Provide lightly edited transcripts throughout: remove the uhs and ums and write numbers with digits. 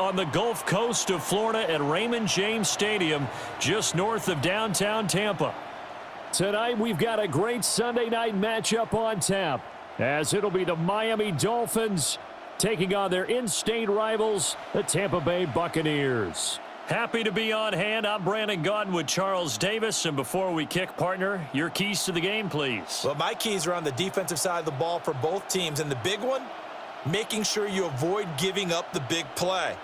on the Gulf Coast of Florida at Raymond James Stadium, just north of downtown Tampa. Tonight, we've got a great Sunday night matchup on tap, as it'll be the Miami Dolphins taking on their in-state rivals, the Tampa Bay Buccaneers. Happy to be on hand. I'm Brandon Gaudin with Charles Davis. And before we kick, partner, your keys to the game, please. Well, my keys are on the defensive side of the ball for both teams. And the big one, making sure you avoid giving up the big play.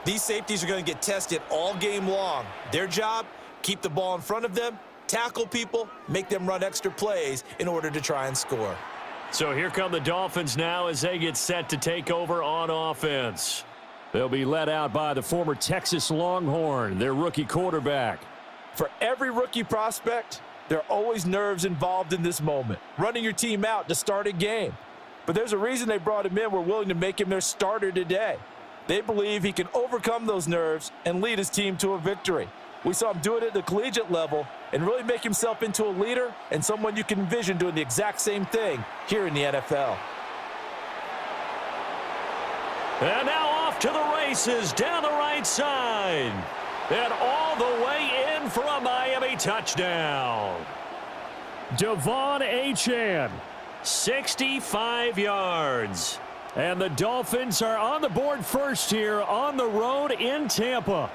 These safeties are going to get tested all game long. Their job, keep the ball in front of them, tackle people, make them run extra plays in order to try and score. So here come the Dolphins now as they get set to take over on offense. They'll be led out by the former Texas Longhorn, their rookie quarterback. For every rookie prospect, there are always nerves involved in this moment. Running your team out to start a game. But there's a reason they brought him in. We're willing to make him their starter today. They believe he can overcome those nerves and lead his team to a victory. We saw him do it at the collegiate level and really make himself into a leader and someone you can envision doing the exact same thing here in the NFL. And now off to the races down the right side. And all the way in for a Miami touchdown. Devon Achane, 65 yards. And the Dolphins are on the board first here on the road in Tampa.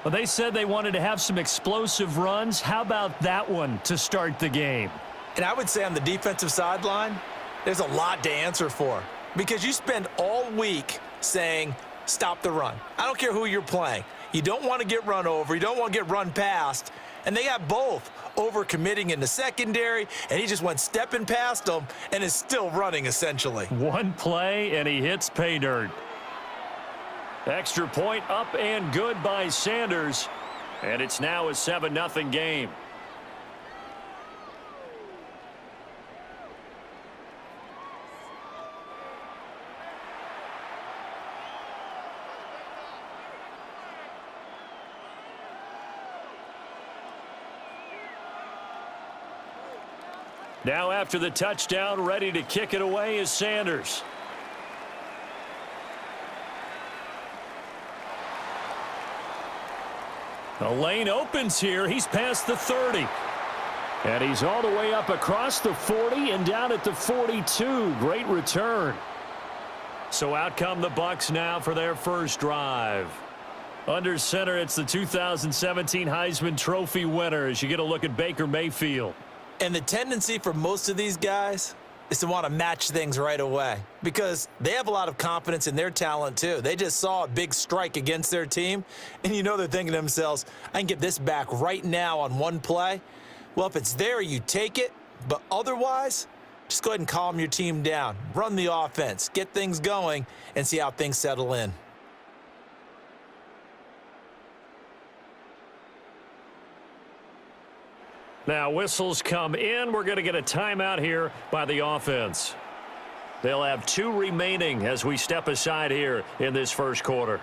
Well, they said they wanted to have some explosive runs. How about that one to start the game? And I would say on the defensive sideline, there's a lot to answer for because you spend all week saying, stop the run. I don't care who you're playing. You don't want to get run over. You don't want to get run past. And they got both over-committing in the secondary, and he just went stepping past them and is still running essentially. One play, and he hits pay dirt. Extra point up and good by Sanders. And it's now a 7-0 game. Now after the touchdown, ready to kick it away is Sanders. The lane opens here. He's past the 30. And he's all the way up across the 40 and down at the 42. Great return. So out come the Bucks now for their first drive. Under center, it's the 2017 Heisman Trophy winner as you get a look at Baker Mayfield. And the tendency for most of these guys is to want to match things right away because they have a lot of confidence in their talent too. They just saw a big strike against their team, and you know they're thinking to themselves, I can get this back right now on one play. Well, if it's there, you take it, but otherwise, just go ahead and calm your team down. Run the offense, get things going, and see how things settle in. Now whistles come in. We're going to get a timeout here by the offense. They'll have 2 remaining as we step aside here in this first quarter.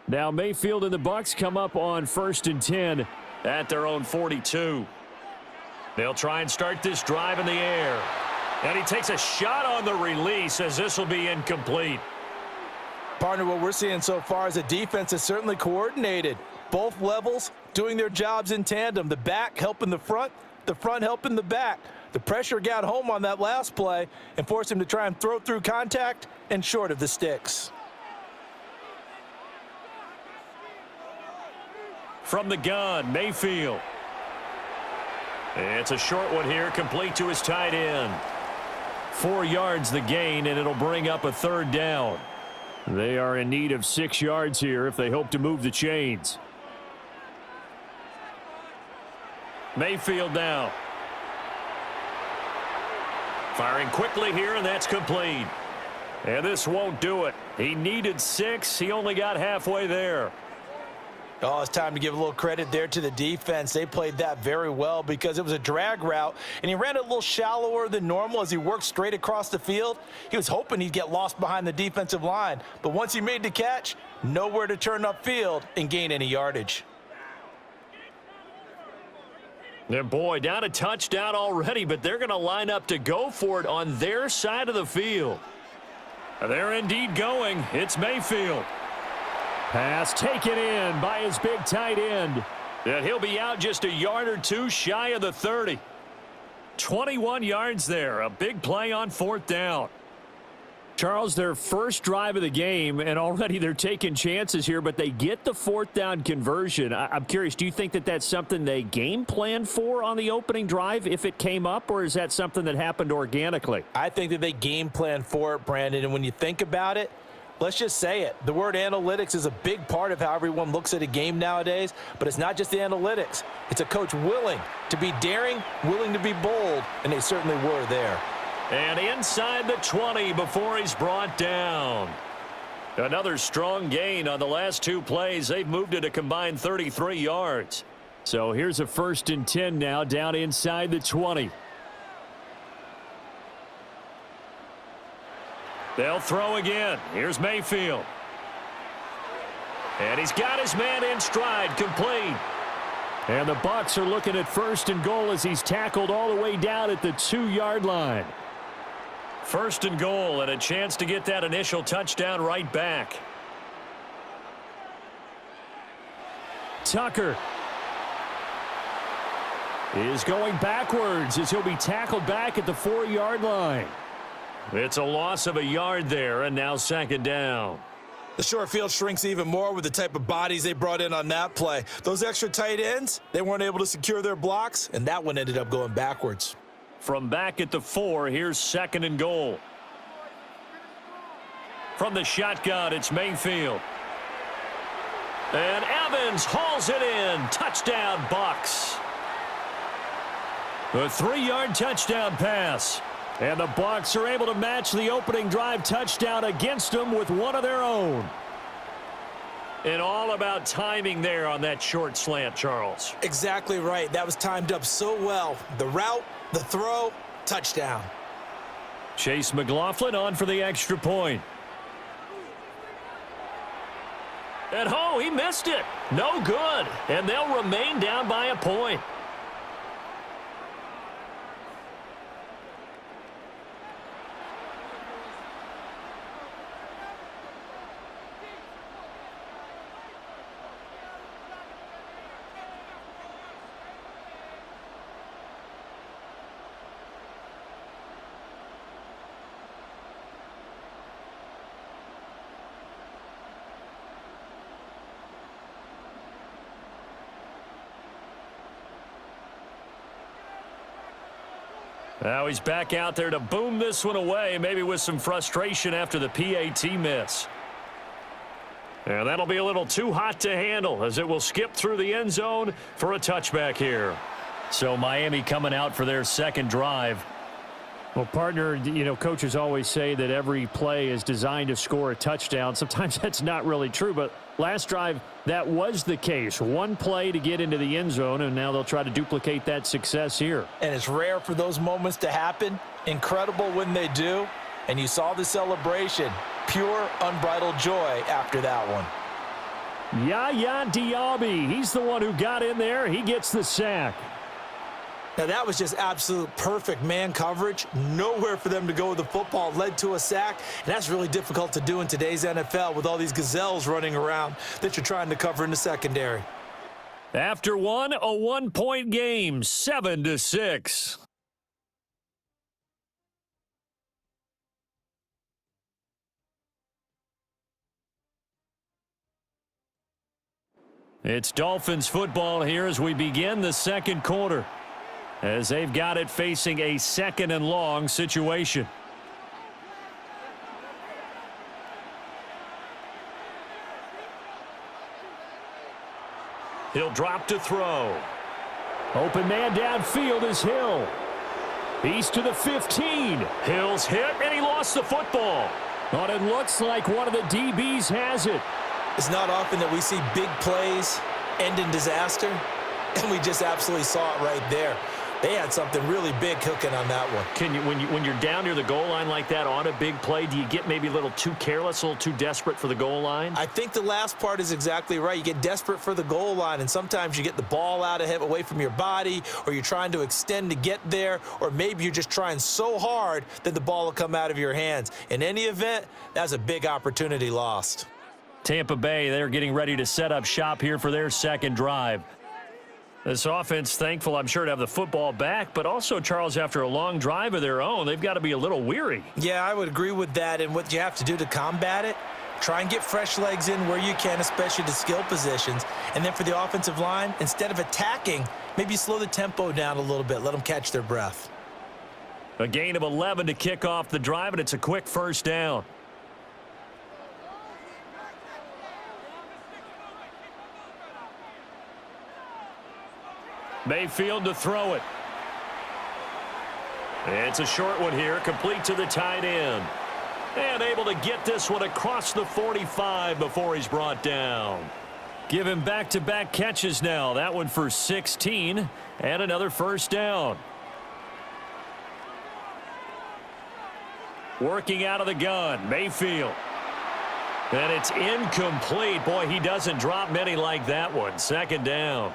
Now Mayfield and the Bucks come up on 1st and 10 at their own 42. They'll try and start this drive in the air. And he takes a shot on the release as this will be incomplete. Partner, what we're seeing so far is the defense is certainly coordinated. Both levels doing their jobs in tandem. The back helping the front helping the back. The pressure got home on that last play and forced him to try and throw through contact and short of the sticks. From the gun, Mayfield. It's a short one here, complete to his tight end. 4 yards the gain, and it'll bring up a 3rd down. They are in need of 6 yards here if they hope to move the chains. Mayfield now. Firing quickly here, and that's complete. And this won't do it. He needed 6. He only got halfway there. Oh, it's time to give a little credit there to the defense. They played that very well because it was a drag route, and he ran it a little shallower than normal as he worked straight across the field. He was hoping he'd get lost behind the defensive line, but once he made the catch, nowhere to turn upfield and gain any yardage. And boy, down a touchdown already, but they're going to line up to go for it on their side of the field. They're indeed going. It's Mayfield. Pass taken in by his big tight end. And he'll be out just a yard or two shy of the 30. 21 yards there. A big play on 4th down. Charles, their first drive of the game, and already they're taking chances here, but they get the 4th down conversion. I'm curious, do you think that that's something they game planned for on the opening drive if it came up, or is that something that happened organically? I think that they game planned for it, Brandon, and when you think about it, let's just say it. The word analytics is a big part of how everyone looks at a game nowadays, but it's not just the analytics. It's a coach willing to be daring, willing to be bold, and they certainly were there. And inside the 20 before he's brought down. Another strong gain on the last 2 plays. They've moved it a combined 33 yards. So here's a 1st and 10 now down inside the 20. They'll throw again. Here's Mayfield. And he's got his man in stride, complete. And the Bucks are looking at 1st and goal as he's tackled all the way down at the 2-yard line. 1st and goal, and a chance to get that initial touchdown right back. Tucker is going backwards as he'll be tackled back at the 4-yard line. It's a loss of a yard there, and now 2nd down. The short field shrinks even more with the type of bodies they brought in on that play. Those extra tight ends, they weren't able to secure their blocks, and that one ended up going backwards. From back at the 4, here's 2nd and goal. From the shotgun, it's Mayfield. And Evans hauls it in. Touchdown, Bucks. A 3-yard touchdown pass. And the Bucks are able to match the opening drive touchdown against them with one of their own. And all about timing there on that short slant, Charles. Exactly right. That was timed up so well. The route, the throw, touchdown. Chase McLaughlin on for the extra point. And oh, he missed it. No good. And they'll remain down by a point. Now he's back out there to boom this one away, maybe with some frustration after the PAT miss. And that'll be a little too hot to handle as it will skip through the end zone for a touchback here. So Miami coming out for their 2nd drive. Well, partner, you know, coaches always say that every play is designed to score a touchdown. Sometimes that's not really true, but last drive, that was the case. One play to get into the end zone, and now they'll try to duplicate that success here. And it's rare for those moments to happen. Incredible when they do. And you saw the celebration. Pure, unbridled joy after that one. Yaya Diaby, he's the one who got in there. He gets the sack. Now, that was just absolute perfect man coverage. Nowhere for them to go with the football. Led to a sack. And that's really difficult to do in today's NFL with all these gazelles running around that you're trying to cover in the secondary. After one, a 1-point game, 7-6. It's Dolphins football here as we begin the 2nd quarter, as they've got it facing a 2nd and long situation. He'll drop to throw. Open man downfield is Hill. He's to the 15. Hill's hit, and he lost the football. But it looks like one of the DBs has it. It's not often that we see big plays end in disaster, and we just absolutely saw it right there. They had something really big cooking on that one. Can you, when you're down near the goal line like that on a big play, do you get maybe a little too careless, a little too desperate for the goal line? I think the last part is exactly right. You get desperate for the goal line, and sometimes you get the ball out of him away from your body, or you're trying to extend to get there, or maybe you're just trying so hard that the ball will come out of your hands. In any event, that's a big opportunity lost. Tampa Bay, they're getting ready to set up shop here for their second drive. This offense, thankful, I'm sure, to have the football back, but also, Charles, after a long drive of their own, they've got to be a little weary. Yeah, I would agree with that, and what you have to do to combat it, try and get fresh legs in where you can, especially to skill positions, and then for the offensive line, instead of attacking, maybe slow the tempo down a little bit, let them catch their breath. A gain of 11 to kick off the drive, and it's a quick first down. Mayfield to throw it. It's a short one here, complete to the tight end. And able to get this one across the 45 before he's brought down. Give him back-to-back catches now. That one for 16 and another first down. Working out of the gun, Mayfield. And it's incomplete. Boy, he doesn't drop many like that one. Second down.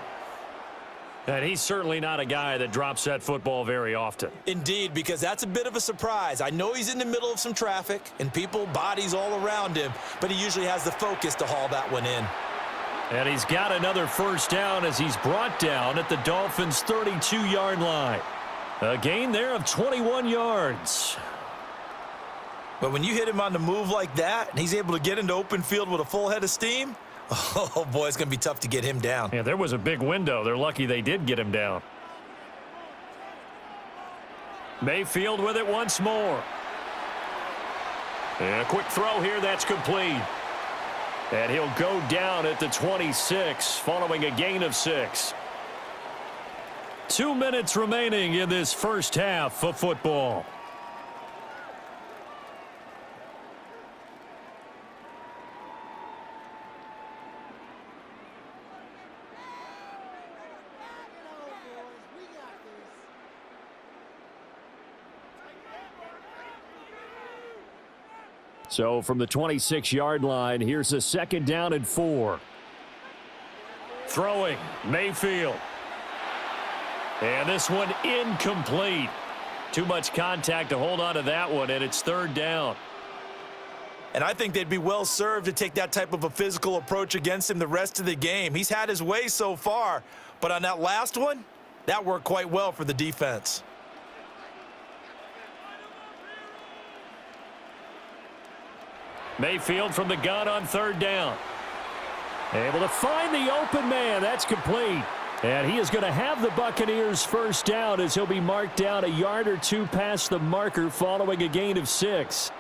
And he's certainly not a guy that drops that football very often. Indeed, because that's a bit of a surprise. I know he's in the middle of some traffic and people, bodies all around him, but he usually has the focus to haul that one in. And he's got another first down as he's brought down at the Dolphins' 32-yard line. A gain there of 21 yards. But when you hit him on the move like that, and he's able to get into open field with a full head of steam, oh, boy, it's going to be tough to get him down. Yeah, there was a big window. They're lucky they did get him down. Mayfield with it once more. And a quick throw here. That's complete. And he'll go down at the 26 following a gain of 6. 2 minutes remaining in this first half of football. So from the 26-yard line, here's a second down and 4. Throwing, Mayfield. And this one incomplete. Too much contact to hold on to that one, and it's third down. And I think they'd be well served to take that type of a physical approach against him the rest of the game. He's had his way so far, but on that last one, that worked quite well for the defense. Mayfield from the gun on third down. Able to find the open man. That's complete. And he is going to have the Buccaneers first down as he'll be marked down a yard or two past the marker following a gain of 6.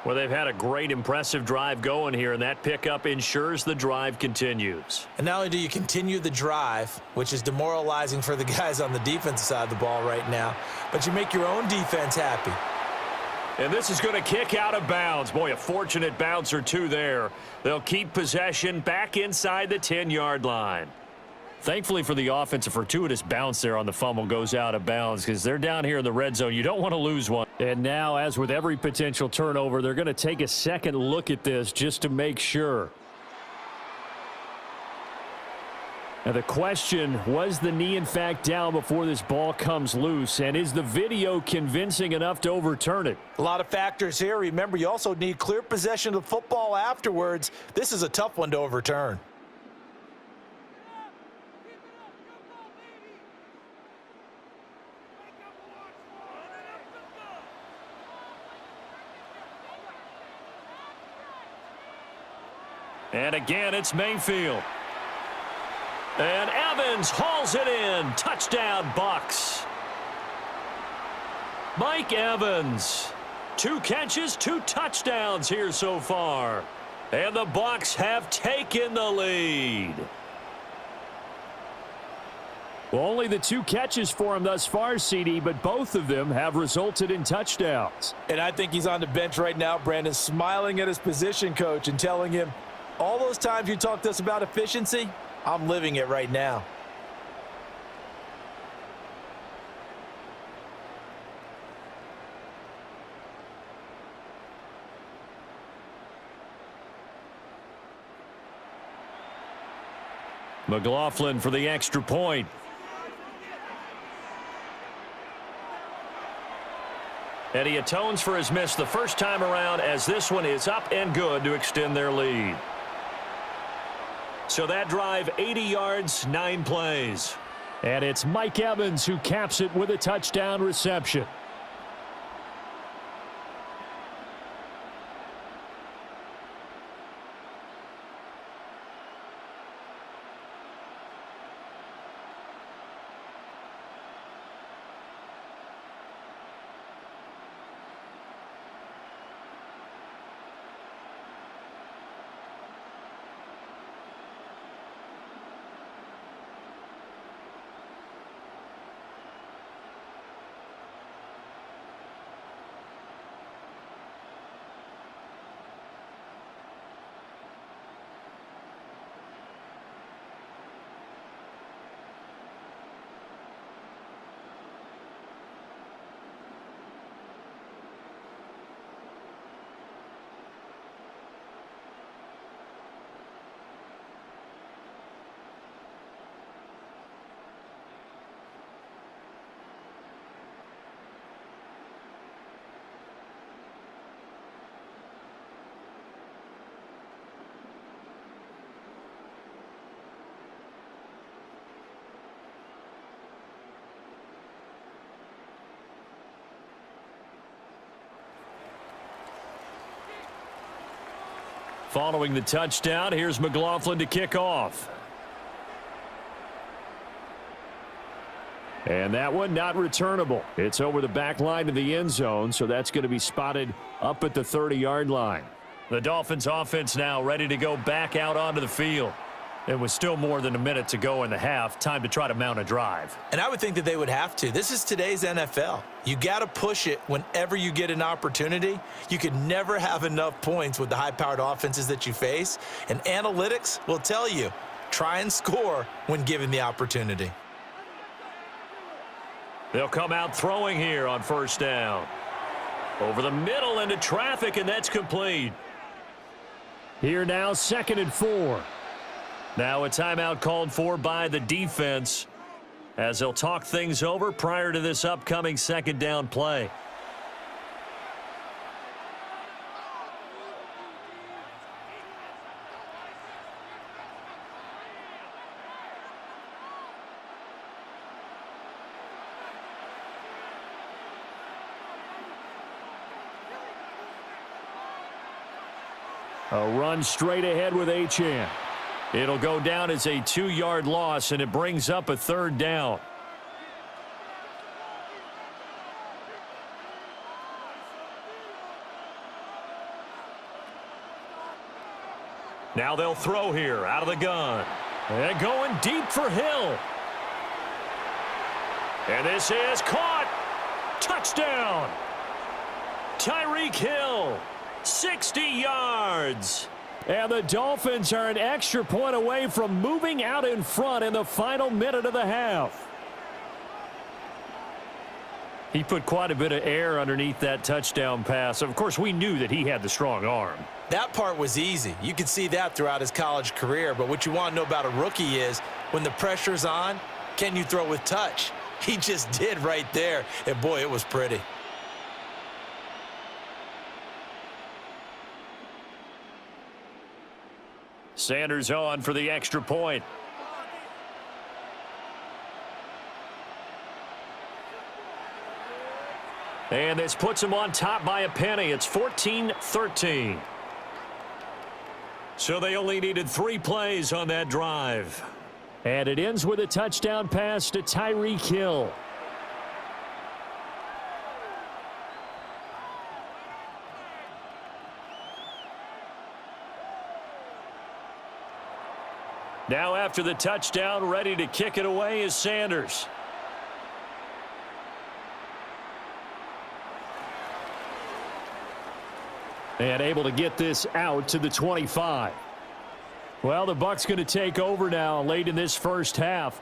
Well, they've had a great, impressive drive going here, and that pickup ensures the drive continues. And not only do you continue the drive, which is demoralizing for the guys on the defensive side of the ball right now, but you make your own defense happy. And this is going to kick out of bounds. Boy, a fortunate bounce or two there. They'll keep possession back inside the 10-yard line. Thankfully for the offense, a fortuitous bounce there on the fumble goes out of bounds because they're down here in the red zone. You don't want to lose one. And now, as with every potential turnover, they're going to take a second look at this just to make sure. Now the question, was the knee in fact down before this ball comes loose? And is the video convincing enough to overturn it? A lot of factors here. Remember, you also need clear possession of the football afterwards. This is a tough one to overturn. And again, it's Mayfield. And Evans hauls it in. Touchdown, Bucks. Mike Evans. 2 catches, 2 touchdowns here so far. And the Bucks have taken the lead. Well, only the 2 catches for him thus far, CD, but both of them have resulted in touchdowns. And I think he's on the bench right now, Brandon, smiling at his position coach and telling him, All those times you talked to us about efficiency, I'm living it right now. McLaughlin for the extra point. And he atones for his miss the first time around, as this one is up and good to extend their lead. So that drive, 80 yards, 9 plays. And it's Mike Evans who caps it with a touchdown reception. Following the touchdown, here's McLaughlin to kick off. And that one not returnable. It's over the back line of the end zone, so that's going to be spotted up at the 30-yard line. The Dolphins offense now ready to go back out onto the field. It was still more than a minute to go in the half. Time to try to mount a drive. And I would think that they would have to. This is today's NFL. You got to push it whenever you get an opportunity. You can never have enough points with the high-powered offenses that you face. And analytics will tell you, try and score when given the opportunity. They'll come out throwing here on first down. Over the middle into traffic, and that's complete. Here now, 2nd and 4. Now a timeout called for by the defense as they'll talk things over prior to this upcoming 2nd down play. A run straight ahead with Achane. It'll go down as a 2-yard loss, and it brings up a 3rd down. Now they'll throw here out of the gun. And going deep for Hill. And this is caught. Touchdown. Tyreek Hill, 60 yards. And the Dolphins are an extra point away from moving out in front in the final minute of the half. He put quite a bit of air underneath that touchdown pass. Of course, we knew that he had the strong arm. That part was easy. You could see that throughout his college career. But what you want to know about a rookie is when the pressure's on, can you throw with touch? He just did right there. And, boy, it was pretty. Sanders on for the extra point. And this puts him on top by a penny. It's 14-13. So they only needed 3 plays on that drive. And it ends with a touchdown pass to Tyreek Hill. Now after the touchdown, ready to kick it away is Sanders. And able to get this out to the 25. Well, the Bucks going to take over now late in this first half.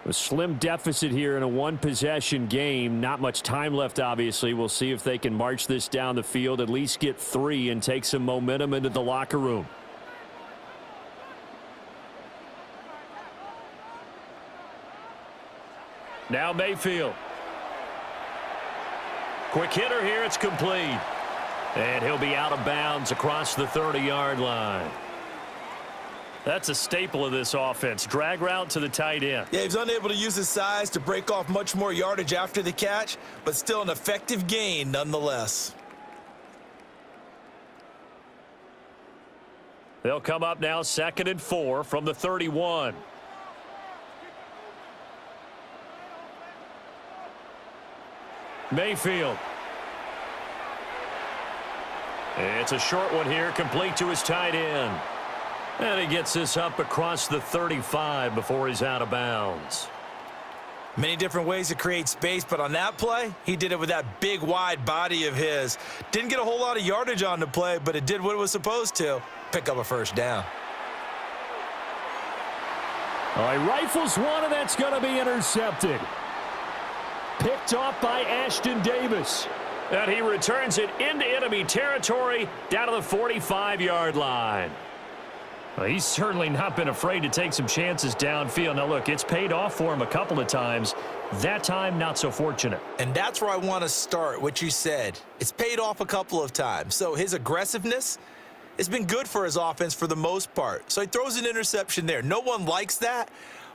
A slim deficit here in a one-possession game. Not much time left, obviously. We'll see if they can march this down the field, at least get 3 and take some momentum into the locker room. Now Mayfield. Quick hitter here. It's complete. And he'll be out of bounds across the 30-yard line. That's a staple of this offense. Drag route to the tight end. Yeah, he's unable to use his size to break off much more yardage after the catch, but still an effective gain nonetheless. They'll come up now 2nd and 4 from the 31. Mayfield. It's a short one here, complete to his tight end. And he gets this up across the 35 before he's out of bounds. Many different ways to create space, but on that play, he did it with that big, wide body of his. Didn't get a whole lot of yardage on the play, but it did what it was supposed to. Pick up a first down. All right, rifles one, and that's going to be intercepted. Picked off by Ashton Davis. And he returns it into enemy territory down to the 45-yard line. Well, he's certainly not been afraid to take some chances downfield. Now, look, it's paid off for him a couple of times. That time, not so fortunate. And that's where I want to start, what you said. It's paid off a couple of times. So his aggressiveness has been good for his offense for the most part. So he throws an interception there. No one likes that,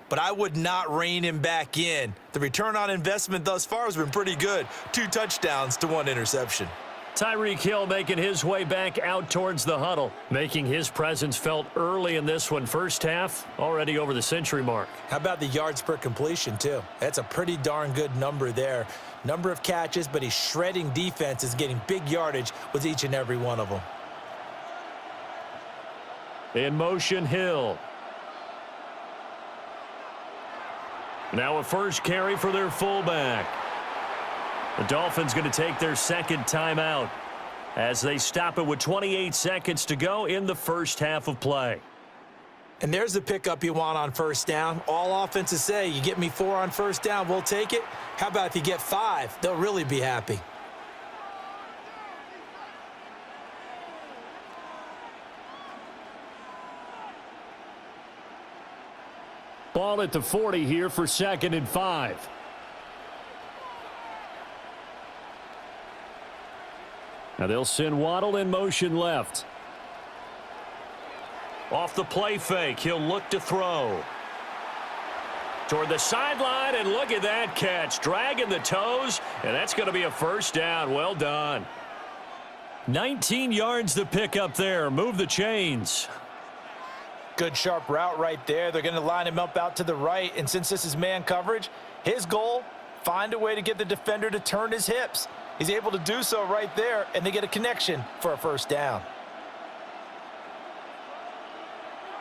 but I would not rein him back in. The return on investment thus far has been pretty good. 2 touchdowns to 1 interception. Tyreek Hill making his way back out towards the huddle, making his presence felt early in this one. First half, already over the century mark. How about the yards per completion, too? That's a pretty darn good number there. Number of catches, but he's shredding defenses, getting big yardage with each and every one of them. In motion, Hill. Now a first carry for their fullback. The Dolphins going to take their second timeout as they stop it with 28 seconds to go in the first half of play. And there's the pickup you want on first down. All offenses say, you get me 4 on first down, we'll take it. How about if you get 5? They'll really be happy. Ball at the 40 here for 2nd and 5. Now they'll send Waddle in motion left. Off the play fake, he'll look to throw. Toward the sideline, and look at that catch. Dragging the toes, and that's going to be a first down. Well done. 19 yards to pick up there. Move the chains. Good sharp route right there. They're going to line him up out to the right, and since this is man coverage, his goal, find a way to get the defender to turn his hips. He's able to do so right there, and they get a connection for a first down.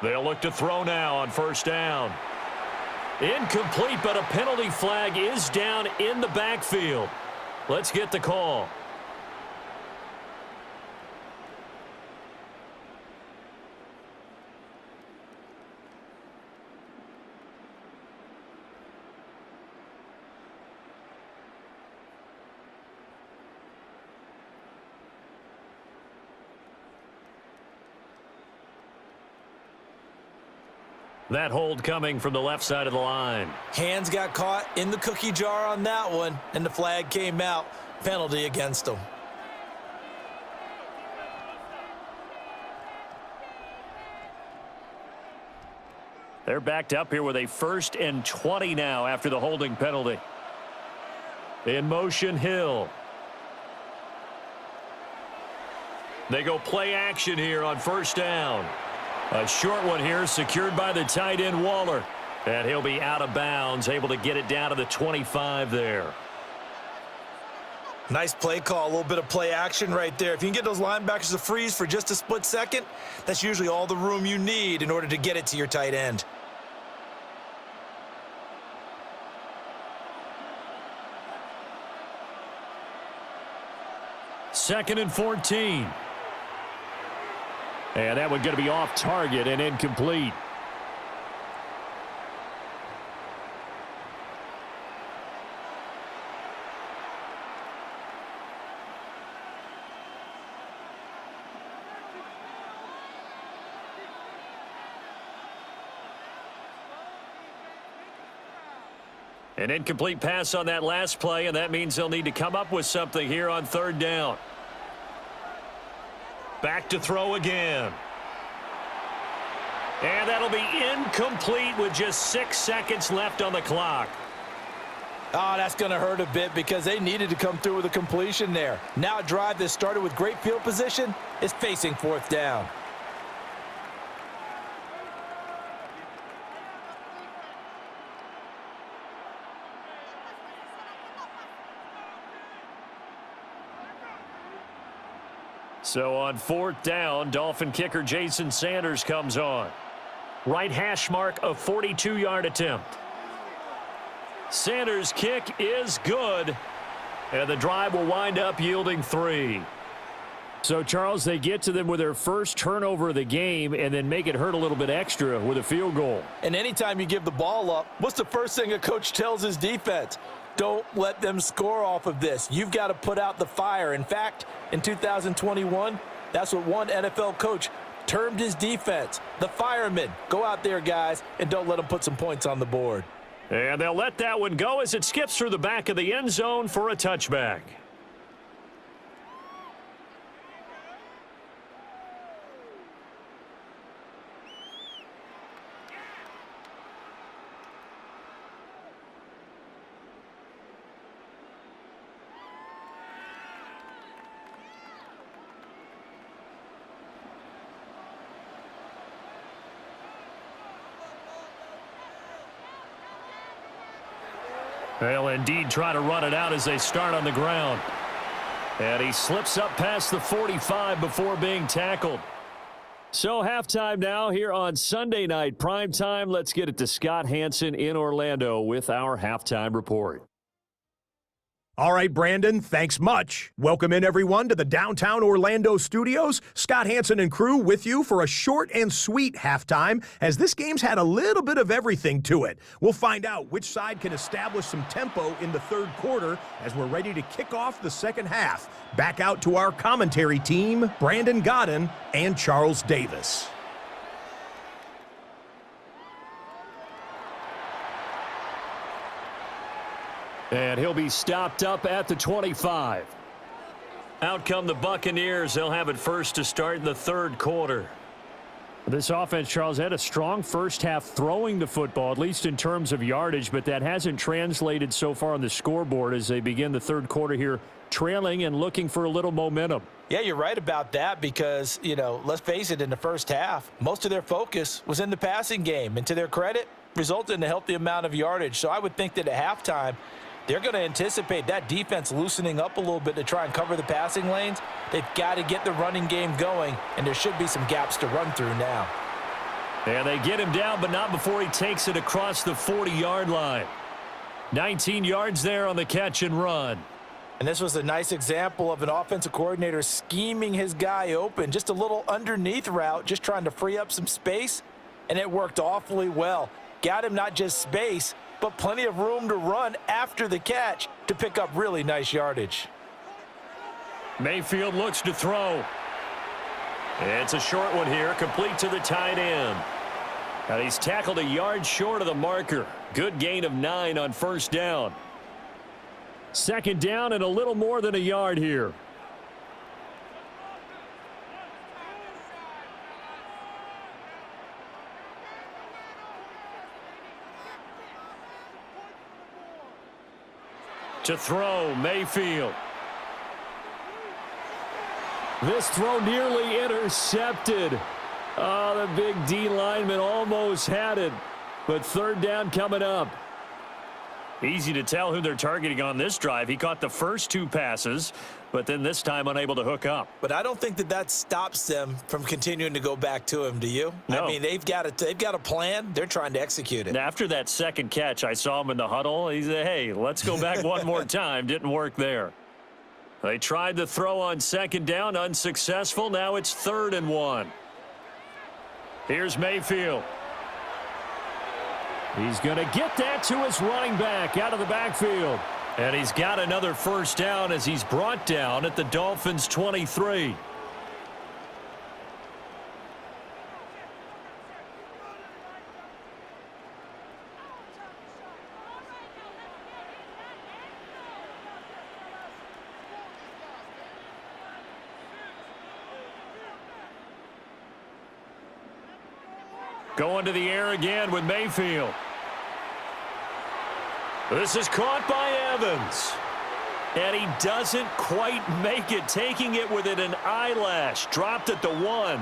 They'll look to throw now on first down. Incomplete, but a penalty flag is down in the backfield. Let's get the call. That hold coming from the left side of the line. Hands got caught in the cookie jar on that one, and the flag came out. Penalty against them. They're backed up here with a 1st and 20 now after the holding penalty. In motion, Hill. They go play action here on first down. A short one here, secured by the tight end Waller. And he'll be out of bounds, able to get it down to the 25 there. Nice play call, a little bit of play action right there. If you can get those linebackers to freeze for just a split second, that's usually all the room you need in order to get it to your tight end. Second and 14. And that one going to be off target and incomplete. An incomplete pass on that last play, and that means they'll need to come up with something here on third down. Back to throw again. And that'll be incomplete with just 6 seconds left on the clock. Oh, that's going to hurt a bit because they needed to come through with a completion there. Now a drive that started with great field position is facing fourth down. So on fourth down, Dolphin kicker Jason Sanders comes on. Right hash mark, a 42-yard attempt. Sanders' kick is good, and the drive will wind up yielding 3. So, Charles, they get to them with their first turnover of the game and then make it hurt a little bit extra with a field goal. And anytime you give the ball up, what's the first thing a coach tells his defense? Don't let them score off of this. You've got to put out the fire. In fact, in 2021, that's what one NFL coach termed his defense, the firemen. Go out there, guys, and don't let them put some points on the board. And they'll let that one go as it skips through the back of the end zone for a touchback. They'll indeed try to run it out as they start on the ground. And he slips up past the 45 before being tackled. So halftime now here on Sunday night prime time. Let's get it to Scott Hanson in Orlando with our halftime report. All right, Brandon, thanks much. Welcome in, everyone, to the downtown Orlando studios. Scott Hanson and crew with you for a short and sweet halftime, as this game's had a little bit of everything to it. We'll find out which side can establish some tempo in the third quarter as we're ready to kick off the second half. Back out to our commentary team, Brandon Godden and Charles Davis. And he'll be stopped up at the 25. Out come the Buccaneers. They'll have it first to start in the third quarter. This offense, Charles, had a strong first half throwing the football, at least in terms of yardage, but that hasn't translated so far on the scoreboard as they begin the third quarter here, trailing and looking for a little momentum. Yeah, you're right about that because, you know, let's face it, in the first half, most of their focus was in the passing game. And to their credit, resulted in a healthy amount of yardage. So I would think that at halftime, they're going to anticipate that defense loosening up a little bit to try and cover the passing lanes. They've got to get the running game going, and there should be some gaps to run through now. And they get him down, but not before he takes it across the 40-yard line. 19 yards there on the catch and run. And this was a nice example of an offensive coordinator scheming his guy open. Just a little underneath route, just trying to free up some space, and it worked awfully well. Got him not just space, but plenty of room to run after the catch to pick up really nice yardage. Mayfield looks to throw. It's a short one here, complete to the tight end. And he's tackled a yard short of the marker. Good gain of 9 on first down. Second down and a little more than a yard here. To throw, Mayfield. This throw nearly intercepted. Oh, the big D lineman almost had it. But third down coming up. Easy to tell who they're targeting on this drive. He caught the first 2 passes, but then this time unable to hook up. But I don't think that stops them from continuing to go back to him, do you? No. I mean, they've got a plan. They're trying to execute it. After that second catch, I saw him in the huddle. He said, hey, let's go back one more time. Didn't work there. They tried the throw on second down, unsuccessful. Now it's 3rd and 1. Here's Mayfield. He's going to get that to his running back out of the backfield. And he's got another first down as he's brought down at the Dolphins' 23. Going to the air again with Mayfield. This is caught by Evans. And he doesn't quite make it, taking it within an eyelash. Dropped at the 1.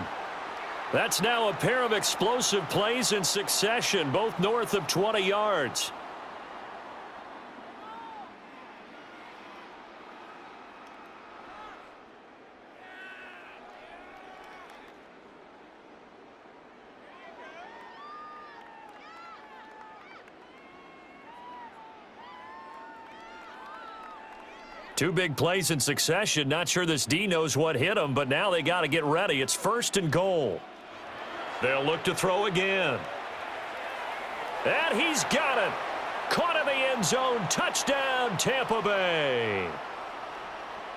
That's now a pair of explosive plays in succession, both north of 20 yards. Two big plays in succession. Not sure this D knows what hit him, but now they got to get ready. It's 1st and goal. They'll look to throw again. And he's got it. Caught in the end zone. Touchdown, Tampa Bay.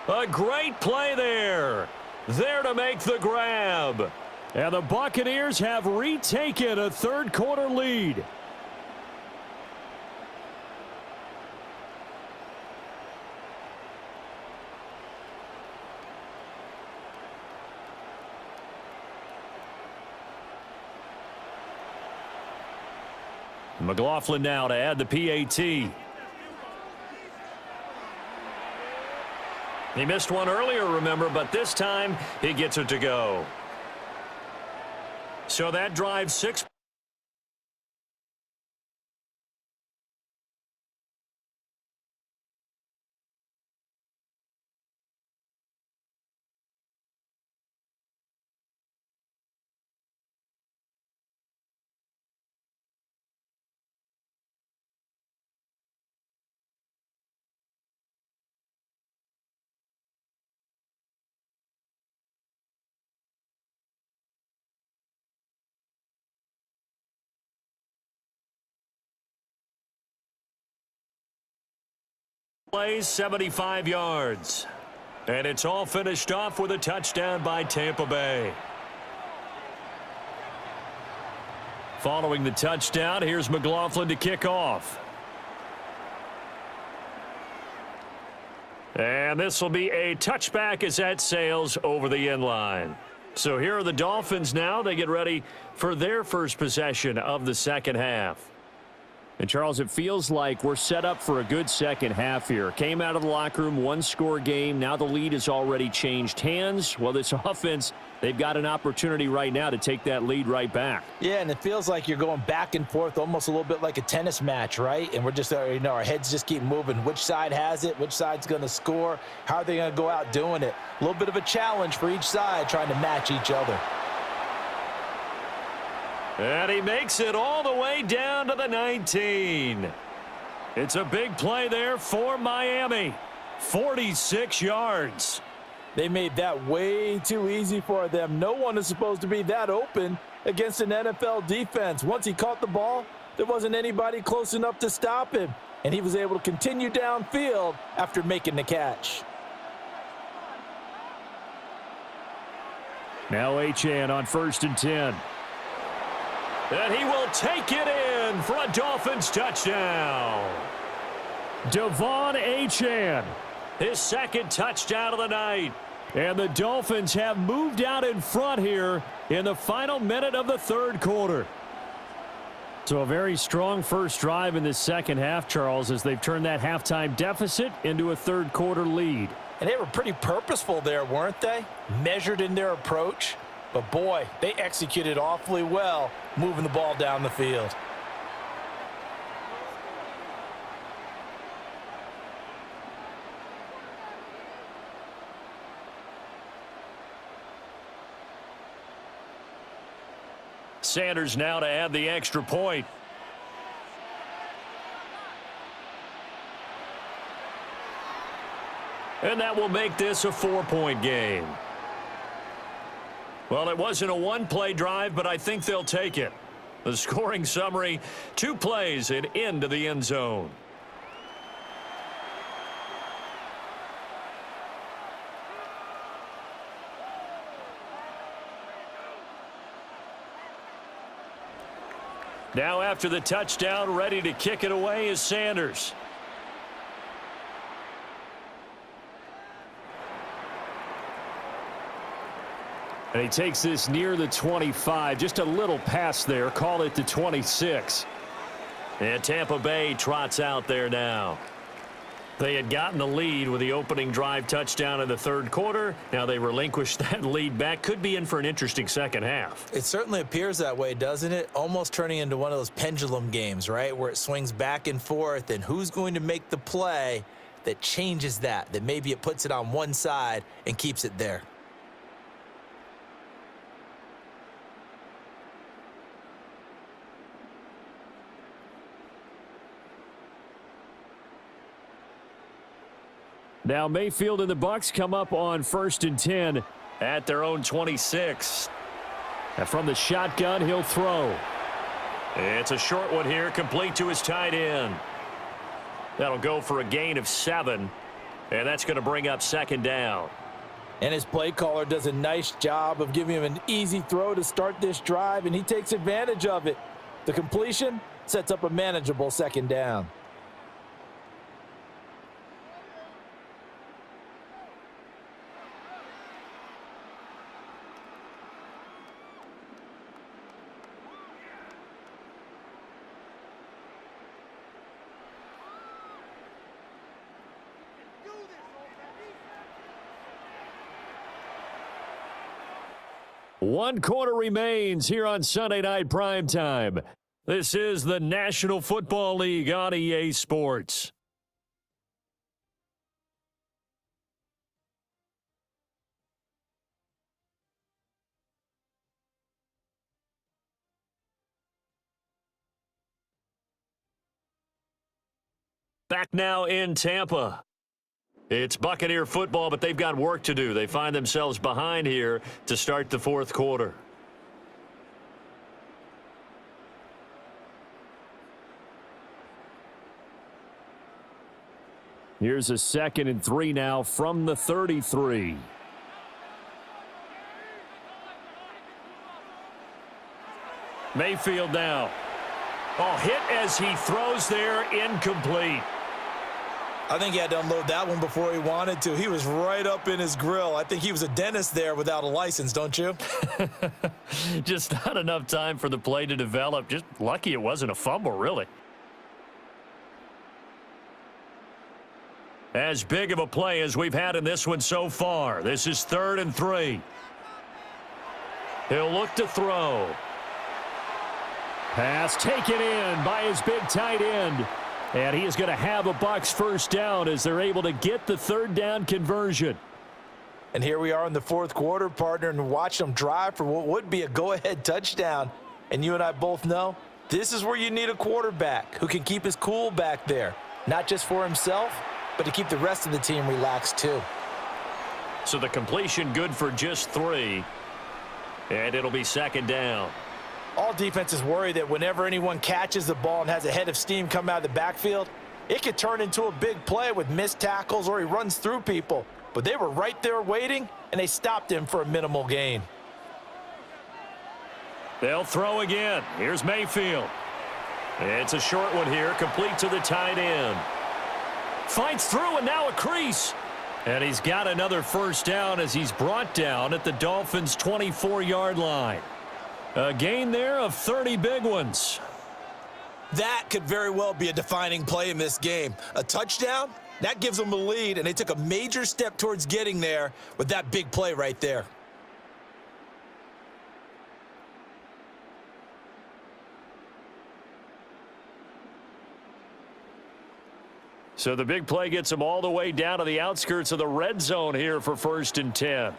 A great play there. There to make the grab. And the Buccaneers have retaken a third-quarter lead. McLaughlin now to add the PAT. He missed one earlier, remember, but this time he gets it to go. So that drives 6. Plays 75 yards. And it's all finished off with a touchdown by Tampa Bay. Following the touchdown, here's McLaughlin to kick off. And this will be a touchback as that sails over the end line. So here are the Dolphins now. They get ready for their first possession of the second half. And, Charles, it feels like we're set up for a good second half here. Came out of the locker room, one-score game. Now the lead has already changed hands. Well, this offense, they've got an opportunity right now to take that lead right back. Yeah, and it feels like you're going back and forth almost a little bit like a tennis match, right? And we're just, our heads just keep moving. Which side has it? Which side's going to score? How are they going to go out doing it? A little bit of a challenge for each side trying to match each other. And he makes it all the way down to the 19. It's a big play there for Miami. 46 yards. They made that way too easy for them. No one is supposed to be that open against an NFL defense. Once he caught the ball, there wasn't anybody close enough to stop him. And he was able to continue downfield after making the catch. Now Achane on 1st and 10. And he will take it in for a Dolphins touchdown. Devon Achane, his second touchdown of the night. And the Dolphins have moved out in front here in the final minute of the third quarter. So a very strong first drive in this second half, Charles, as they've turned that halftime deficit into a third quarter lead. And they were pretty purposeful there, weren't they? Measured in their approach. But, boy, they executed awfully well moving the ball down the field. Sanders now to add the extra point. And that will make this a 4-point game. Well, it wasn't a one-play drive, but I think they'll take it. The scoring summary, 2 plays and into the end zone. Now after the touchdown, ready to kick it away is Sanders. And he takes this near the 25. Just a little pass there. Call it the 26. And Tampa Bay trots out there now. They had gotten the lead with the opening drive touchdown in the third quarter. Now they relinquished that lead back. Could be in for an interesting second half. It certainly appears that way, doesn't it? Almost turning into one of those pendulum games, right, where it swings back and forth, and who's going to make the play that changes that maybe it puts it on one side and keeps it there. Now Mayfield and the Bucks come up on 1st and 10 at their own 26. And from the shotgun, he'll throw. It's a short one here, complete to his tight end. That'll go for a gain of 7, and that's going to bring up 2nd down. And his play caller does a nice job of giving him an easy throw to start this drive, and he takes advantage of it. The completion sets up a manageable 2nd down. One quarter remains here on Sunday Night Primetime. This is the National Football League on EA Sports. Back now in Tampa. It's Buccaneer football, but they've got work to do. They find themselves behind here to start the fourth quarter. Here's a 2nd and 3 now from the 33. Mayfield now. Oh, hit as he throws there, incomplete. I think he had to unload that one before he wanted to. He was right up in his grill. I think he was a dentist there without a license, don't you? Just not enough time for the play to develop. Just lucky it wasn't a fumble, really. As big of a play as we've had in this one so far. This is 3rd and 3. He'll look to throw. Pass taken in by his big tight end. And he is going to have a Bucks first down as they're able to get the 3rd down conversion. And here we are in the fourth quarter, partner, and watch them drive for what would be a go-ahead touchdown. And you and I both know this is where you need a quarterback who can keep his cool back there, not just for himself, but to keep the rest of the team relaxed too. So the completion good for just 3, and it'll be 2nd down. All defenses worry that whenever anyone catches the ball and has a head of steam come out of the backfield, it could turn into a big play with missed tackles or he runs through people. But they were right there waiting, and they stopped him for a minimal gain. They'll throw again. Here's Mayfield. It's a short one here, complete to the tight end. Fights through, and now a crease. And he's got another first down as he's brought down at the Dolphins' 24-yard line. A gain there of 30 big ones. That could very well be a defining play in this game. A touchdown, that gives them a lead, and they took a major step towards getting there with that big play right there. So the big play gets them all the way down to the outskirts of the red zone here for 1st and 10.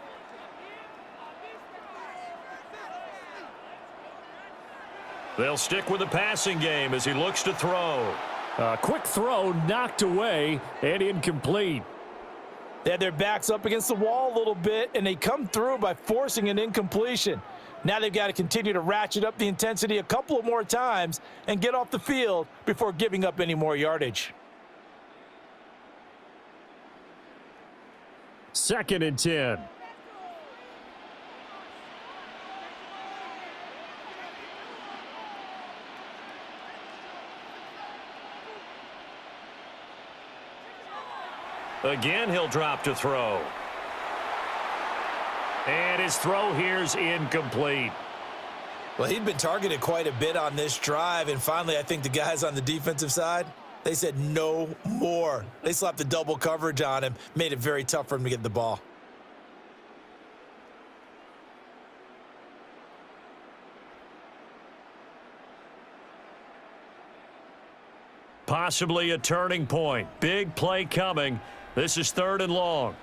They'll stick with the passing game as he looks to throw. A quick throw knocked away and incomplete. They had their backs up against the wall a little bit, and they come through by forcing an incompletion. Now they've got to continue to ratchet up the intensity a couple of more times and get off the field before giving up any more yardage. 2nd and 10. Again, he'll drop to throw. And his throw here's incomplete. Well, he'd been targeted quite a bit on this drive, and finally I think the guys on the defensive side, they said no more. They slapped the double coverage on him, made it very tough for him to get the ball. Possibly a turning point. Big play coming. This is 3rd and long.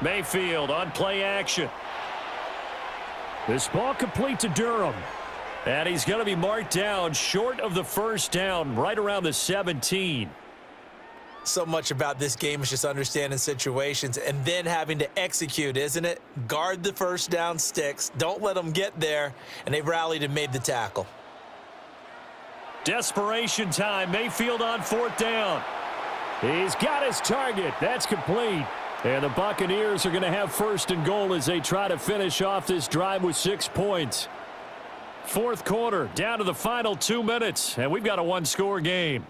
Mayfield on play action. This ball complete to Durham. And he's going to be marked down short of the 1st down, right around the 17. So much about this game is just understanding situations and then having to execute, isn't it? Guard the 1st down sticks. Don't let them get there. And they rallied and made the tackle. Desperation time. Mayfield on 4th down. He's got his target. That's complete. And the Buccaneers are going to have 1st and goal as they try to finish off this drive with 6 points. 4th quarter, down to the final 2 minutes, and we've got a 1-score game.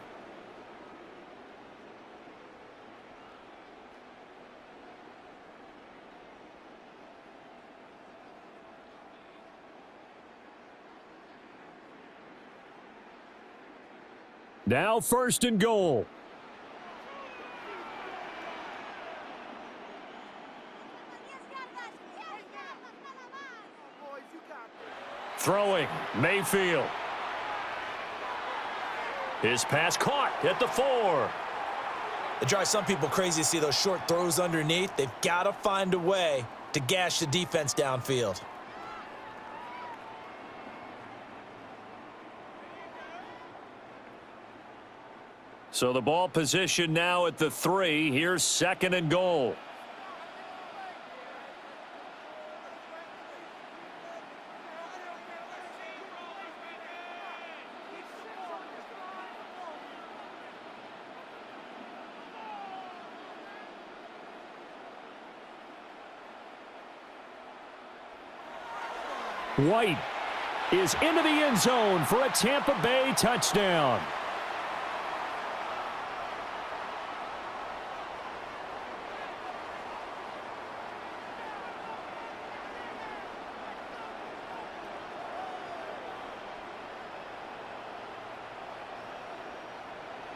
Now 1st and goal. Throwing, Mayfield. His pass caught at the 4. It drives some people crazy to see those short throws underneath. They've got to find a way to gash the defense downfield. So the ball position now at the 3. Here's 2nd and goal. White is into the end zone for a Tampa Bay touchdown.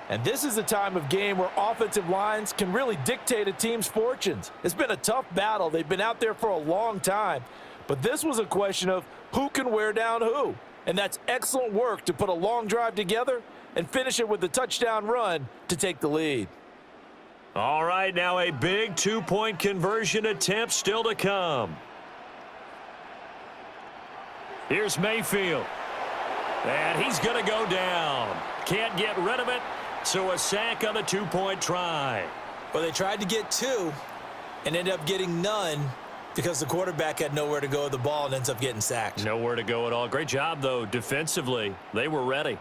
And this is a time of game where offensive lines can really dictate a team's fortunes. It's been a tough battle. They've been out there for a long time. But this was a question of who can wear down who. And that's excellent work to put a long drive together and finish it with a touchdown run to take the lead. All right, now a big 2-point conversion attempt still to come. Here's Mayfield. And he's going to go down. Can't get rid of it, so a sack on the 2-point try. Well, they tried to get 2 and ended up getting none because the quarterback had nowhere to go with the ball and ends up getting sacked. Nowhere to go at all. Great job, though, defensively. They were ready.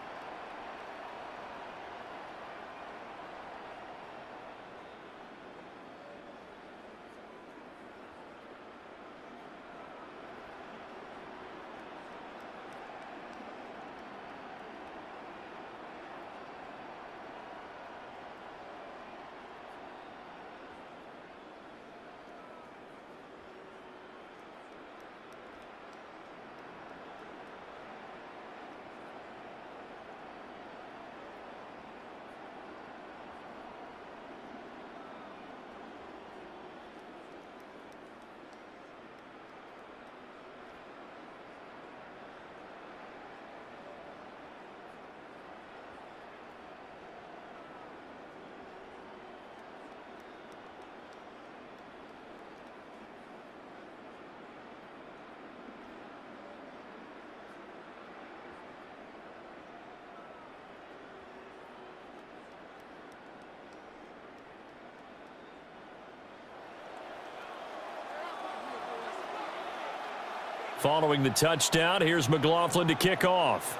Following the touchdown, here's McLaughlin to kick off.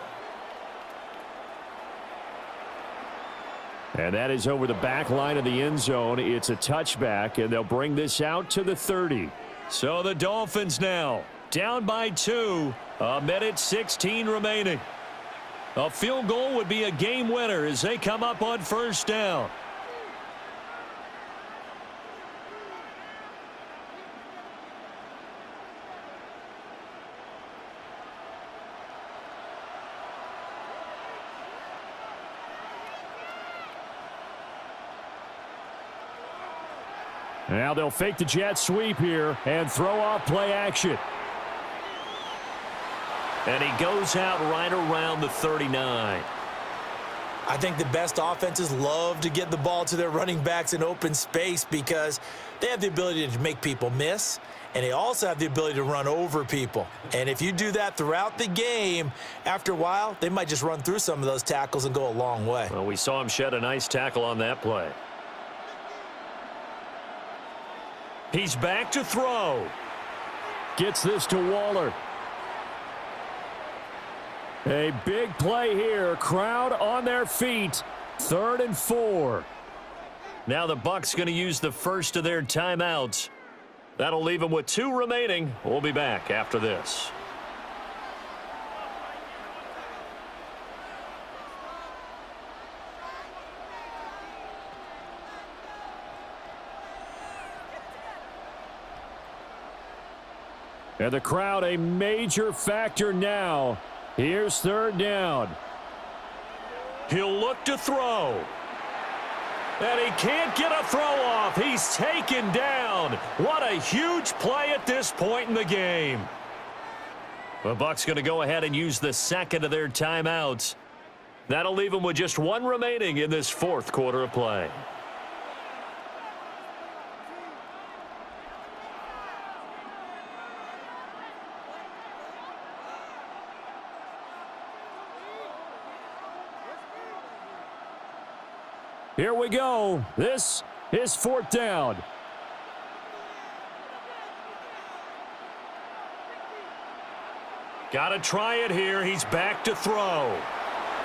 And that is over the back line of the end zone. It's a touchback, and they'll bring this out to the 30. So the Dolphins now down by 2. A minute 16 remaining. A field goal would be a game winner as they come up on first down. Now they'll fake the jet sweep here and throw off play action. And he goes out right around the 39. I think the best offenses love to get the ball to their running backs in open space because they have the ability to make people miss, and they also have the ability to run over people. And if you do that throughout the game, after a while, they might just run through some of those tackles and go a long way. Well, we saw him shed a nice tackle on that play. He's back to throw. Gets this to Waller. A big play here. Crowd on their feet. 3rd and 4. Now the Bucks going to use the first of their timeouts. That'll leave them with 2 remaining. We'll be back after this. And the crowd a major factor now. Here's 3rd down. He'll look to throw. And he can't get a throw off. He's taken down. What a huge play at this point in the game. The Bucks going to go ahead and use the second of their timeouts. That'll leave them with just 1 remaining in this 4th quarter of play. Here we go. This is 4th down. Got to try it here. He's back to throw.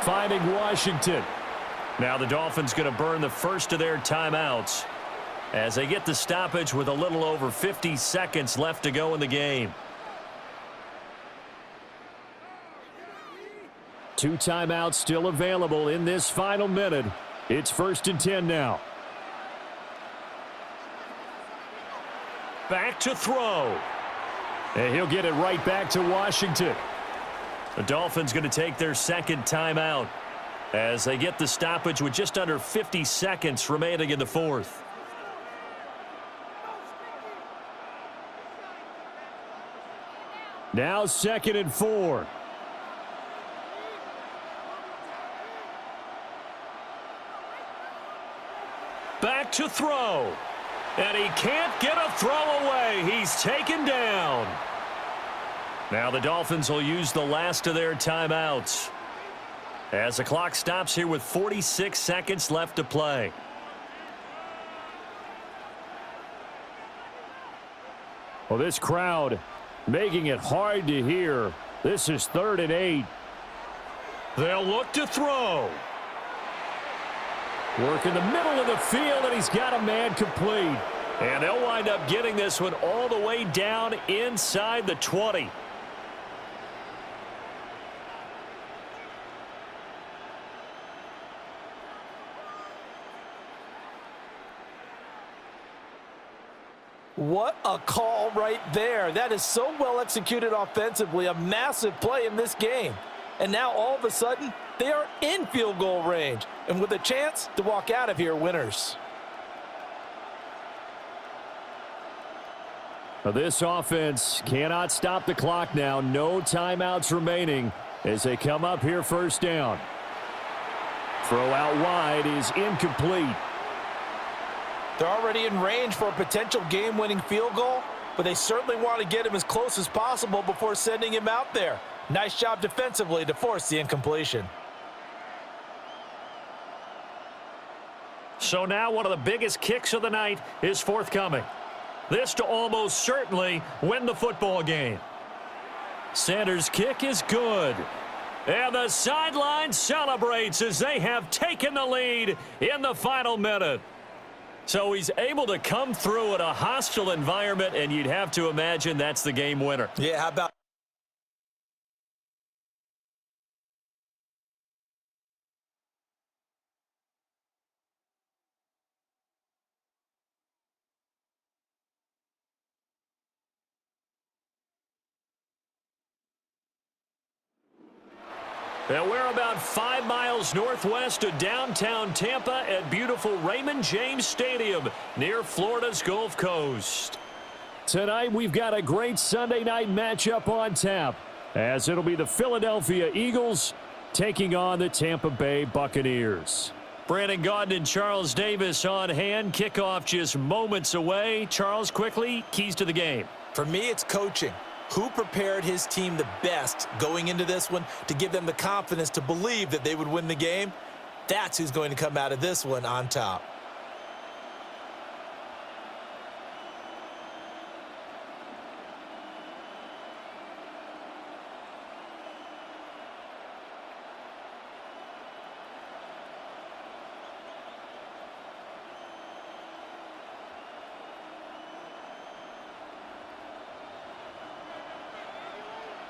Finding Washington. Now the Dolphins going to burn the first of their timeouts as they get the stoppage with a little over 50 seconds left to go in the game. 2 timeouts still available in this final minute. It's 1st and 10 now. Back to throw. And he'll get it right back to Washington. The Dolphins going to take their 2nd timeout as they get the stoppage with just under 50 seconds remaining in the 4th. Now 2nd and 4. Back to throw. And he can't get a throw away. He's taken down. Now the Dolphins will use the last of their timeouts as the clock stops here with 46 seconds left to play. Well, this crowd making it hard to hear. This is 3rd and 8. They'll look to throw. Work in the middle of the field, and he's got a man complete. And they'll wind up getting this one all the way down inside the 20. What a call right there. That is so well executed offensively. A massive play in this game. And now all of a sudden, they are in field goal range and with a chance to walk out of here winners. Now this offense cannot stop the clock now. No timeouts remaining as they come up here 1st down. Throw out wide is incomplete. They're already in range for a potential game-winning field goal, but they certainly want to get him as close as possible before sending him out there. Nice job defensively to force the incompletion. So now one of the biggest kicks of the night is forthcoming. This to almost certainly win the football game. Sanders' kick is good. And the sideline celebrates as they have taken the lead in the final minute. So he's able to come through in a hostile environment, and you'd have to imagine that's the game winner. Yeah, how about... And we're about 5 miles northwest of downtown Tampa at beautiful Raymond James Stadium near Florida's Gulf Coast. Tonight we've got a great Sunday night matchup on tap, as it'll be the Philadelphia Eagles taking on the Tampa Bay Buccaneers. Brandon Gaudin and Charles Davis on hand. Kickoff just moments away. Charles, quickly, keys to the game. For me, it's coaching. Who prepared his team the best going into this one to give them the confidence to believe that they would win the game? That's who's going to come out of this one on top.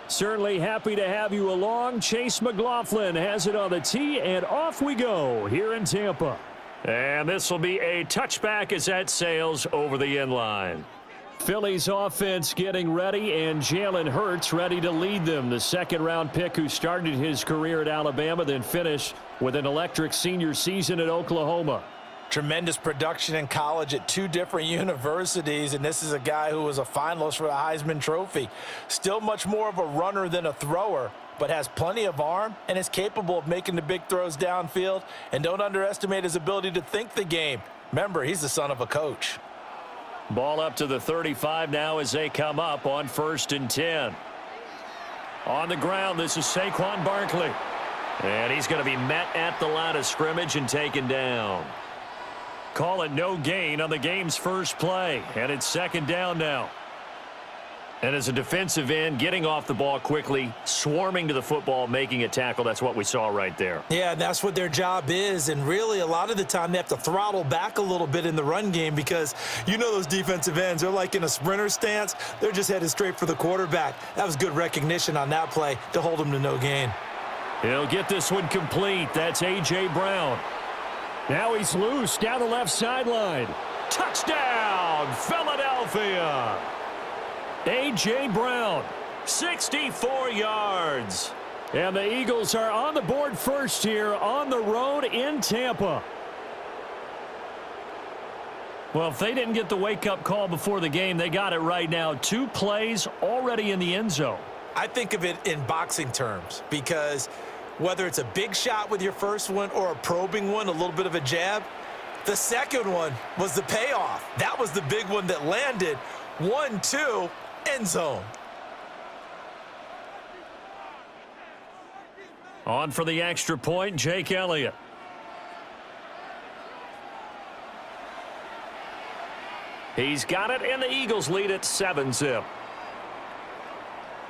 Certainly happy to have you along. Chase McLaughlin has it on the tee, and off we go here in Tampa. And this will be a touchback as that sails over the end line. Philly's offense getting ready, and Jalen Hurts ready to lead them. The second-round pick who started his career at Alabama, then finished with an electric senior season at Oklahoma. Tremendous production in college at 2 different universities, and this is a guy who was a finalist for the Heisman Trophy. Still much more of a runner than a thrower, but has plenty of arm and is capable of making the big throws downfield. And don't underestimate his ability to think the game. Remember, he's the son of a coach. Ball up to the 35 now as they come up on 1st and 10. On the ground, this is Saquon Barkley. And he's going to be met at the line of scrimmage and taken down. Call it no gain on the game's first play, and it's 2nd down now. And as a defensive end, getting off the ball quickly, swarming to the football, making a tackle, that's what we saw right there. Yeah, that's what their job is, and really a lot of the time they have to throttle back a little bit in the run game because you know those defensive ends, they're like in a sprinter stance. They're just headed straight for the quarterback. That was good recognition on that play to hold him to no gain. He'll get this one complete. That's A.J. Brown. Now he's loose down the left sideline. Touchdown, Philadelphia. A.J. Brown, 64 yards. And the Eagles are on the board first here on the road in Tampa. Well, if they didn't get the wake-up call before the game, they got it right now. 2 plays already in the end zone. I think of it in boxing terms because whether it's a big shot with your first one or a probing one, a little bit of a jab, the second one was the payoff. That was the big one that landed. 1-2, end zone. On for the extra point, Jake Elliott. He's got it, and the Eagles lead at 7-zip.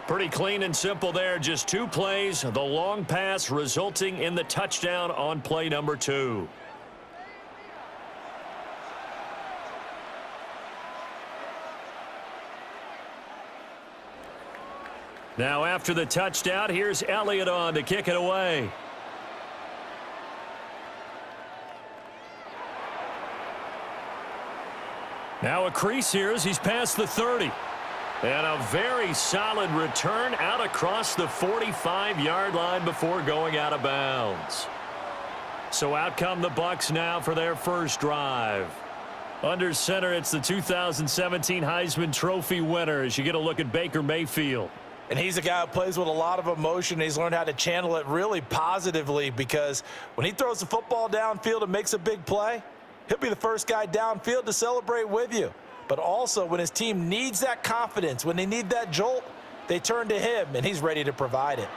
Pretty clean and simple there. Just 2 plays. The long pass resulting in the touchdown on play number 2. Now after the touchdown, here's Elliott on to kick it away. Now a crease here as he's past the 30. And a very solid return out across the 45-yard line before going out of bounds. So out come the Bucks now for their first drive. Under center, it's the 2017 Heisman Trophy winner as you get a look at Baker Mayfield. And he's a guy who plays with a lot of emotion. He's learned how to channel it really positively because when he throws the football downfield and makes a big play, he'll be the first guy downfield to celebrate with you. But also, when his team needs that confidence, when they need that jolt, they turn to him, and he's ready to provide it.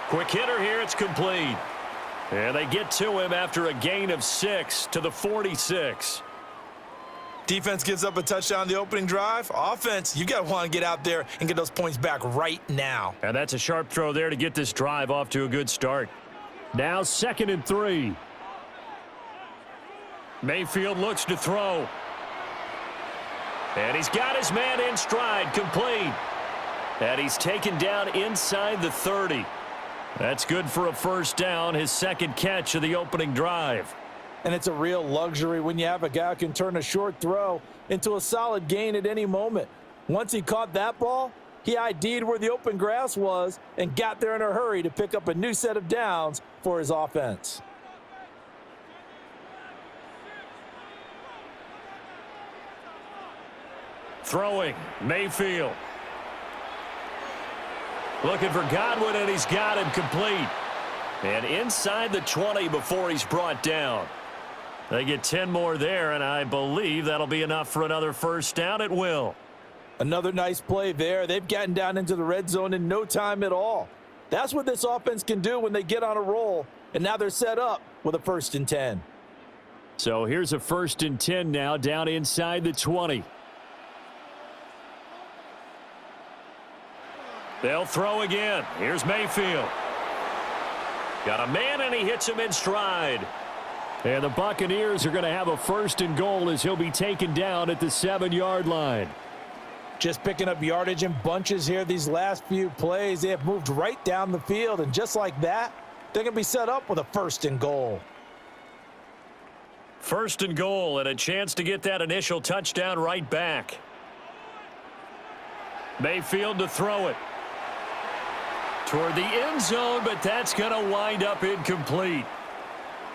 Quick hitter here, it's complete. And they get to him after a gain of 6 to the 46. Defense gives up a touchdown on the opening drive. Offense, you got to want to get out there and get those points back right now. And that's a sharp throw there to get this drive off to a good start. Now 2nd and 3. Mayfield looks to throw. And he's got his man in stride, complete. And he's taken down inside the 30. That's good for a first down, his second catch of the opening drive. And it's a real luxury when you have a guy who can turn a short throw into a solid gain at any moment. Once he caught that ball, he ID'd where the open grass was and got there in a hurry to pick up a new set of downs for his offense. Throwing, Mayfield. Looking for Godwin, and he's got him complete. And inside the 20 before he's brought down. They get 10 more there, and I believe that'll be enough for another first down. It will. Another nice play there. They've gotten down into the red zone in no time at all. That's what this offense can do when they get on a roll, and now they're set up with a 1st and 10. So here's a 1st and 10 now, down inside the 20. They'll throw again. Here's Mayfield. Got a man, and he hits him in stride. And the Buccaneers are going to have a 1st and goal as he'll be taken down at the 7-yard line. Just picking up yardage in bunches here these last few plays. They have moved right down the field, and just like that, they're going to be set up with a 1st and goal. 1st and goal, and a chance to get that initial touchdown right back. Mayfield to throw it toward the end zone, but that's going to wind up incomplete.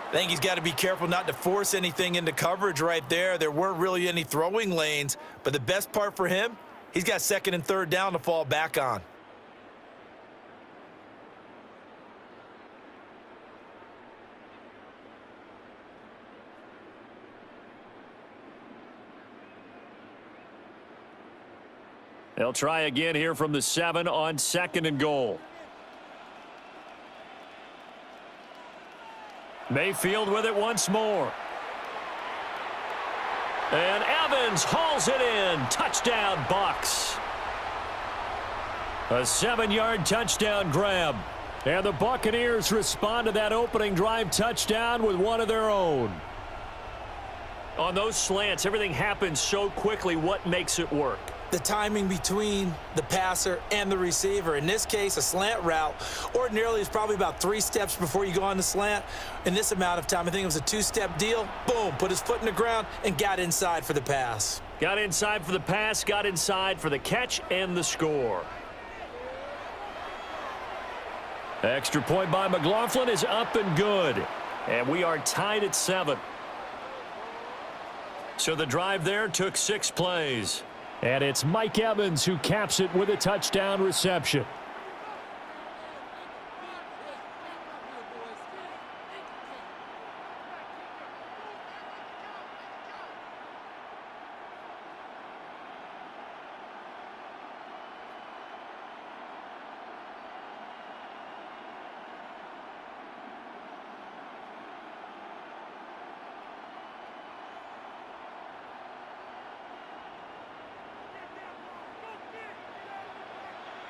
I think he's got to be careful not to force anything into coverage right there. There weren't really any throwing lanes, but the best part for him, he's got 2nd and 3rd down to fall back on. They'll try again here from the 7 on 2nd and goal. Mayfield with it once more. And Evans hauls it in. Touchdown, Bucks. A 7-yard touchdown grab. And the Buccaneers respond to that opening drive touchdown with one of their own. On those slants, everything happens so quickly. What makes it work? The timing between the passer and the receiver. In this case, a slant route ordinarily is probably about 3 steps before you go on the slant. In this amount of time, I think it was a 2-step deal. Boom, put his foot in the ground and got inside for the pass. Got inside for the pass, got inside for the catch and the score. Extra point by McLaughlin is up and good. And we are tied at 7. So the drive there took 6 plays. And it's Mike Evans who caps it with a touchdown reception.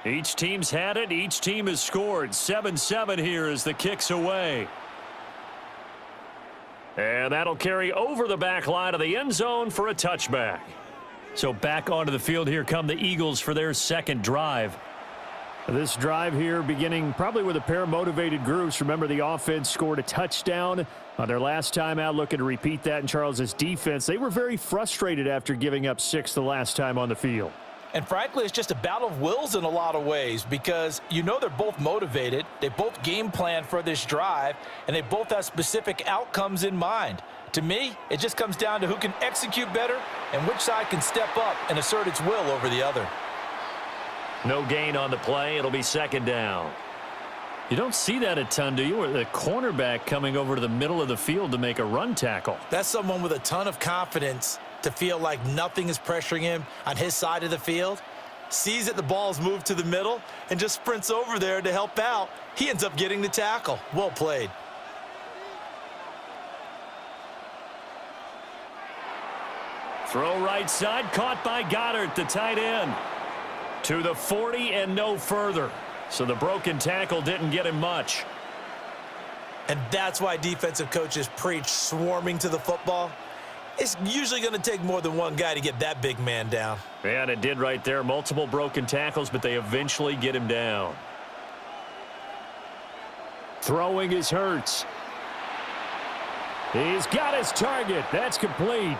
Each team's had it. Each team has scored. 7-7 here as the kick's away. And that'll carry over the back line of the end zone for a touchback. So back onto the field here come the Eagles for their 2nd drive. This drive here beginning probably with a pair of motivated groups. Remember, the offense scored a touchdown on their last time out, looking to repeat that in Charles's defense. They were very frustrated after giving up 6 the last time on the field. And frankly, it's just a battle of wills in a lot of ways because you know they're both motivated. They both game plan for this drive, and they both have specific outcomes in mind. To me, it just comes down to who can execute better and which side can step up and assert its will over the other. No gain on the play. It'll be 2nd down. You don't see that a ton, do you? Or the cornerback coming over to the middle of the field to make a run tackle. That's someone with a ton of confidence to feel like nothing is pressuring him on his side of the field. Sees that the ball's moved to the middle and just sprints over there to help out. He ends up getting the tackle. Well played. Throw right side, caught by Goddard, the tight end. To the 40 and no further. So the broken tackle didn't get him much. And that's why defensive coaches preach swarming to the football. It's usually going to take more than one guy to get that big man down. And it did right there. Multiple broken tackles, but they eventually get him down. Throwing is Hurts. He's got his target. That's complete.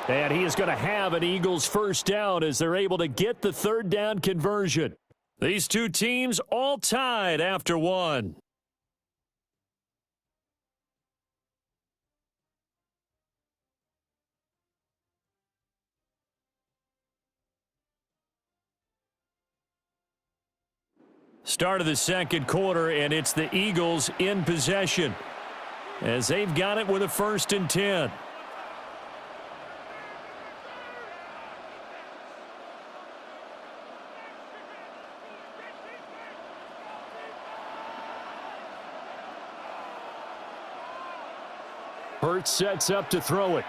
And he is going to have an Eagles first down as they're able to get the third down conversion. These two teams all tied after one. Start of the second quarter, and it's the Eagles in possession as they've got it with a 1st and 10. Hurts sets up to throw it.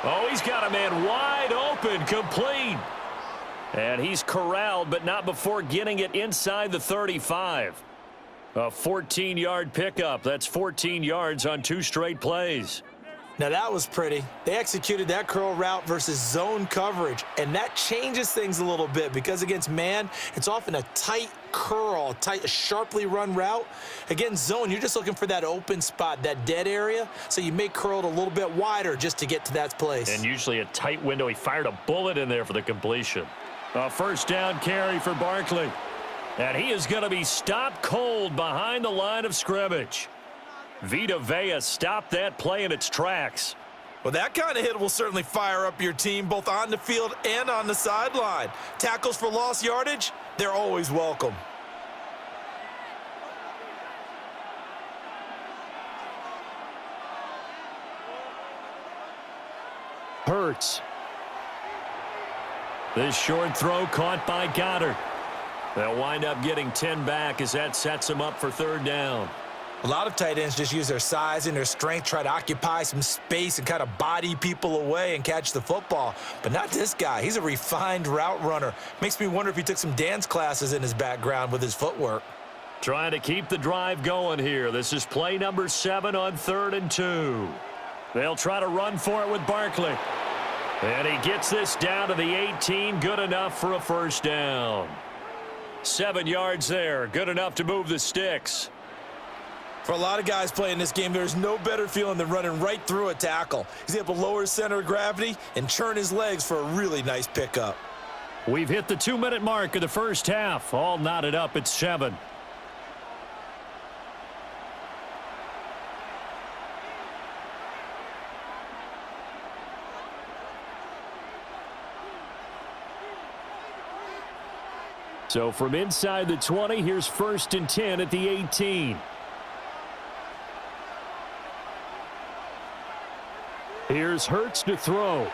Oh, he's got a man wide open, complete. And he's corralled, but not before getting it inside the 35. A 14-yard pickup. That's 14 yards on 2 straight plays. Now that was pretty. They executed that curl route versus zone coverage, and that changes things a little bit because against man, it's often a tight curl, tight, sharply run route. Against zone, you're just looking for that open spot, that dead area, so you may curl it a little bit wider just to get to that place. And usually a tight window. He fired a bullet in there for the completion. A first down carry for Barkley. And he is going to be stopped cold behind the line of scrimmage. Vita Vea stopped that play in its tracks. Well, that kind of hit will certainly fire up your team both on the field and on the sideline. Tackles for lost yardage, they're always welcome. Hurts. This short throw caught by Goddard. They'll wind up getting 10 back as that sets them up for 3rd down. A lot of tight ends just use their size and their strength, try to occupy some space and kind of body people away and catch the football. But not this guy. He's a refined route runner. Makes me wonder if he took some dance classes in his background with his footwork. Trying to keep the drive going here. This is play number 7 on 3rd and 2. They'll try to run for it with Barkley. And he gets this down to the 18. Good enough for a first down. 7 yards there. Good enough to move the sticks. For a lot of guys playing this game, there's no better feeling than running right through a tackle. He's able to lower his center of gravity and churn his legs for a really nice pickup. We've hit the 2-minute mark of the first half. All knotted up at 7. So from inside the 20, here's 1st and 10 at the 18. Here's Hurts to throw.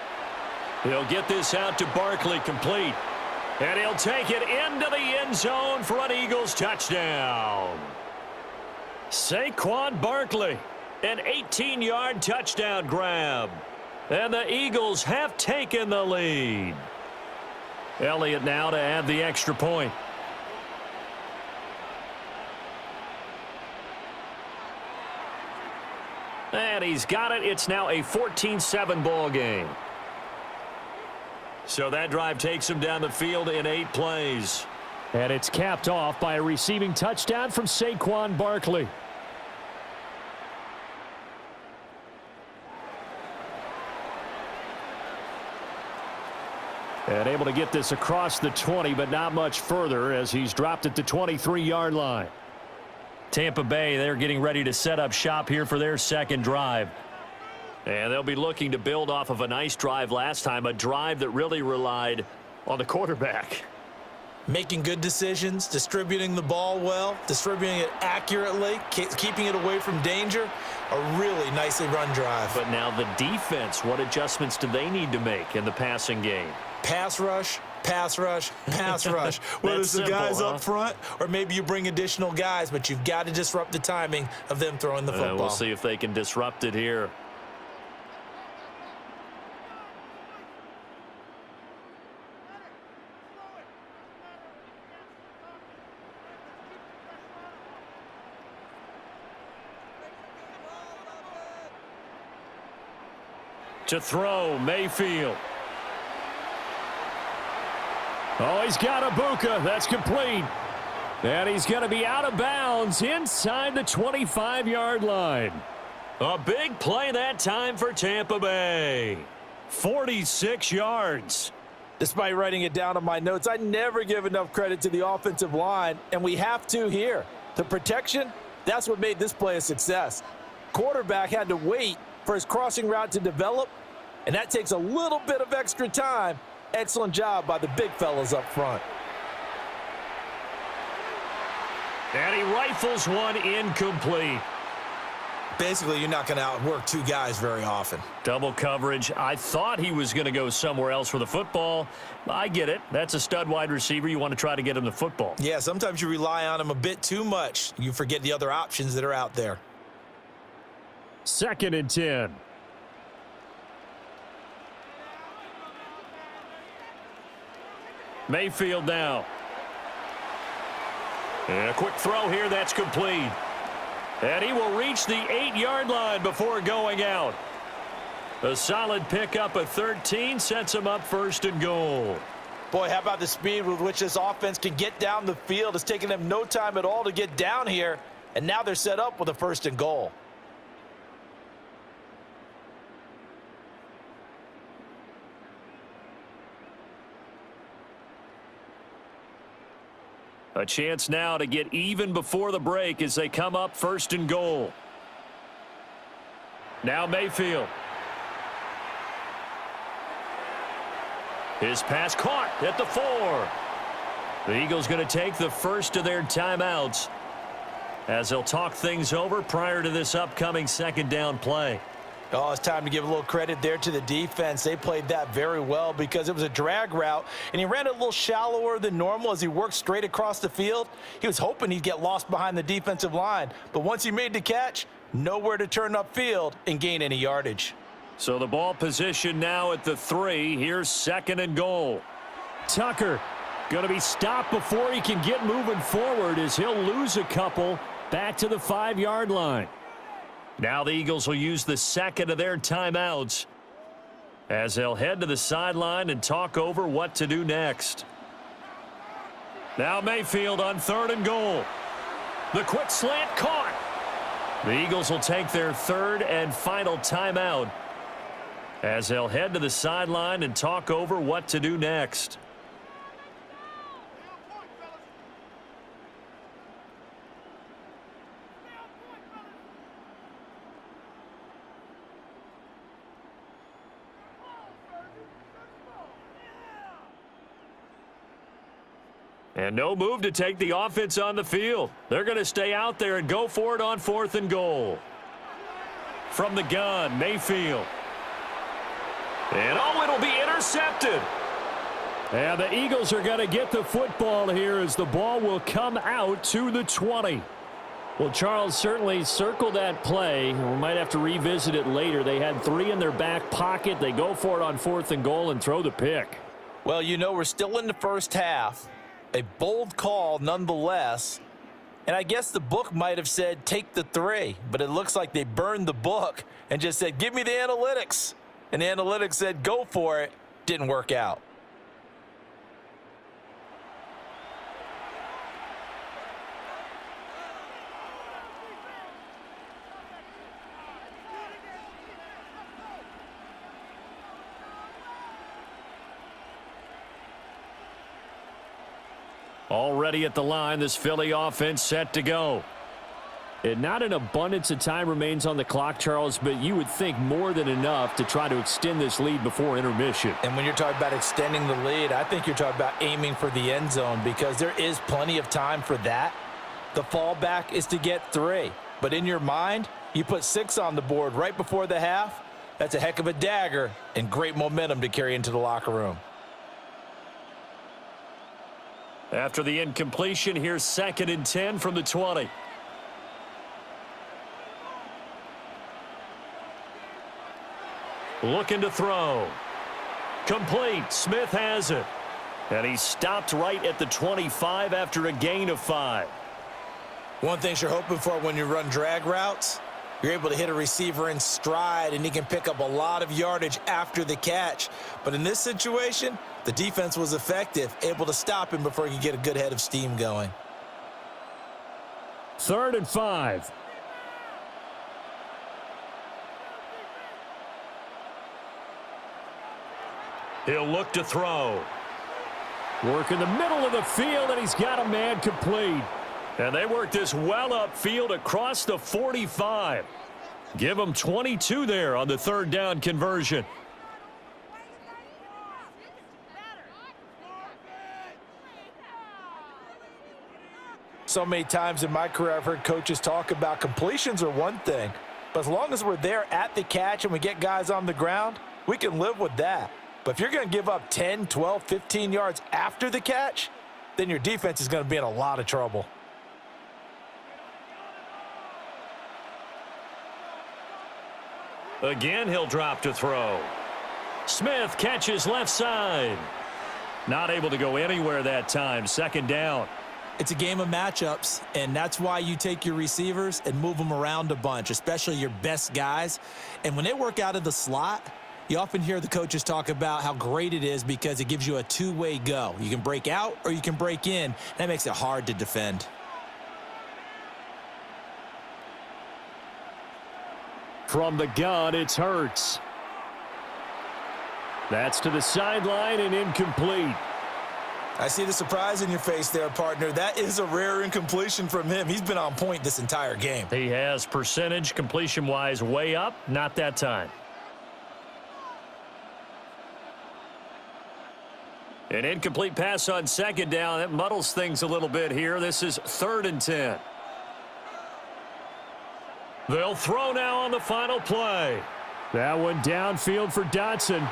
He'll get this out to Barkley, complete. And he'll take it into the end zone for an Eagles touchdown. Saquon Barkley, an 18-yard touchdown grab. And the Eagles have taken the lead. Elliott now to add the extra point. And he's got it. It's now a 14-7 ball game. So that drive takes him down the field in 8 plays. And it's capped off by a receiving touchdown from Saquon Barkley. And able to get this across the 20, but not much further as he's dropped at the 23-yard line. Tampa Bay, they're getting ready to set up shop here for their second drive. And they'll be looking to build off of a nice drive last time, a drive that really relied on the quarterback. Making good decisions, distributing the ball well, distributing it accurately, keeping it away from danger. A really nicely run drive. But now the defense, what adjustments do they need to make in the passing game? Pass rush, pass rush, pass rush. Whether it's the guys up front or maybe you bring additional guys, but you've got to disrupt the timing of them throwing the football. We'll see if they can disrupt it here. To throw, Mayfield. Oh, he's got Ibuka. That's complete. And he's going to be out of bounds inside the 25-yard line. A big play that time for Tampa Bay. 46 yards. Despite writing it down on my notes, I never give enough credit to the offensive line, and we have to here. The protection, that's what made this play a success. Quarterback had to wait for his crossing route to develop, and that takes a little bit of extra time. Excellent job by the big fellas up front. And he rifles one incomplete. Basically, you're not going to outwork two guys very often. Double coverage. I thought he was going to go somewhere else for the football. I get it. That's a stud wide receiver. You want to try to get him the football. Yeah, sometimes you rely on him a bit too much. You forget the other options that are out there. 2nd and 10. Mayfield now. And a quick throw here, that's complete. And he will reach the 8-yard line before going out. A solid pickup of 13 sets him up 1st and goal. Boy, how about the speed with which this offense can get down the field? It's taken them no time at all to get down here, and now they're set up with a 1st and goal. A chance now to get even before the break as they come up 1st and goal. Now Mayfield. His pass caught at the 4. The Eagles going to take the first of their timeouts as they'll talk things over prior to this upcoming 2nd down play. Oh, it's time to give a little credit there to the defense. They played that very well because it was a drag route, and he ran a little shallower than normal as he worked straight across the field. He was hoping he'd get lost behind the defensive line, but once he made the catch, nowhere to turn upfield and gain any yardage. So the ball position now at the 3. Here's 2nd and goal. Tucker going to be stopped before he can get moving forward as he'll lose a couple back to the 5-yard line. Now the Eagles will use the 2nd of their timeouts as they'll head to the sideline and talk over what to do next. Now Mayfield on 3rd and goal. The quick slant caught. The Eagles will take their 3rd and final timeout as they'll head to the sideline and talk over what to do next. And no move to take the offense on the field. They're going to stay out there and go for it on 4th and goal. From the gun, Mayfield. And oh, it'll be intercepted. And the Eagles are going to get the football here as the ball will come out to the 20. Well, Charles certainly circled that play. We might have to revisit it later. They had 3 in their back pocket. They go for it on 4th and goal and throw the pick. Well, you know, we're still in the first half. A bold call nonetheless. And I guess the book might have said take the 3, but it looks like they burned the book and just said give me the analytics. And the analytics said go for it. Didn't work out. Already at the line, this Philly offense set to go. And not an abundance of time remains on the clock, Charles, but you would think more than enough to try to extend this lead before intermission. And when you're talking about extending the lead, I think you're talking about aiming for the end zone because there is plenty of time for that. The fallback is to get 3. But in your mind, you put 6 on the board right before the half. That's a heck of a dagger and great momentum to carry into the locker room. After the incompletion, here's 2nd and 10 from the 20. Looking to throw. Complete. Smith has it. And he's stopped right at the 25 after a gain of 5. One thing you're hoping for when you run drag routes, You're able to hit a receiver in stride, and he can pick up a lot of yardage after the catch. But in this situation, the defense was effective, able to stop him before he could get a good head of steam going. 3rd and 5. He'll look to throw. Work in the middle of the field, and he's got a man complete. And they work this well upfield across the 45. Give them 22 there on the 3rd down conversion. So many times in my career, I've heard coaches talk about completions are one thing, but as long as we're there at the catch and we get guys on the ground, we can live with that. But if you're going to give up 10, 12, 15 yards after the catch, then your defense is going to be in a lot of trouble. Again, he'll drop to throw. Smith catches left side. Not able to go anywhere that time. 2nd down. It's a game of matchups, and that's why you take your receivers and move them around a bunch, especially your best guys. And when they work out of the slot, you often hear the coaches talk about how great it is because it gives you a two-way go. You can break out or you can break in. That makes it hard to defend. From the gun, it's Hurts. That's to the sideline and incomplete. I see the surprise in your face there, partner. That is a rare incompletion from him. He's been on point this entire game. He has percentage completion-wise way up. Not that time. An incomplete pass on 2nd down. That muddles things a little bit here. This is 3rd and 10. They'll throw now on the final play. That one downfield for Dotson.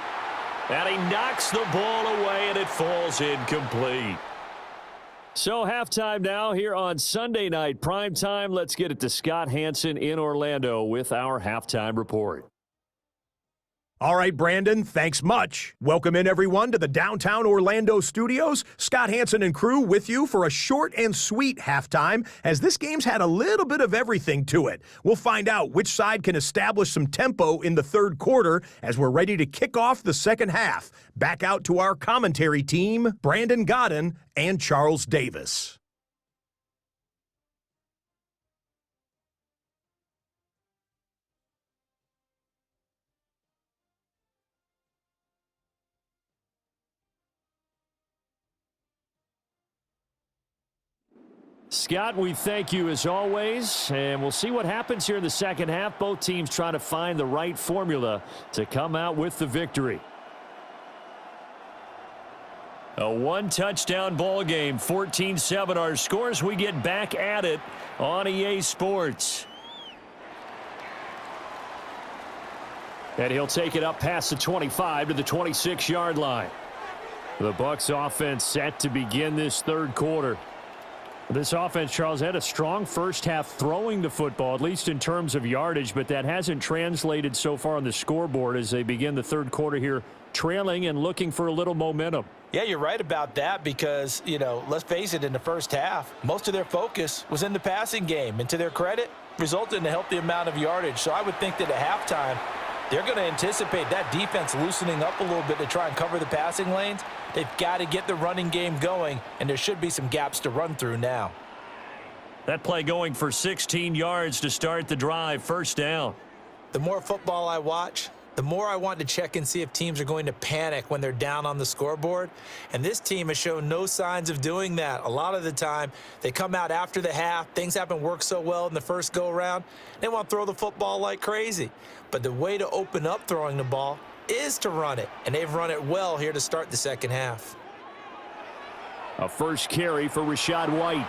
And he knocks the ball away, and it falls incomplete. So halftime now here on Sunday night primetime. Let's get it to Scott Hanson in Orlando with our halftime report. All right, Brandon, thanks much. Welcome in, everyone, to the downtown Orlando studios. Scott Hanson and crew with you for a short and sweet halftime, as this game's had a little bit of everything to it. We'll find out which side can establish some tempo in the 3rd quarter as we're ready to kick off the 2nd half. Back out to our commentary team, Brandon Godden and Charles Davis. Scott, we thank you as always, and we'll see what happens here in the 2nd half. Both teams trying to find the right formula to come out with the victory. A 1-touchdown ball game, 14-7 our scores. We get back at it on EA Sports. And he'll take it up past the 25 to the 26-yard line. The Bucks offense set to begin this 3rd quarter. This offense, Charles, had a strong first half throwing the football, at least in terms of yardage, but that hasn't translated so far on the scoreboard as they begin the 3rd quarter here trailing and looking for a little momentum. Yeah, you're right about that because, let's face it, in the first half, most of their focus was in the passing game. And to their credit, resulted in a healthy amount of yardage. So I would think that at halftime, they're going to anticipate that defense loosening up a little bit to try and cover the passing lanes. They've got to get the running game going, and there should be some gaps to run through now. That play going for 16 yards to start the drive, 1st down. The more football I watch, the more I want to check and see if teams are going to panic when they're down on the scoreboard. And this team has shown no signs of doing that. A lot of the time, they come out after the half. Things haven't worked so well in the first go-around. They want to throw the football like crazy. But the way to open up throwing the ball is to run it. And they've run it well here to start the 2nd half. A first carry for Rachaad White.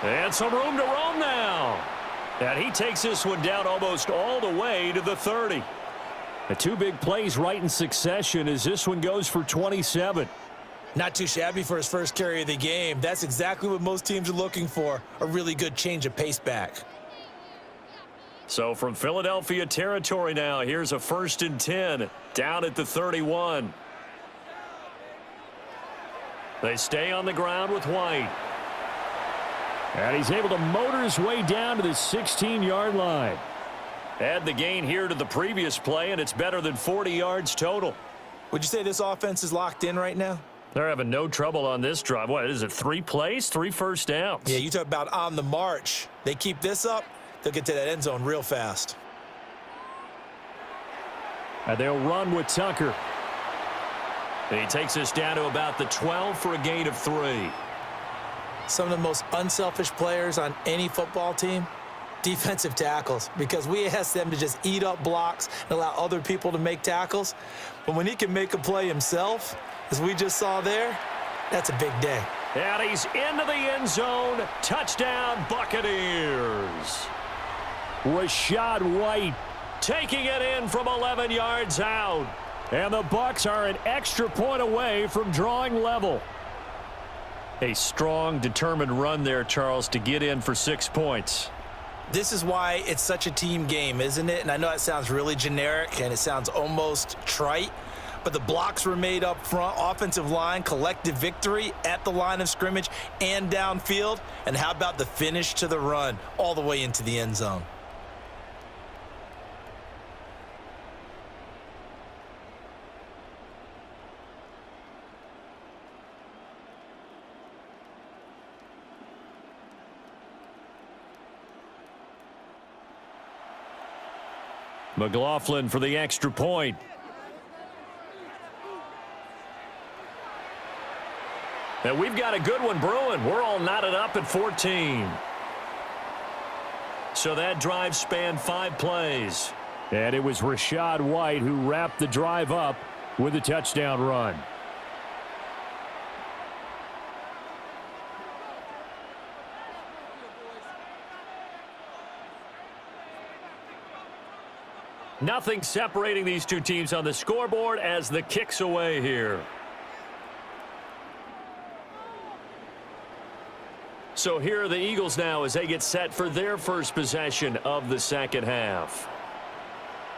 And some room to roam now. And he takes this one down almost all the way to the 30. The 2 big plays right in succession as this one goes for 27. Not too shabby for his first carry of the game. That's exactly what most teams are looking for, a really good change of pace back. So from Philadelphia territory now, here's a 1st and 10 down at the 31. They stay on the ground with White. And he's able to motor his way down to the 16-yard line. Add the gain here to the previous play, and it's better than 40 yards total. Would you say this offense is locked in right now? They're having no trouble on this drive. What is it, 3 plays, 3 first downs? Yeah, you talk about on the march. They keep this up, they'll get to that end zone real fast. And they'll run with Tucker. He takes us down to about the 12 for a gain of 3. Some of the most unselfish players on any football team, defensive tackles, because we ask them to just eat up blocks and allow other people to make tackles. But when he can make a play himself, as we just saw there, that's a big day. And he's into the end zone. Touchdown, Buccaneers. Rachaad White taking it in from 11 yards out. And the Bucks are an extra point away from drawing level. A strong, determined run there, Charles, to get in for 6 points. This is why it's such a team game, isn't it? And I know it sounds really generic and it sounds almost trite, but the blocks were made up front, offensive line, collective victory at the line of scrimmage and downfield. And how about the finish to the run all the way into the end zone? McLaughlin for the extra point. And we've got a good one brewing. We're all knotted up at 14. So that drive spanned 5 plays. And it was Rachaad White who wrapped the drive up with a touchdown run. Nothing separating these two teams on the scoreboard as the kick's away here. So here are the Eagles now as they get set for their first possession of the second half.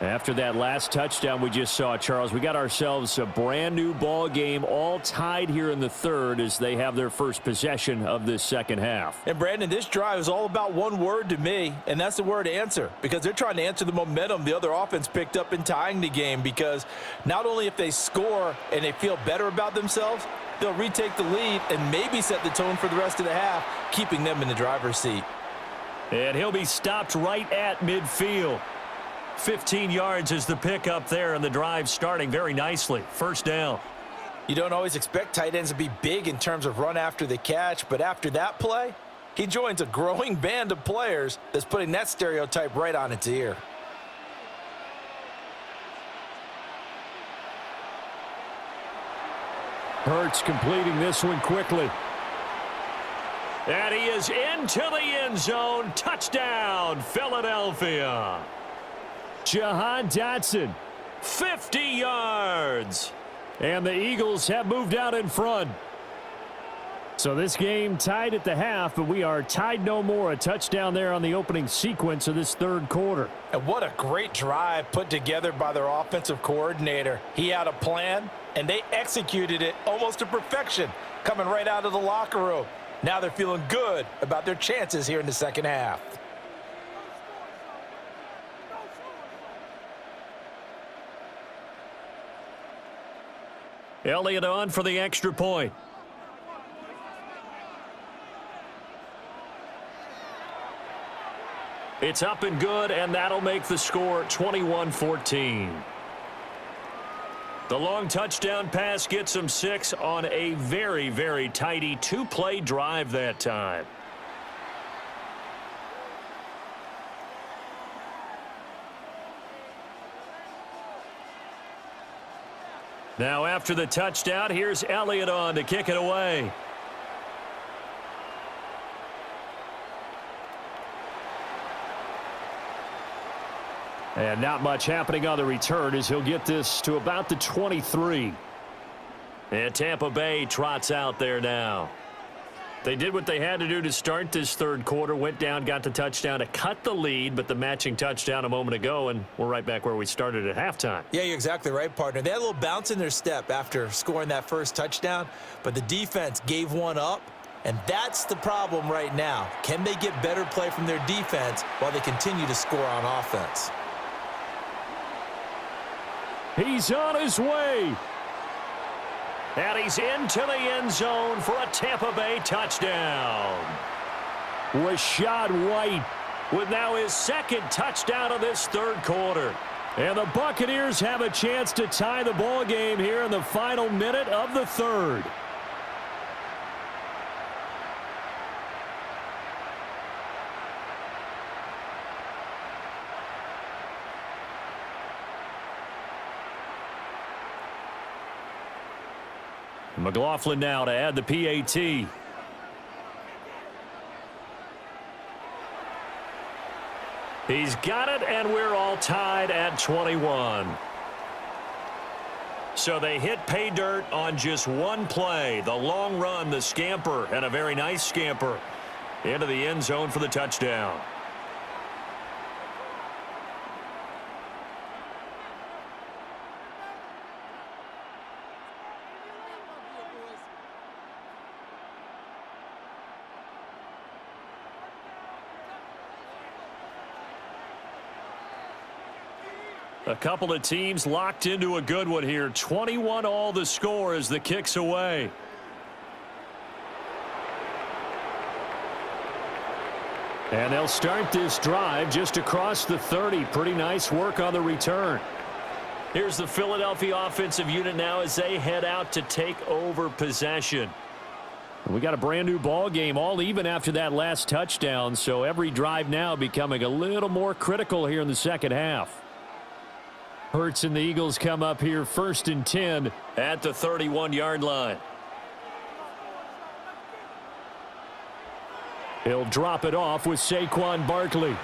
After that last touchdown we just saw, Charles, we got ourselves a brand new ball game, all tied here in the third as they have their first possession of this second half. And Brandon, this drive is all about one word to me, and that's the word answer, because they're trying to answer the momentum the other offense picked up in tying the game, because not only if they score and they feel better about themselves, they'll retake the lead and maybe set the tone for the rest of the half, keeping them in the driver's seat. And he'll be stopped right at midfield. 15 yards is the pickup there, and the drive starting very nicely. First down. You don't always expect tight ends to be big in terms of run after the catch, but after that play, he joins a growing band of players that's putting that stereotype right on its ear. Hurts completing this one quickly. And he is into the end zone. Touchdown, Philadelphia. Jahan Dotson, 50 yards. And the Eagles have moved out in front. So this game tied at the half, but we are tied no more. A touchdown there on the opening sequence of this third quarter. And what a great drive put together by their offensive coordinator. He had a plan, and they executed it almost to perfection, coming right out of the locker room. Now they're feeling good about their chances here in the second half. Elliott on for the extra point. It's up and good, and that'll make the score 21-14. The long touchdown pass gets them 6 on a very, very tidy 2-play drive that time. Now after the touchdown, here's Elliott on to kick it away. And not much happening on the return as he'll get this to about the 23. And Tampa Bay trots out there now. They did what they had to do to start this third quarter, went down, got the touchdown to cut the lead, but the matching touchdown a moment ago, and we're right back where we started at halftime. Yeah, you're exactly right, partner. They had a little bounce in their step after scoring that first touchdown, but the defense gave one up, And that's the problem right now. Can they get better play from their defense while they continue to score on offense? He's on his way. And he's into the end zone for a Tampa Bay touchdown. Rachaad White with now his second touchdown of this third quarter. And the Buccaneers have a chance to tie the ball game here in the final minute of the third. McLaughlin now to add the PAT. He's got it, and we're all tied at 21. So they hit pay dirt on just one play. The long run, the scamper, and a very nice scamper into the end zone for the touchdown. A couple of teams locked into a good one here. 21 all the score as the kick's away. And they'll start this drive just across the 30. Pretty nice work on the return. Here's the Philadelphia offensive unit now as they head out to take over possession. We got a brand new ball game, all even after that last touchdown. So every drive now becoming a little more critical here in the second half. Hurts and the Eagles come up here 1st and 10 at the 31-yard line. He'll drop it off with Saquon Barkley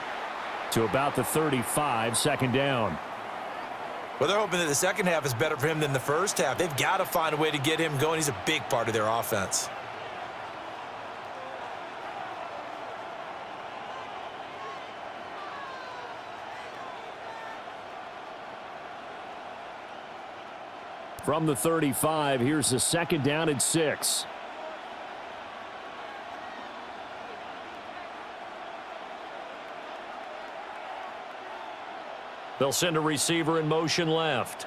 to about the 35, second down. Well, they're hoping that the second half is better for him than the first half. They've got to find a way to get him going. He's a big part of their offense. From the 35, here's the second down and 6. They'll send a receiver in motion left.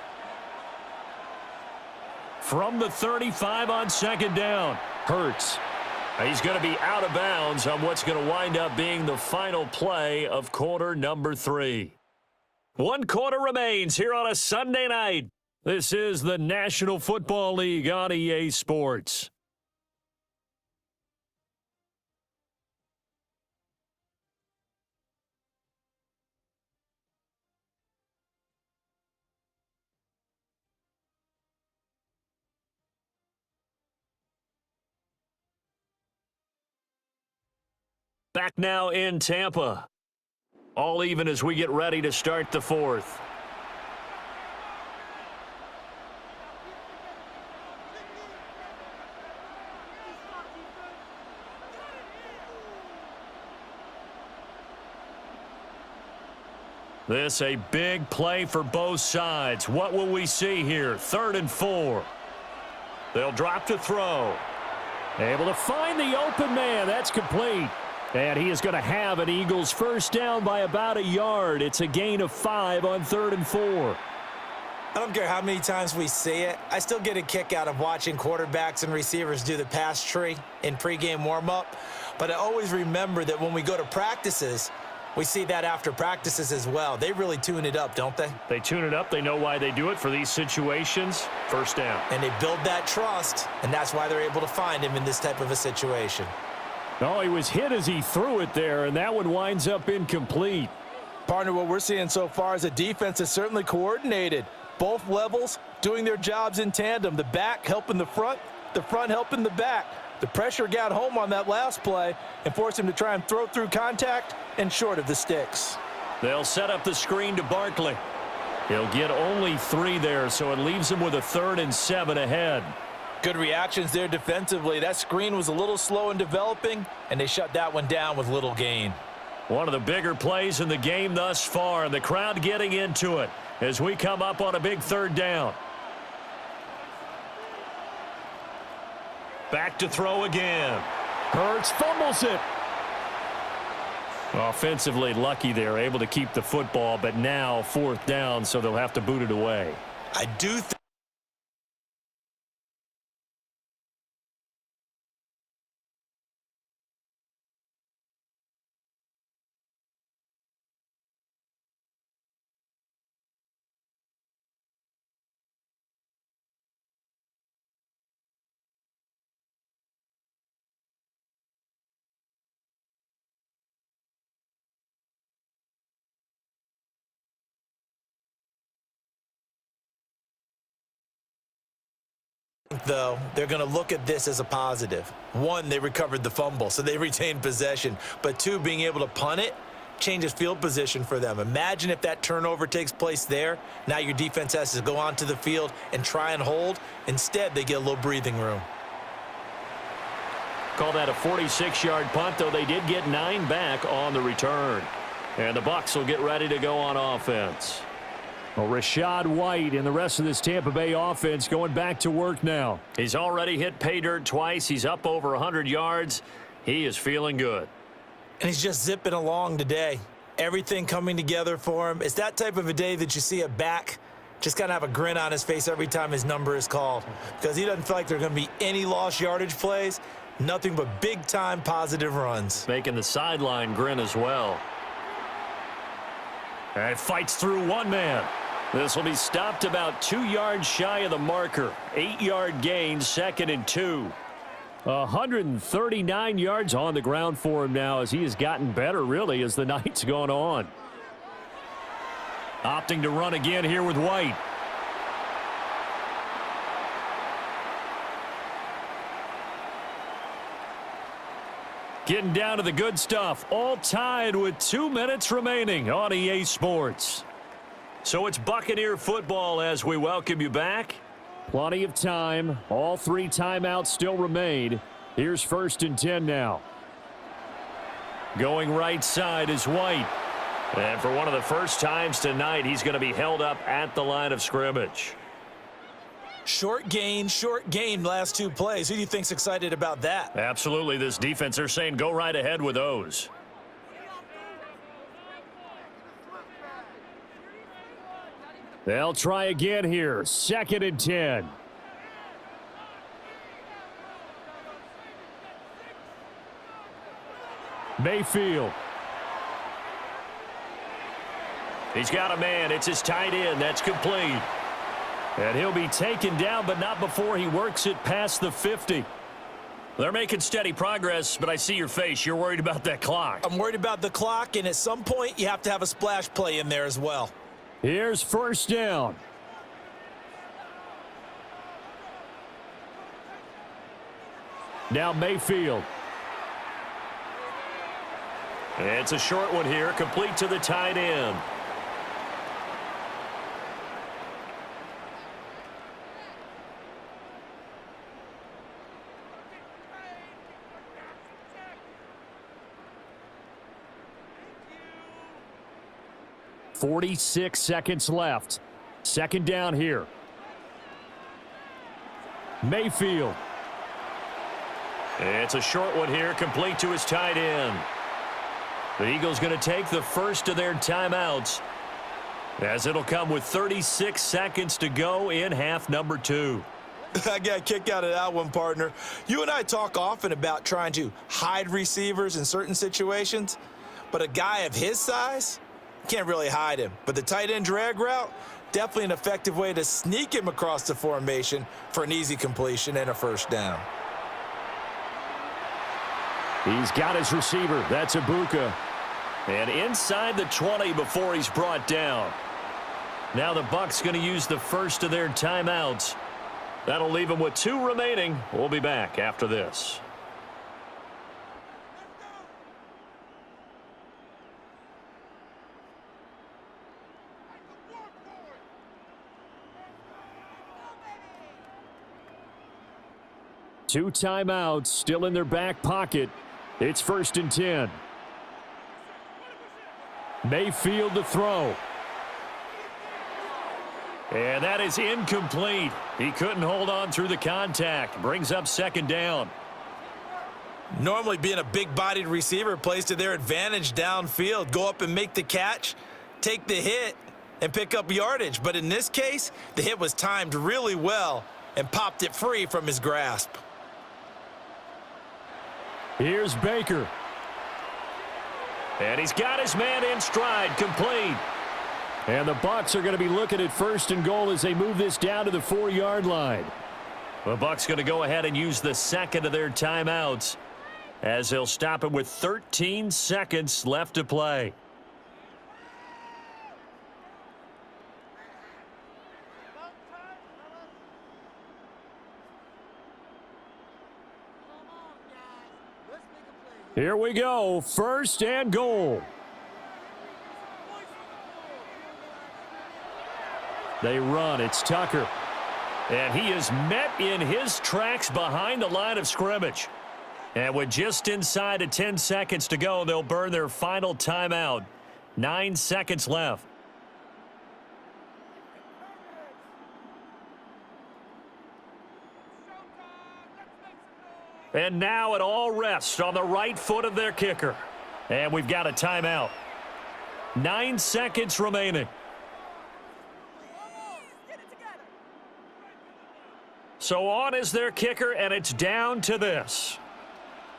From the 35 on second down, Hurts. He's going to be out of bounds on what's going to wind up being the final play of quarter number 3. 1 quarter remains here on a Sunday night. This is the National Football League on EA Sports. Back now in Tampa. All even as we get ready to start the fourth. This a big play for both sides. What will we see here? 3rd and 4. They'll drop to throw. Able to find the open man. That's complete. And he is going to have an Eagles first down by about a yard. It's a gain of 5 on 3rd and 4. I don't care how many times we see it. I still get a kick out of watching quarterbacks and receivers do the pass tree in pregame warm-up. But I always remember that when we go to practices, we see that after practices as well. They really tune it up, don't they? They tune it up. They know why they do it for these situations. First down. And they build that trust, and that's why they're able to find him in this type of a situation. Oh, he was hit as he threw it there, and that one winds up incomplete. Partner, what we're seeing so far is the defense is certainly coordinated. Both levels doing their jobs in tandem. The back helping the front helping the back. The pressure got home on that last play and forced him to try and throw through contact and short of the sticks. They'll set up the screen to Barkley. He'll get only 3 there, so it leaves him with a 3rd and 7 ahead. Good reactions there defensively. That screen was a little slow in developing, and they shut that one down with little gain. One of the bigger plays in the game thus far, and the crowd getting into it as we come up on a big 3rd down. Back to throw again. Hurts fumbles it. Offensively lucky there, able to keep the football, but now 4th down, so they'll have to boot it away. I do think though, they're going to look at this as a positive. 1, they recovered the fumble, so they retained possession. But 2, being able to punt it changes field position for them. Imagine if that turnover takes place there. Now your defense has to go onto the field and try and hold. Instead, they get a little breathing room. Call that a 46-yard punt, though they did get 9 back on the return. And the Bucks will get ready to go on offense. Well, Rachaad White and the rest of this Tampa Bay offense going back to work now. He's already hit pay dirt twice. He's up over 100 yards. He is feeling good. And he's just zipping along today. Everything coming together for him. It's that type of a day that you see a back just kind of have a grin on his face every time his number is called, because he doesn't feel like there are going to be any lost yardage plays, nothing but big-time positive runs. Making the sideline grin as well. And fights through one man. This will be stopped about 2 yards shy of the marker. 8-yard gain, 2nd and 2. 139 yards on the ground for him now as he has gotten better, really, as the night's gone on. Opting to run again here with White. Getting down to the good stuff. All tied with 2 minutes remaining on EA Sports. So it's Buccaneer football as we welcome you back. Plenty of time. All 3 timeouts still remain. Here's 1st and 10 now. Going right side is White. And for one of the first times tonight, he's going to be held up at the line of scrimmage. Short gain, last 2 plays. Who do you think's excited about that? Absolutely. This defense, they're saying go right ahead with those. They'll try again here. 2nd and 10. Mayfield. He's got a man. It's his tight end. That's complete. And he'll be taken down, but not before he works it past the 50. They're making steady progress, but I see your face. You're worried about that clock. I'm worried about the clock, and at some point, you have to have a splash play in there as well. Here's 1st down. Now Mayfield. It's a short one here, complete to the tight end. .46 seconds left. 2nd down here. Mayfield. It's a short one here, complete to his tight end. The Eagles going to take the first of their timeouts, as it'll come with 36 seconds to go in half number 2. I got a kick out of that one, partner. You and I talk often about trying to hide receivers in certain situations, but a guy of his size, can't really hide him. But the tight end drag route, definitely an effective way to sneak him across the formation for an easy completion and a 1st down. He's got his receiver. That's Ibuka. And inside the 20 before he's brought down. Now the Bucks going to use the first of their timeouts. That'll leave them with 2 remaining. We'll be back after this. Two timeouts still in their back pocket. It's 1st and 10. Mayfield to throw. And that is incomplete. He couldn't hold on through the contact. Brings up 2nd down. Normally, being a big-bodied receiver plays to their advantage downfield. Go up and make the catch, take the hit, and pick up yardage. But in this case, the hit was timed really well and popped it free from his grasp. Here's Baker. And he's got his man in stride, complete. And the Bucks are going to be looking at 1st and goal as they move this down to the 4-yard line. The Bucks going to go ahead and use the second of their timeouts as they'll stop it with 13 seconds left to play. Here we go, 1st and goal. They run, it's Tucker. And he is met in his tracks behind the line of scrimmage. And with just inside of 10 seconds to go, they'll burn their final timeout. 9 seconds left. And now it all rests on the right foot of their kicker. And we've got a timeout. 9 seconds remaining. So on is their kicker, and it's down to this.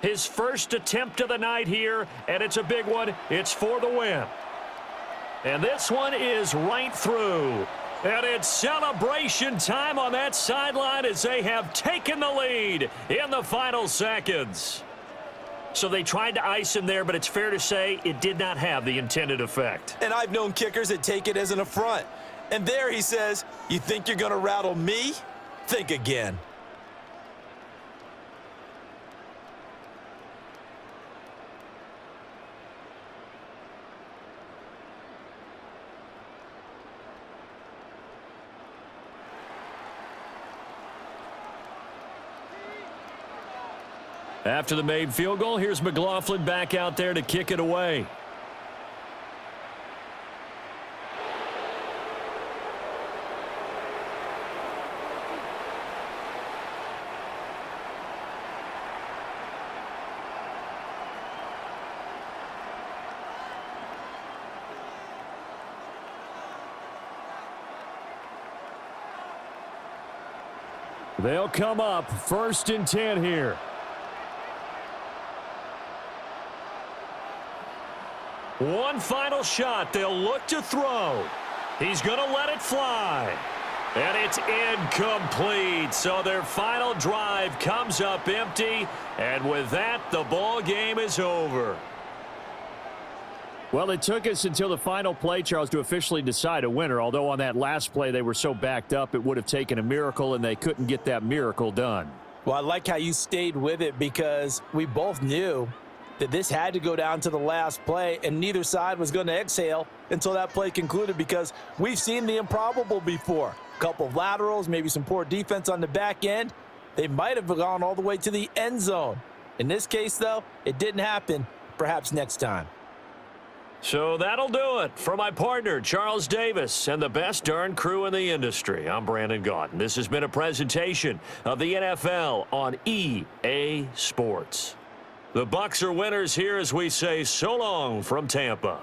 His first attempt of the night here, and it's a big one. It's for the win. And this one is right through. And it's celebration time on that sideline as they have taken the lead in the final seconds. So they tried to ice him there, but it's fair to say it did not have the intended effect. And I've known kickers that take it as an affront. And there he says, "You think you're going to rattle me? Think again." After the made field goal, here's McLaughlin back out there to kick it away. They'll come up 1st and 10 here. One final shot. They'll look to throw. He's going to let it fly. And it's incomplete. So their final drive comes up empty. And with that, the ball game is over. Well, it took us until the final play, Charles, to officially decide a winner. Although on that last play they were so backed up, it would have taken a miracle, and they couldn't get that miracle done. Well, I like how you stayed with it because we both knew that this had to go down to the last play, and neither side was going to exhale until that play concluded because we've seen the improbable before. A couple of laterals, maybe some poor defense on the back end. They might have gone all the way to the end zone. In this case, though, it didn't happen. Perhaps next time. So that'll do it for my partner, Charles Davis, and the best darn crew in the industry. I'm Brandon Gaudin. This has been a presentation of the NFL on EA Sports. The Bucks are winners here as we say so long from Tampa.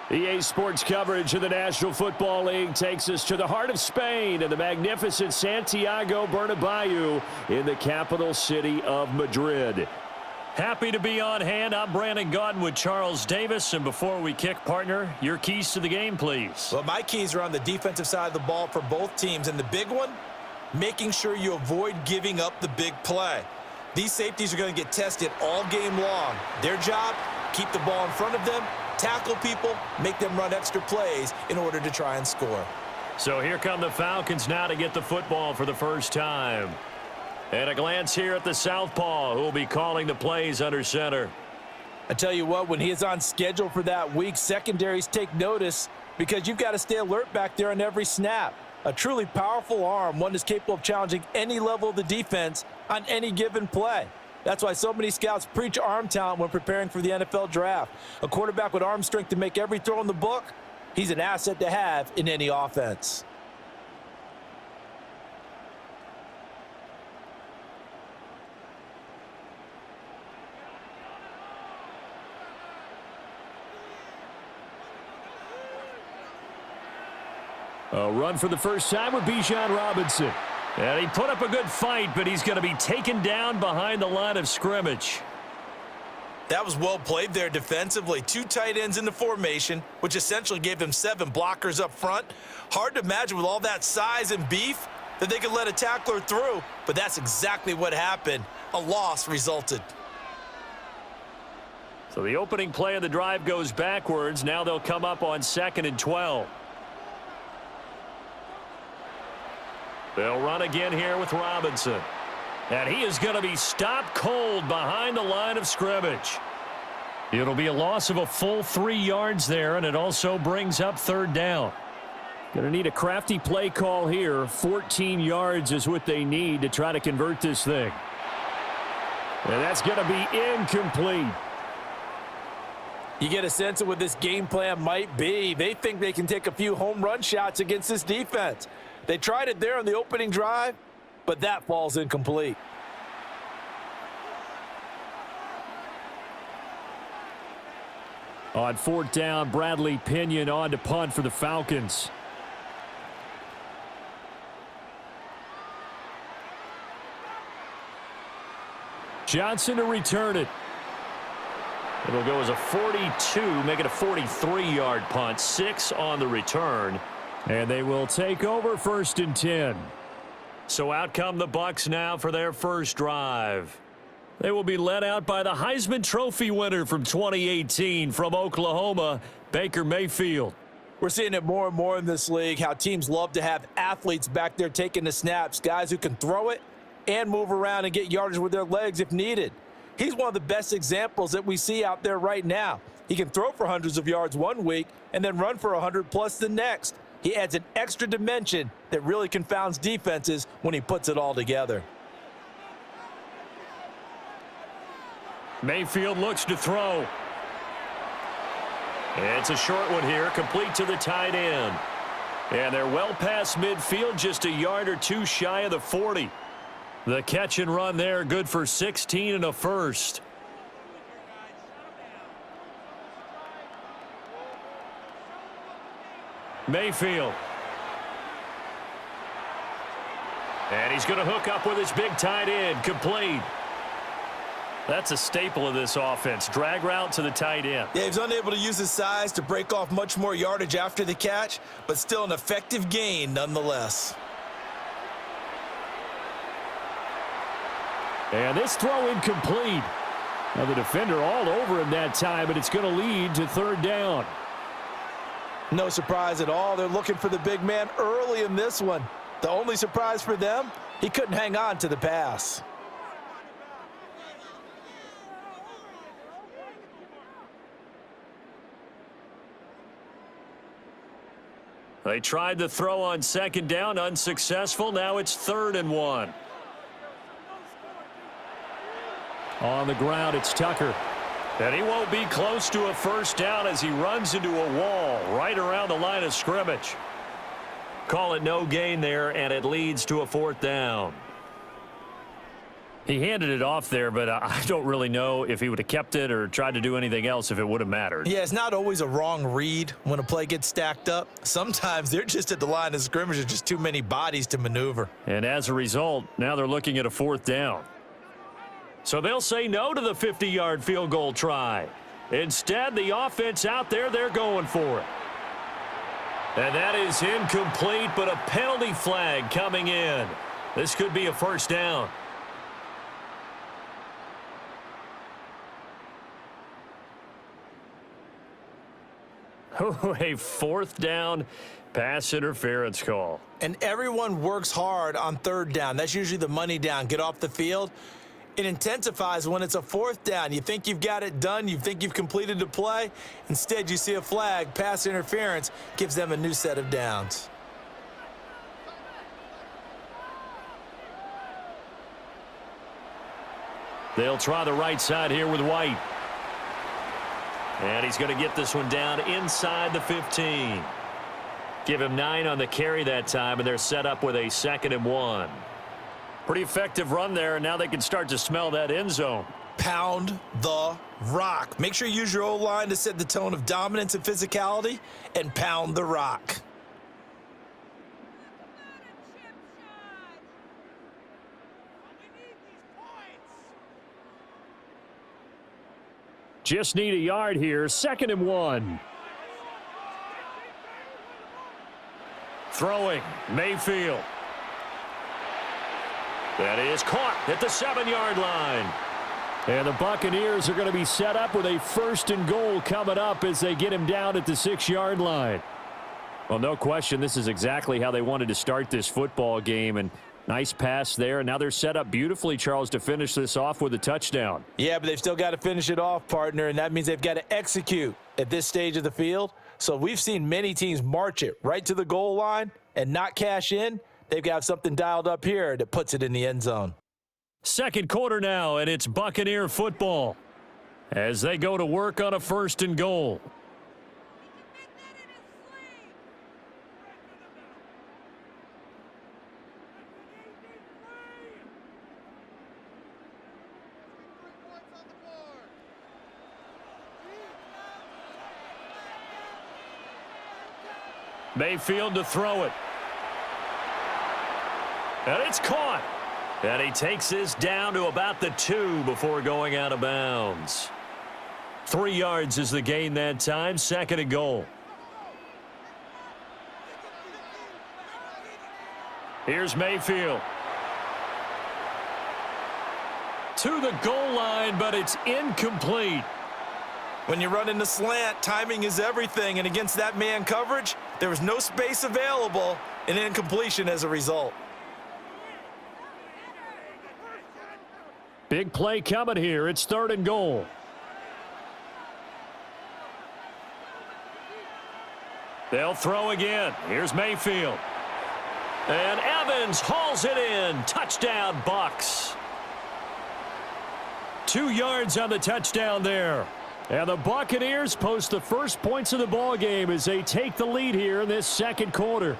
EA Sports coverage of the National Football League takes us to the heart of Spain and the magnificent Santiago Bernabeu in the capital city of Madrid. Happy to be on hand. I'm Brandon Gaudin with Charles Davis. And before we kick, partner, your keys to the game, please. Well, my keys are on the defensive side of the ball for both teams. And the big one, making sure you avoid giving up the big play. These safeties are going to get tested all game long. Their job, keep the ball in front of them tackle people, make them run extra plays in order to try and score. So here come the Falcons now to get the football for the first time. And a glance here at the southpaw, who will be calling the plays under center. I tell you what, when he is on schedule for that week, secondaries take notice because you've got to stay alert back there on every snap. A truly powerful arm, one that's capable of challenging any level of the defense on any given play. That's why so many scouts preach arm talent when preparing for the NFL draft. A quarterback with arm strength to make every throw in the book, he's an asset to have in any offense. A run for the first time with Bijan Robinson. And he put up a good fight, but he's going to be taken down behind the line of scrimmage. That was well played there defensively. 2 tight ends in the formation, which essentially gave them 7 blockers up front. Hard to imagine with all that size and beef that they could let a tackler through, but that's exactly what happened. A loss resulted. So the opening play of the drive goes backwards. Now they'll come up on 2nd and 12. They'll run again here with Robinson. And he is going to be stopped cold behind the line of scrimmage. It'll be a loss of a full 3 yards there, and it also brings up 3rd down. Going to need a crafty play call here. 14 yards is what they need to try to convert this thing. And that's going to be incomplete. You get a sense of what this game plan might be. They think they can take a few home run shots against this defense. They tried it there on the opening drive, but that falls incomplete. On 4th down, Bradley Pinion on to punt for the Falcons. Johnson to return it. It'll go as a 42, make it a 43-yard punt. 6 on the return. And they will take over 1st and 10. So out come the Bucks now for their first drive. They will be led out by the Heisman Trophy winner from 2018 from Oklahoma, Baker Mayfield. We're seeing it more and more in this league, how teams love to have athletes back there taking the snaps, guys who can throw it and move around and get yardage with their legs if needed. He's one of the best examples that we see out there right now. He can throw for hundreds of yards one week and then run for 100+ the next. He adds an extra dimension that really confounds defenses when he puts it all together. Mayfield looks to throw. It's a short one here, complete to the tight end. And they're well past midfield, just a yard or 2 shy of the 40. The catch and run there, good for 16 and a first. Mayfield. And he's going to hook up with his big tight end, complete. That's a staple of this offense. Drag route to the tight end. Yeah, he was unable to use his size to break off much more yardage after the catch, but still an effective gain nonetheless. And this throw incomplete. Now the defender all over him that time, but it's going to lead to 3rd down. No surprise at all. They're looking for the big man early in this one. The only surprise for them, he couldn't hang on to the pass. They tried the throw on 2nd down, unsuccessful. Now it's 3rd and 1. On the ground, it's Tucker. And he won't be close to a first down as he runs into a wall right around the line of scrimmage. Call it no gain there, and it leads to a 4th down. He handed it off there, but I don't really know if he would have kept it or tried to do anything else if it would have mattered. Yeah, it's not always a wrong read when a play gets stacked up. Sometimes they're just at the line of scrimmage. There's just too many bodies to maneuver. And as a result, now they're looking at a 4th down. So they'll say no to the 50-yard field goal try. Instead, the offense out there, they're going for it. And that is incomplete, but a penalty flag coming in. This could be a first down. Oh, a fourth down pass interference call. And everyone works hard on third down. That's usually the money down. Get off the field. It intensifies when it's a fourth down. You think you've got it done. You think you've completed the play. Instead, you see a flag. Pass interference gives them a new set of downs. They'll try the right side here with White. And he's going to get this one down inside the 15. Give him 9 on the carry that time, and they're set up with a 2nd and 1. Pretty effective run there, and now they can start to smell that end zone. Pound the rock. Make sure you use your O-line to set the tone of dominance and physicality, and pound the rock. Just need a yard here. 2nd and 1. Throwing. Mayfield. That is caught at the 7-yard line. And the Buccaneers are going to be set up with a 1st and goal coming up as they get him down at the 6-yard line. Well, no question, this is exactly how they wanted to start this football game. And nice pass there. And now they're set up beautifully, Charles, to finish this off with a touchdown. Yeah, but they've still got to finish it off, partner, and that means they've got to execute at this stage of the field. So we've seen many teams march it right to the goal line and not cash in. They've got something dialed up here that puts it in the end zone. Second quarter now, and it's Buccaneer football as they go to work on a 1st and goal. Mayfield to throw it. And it's caught. And he takes this down to about the 2 before going out of bounds. 3 yards is the gain that time. 2nd and goal. Here's Mayfield. To the goal line, but it's incomplete. When you run in the slant, timing is everything. And against that man coverage, there was no space available, and incompletion as a result. Big play coming here. It's 3rd and goal. They'll throw again. Here's Mayfield. And Evans hauls it in. Touchdown, Bucks. 2 yards on the touchdown there. And the Buccaneers post the first points of the ball game as they take the lead here in this 2nd quarter.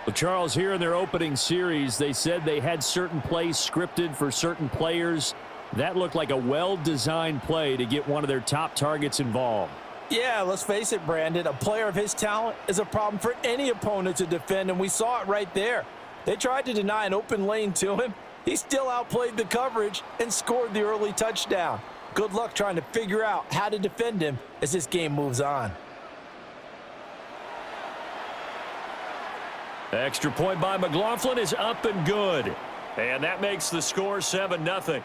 Well, Charles, here in their opening series, they said they had certain plays scripted for certain players. That looked like a well-designed play to get one of their top targets involved. Yeah, let's face it, Brandon. A player of his talent is a problem for any opponent to defend, and we saw it right there. They tried to deny an open lane to him. He still outplayed the coverage and scored the early touchdown. Good luck trying to figure out how to defend him as this game moves on. Extra point by McLaughlin is up and good. And that makes the score 7-0.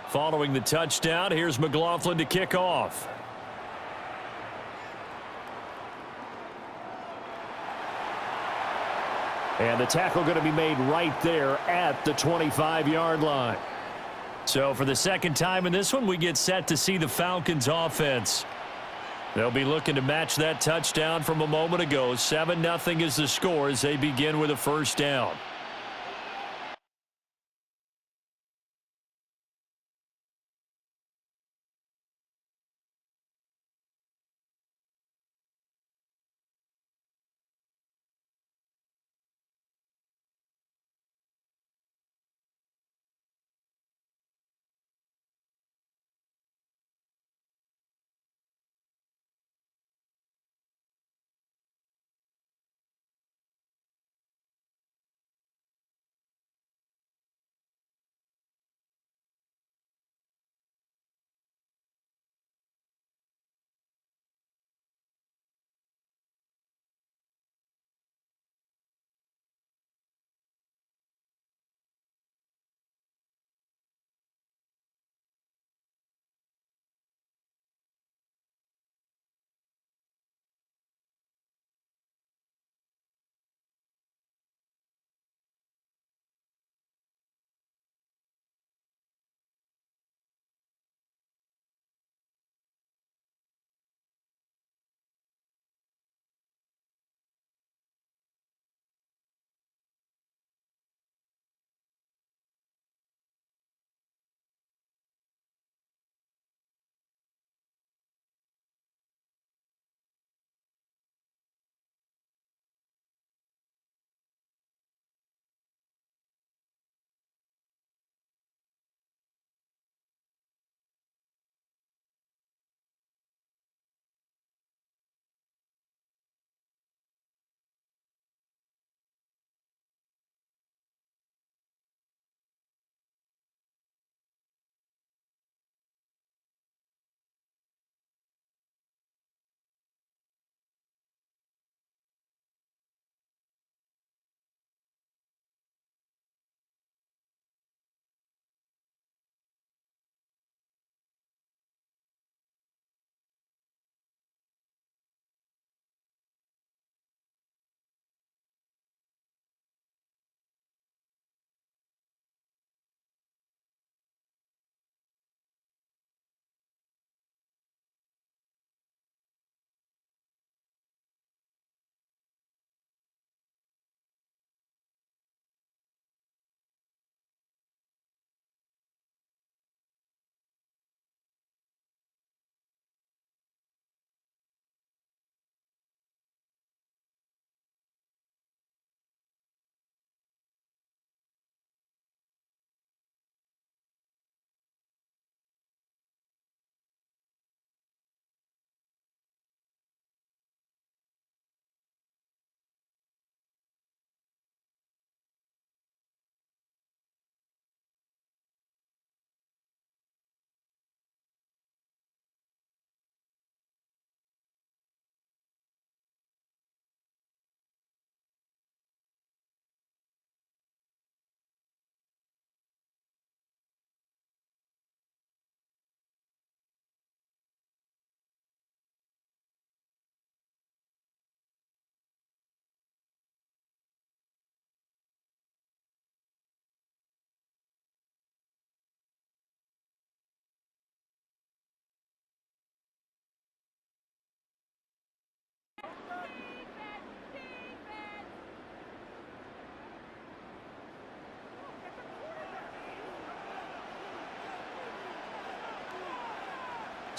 Following the touchdown, here's McLaughlin to kick off. And the tackle going to be made right there at the 25-yard line. So for the 2nd time in this one, we get set to see the Falcons offense. They'll be looking to match that touchdown from a moment ago. 7-0 is the score as they begin with a 1st down.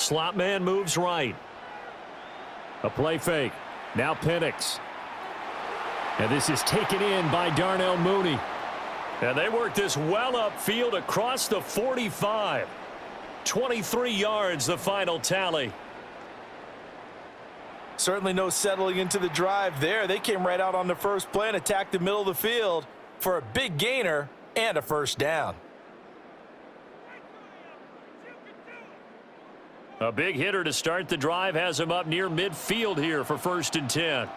Slot man moves right. A play fake. Now Penix. And this is taken in by Darnell Mooney. And they work this well upfield across the 45. 23 yards, the final tally. Certainly no settling into the drive there. They came right out on the first play and attacked the middle of the field for a big gainer and a first down. A big hitter to start the drive has him up near midfield here for 1st and 10.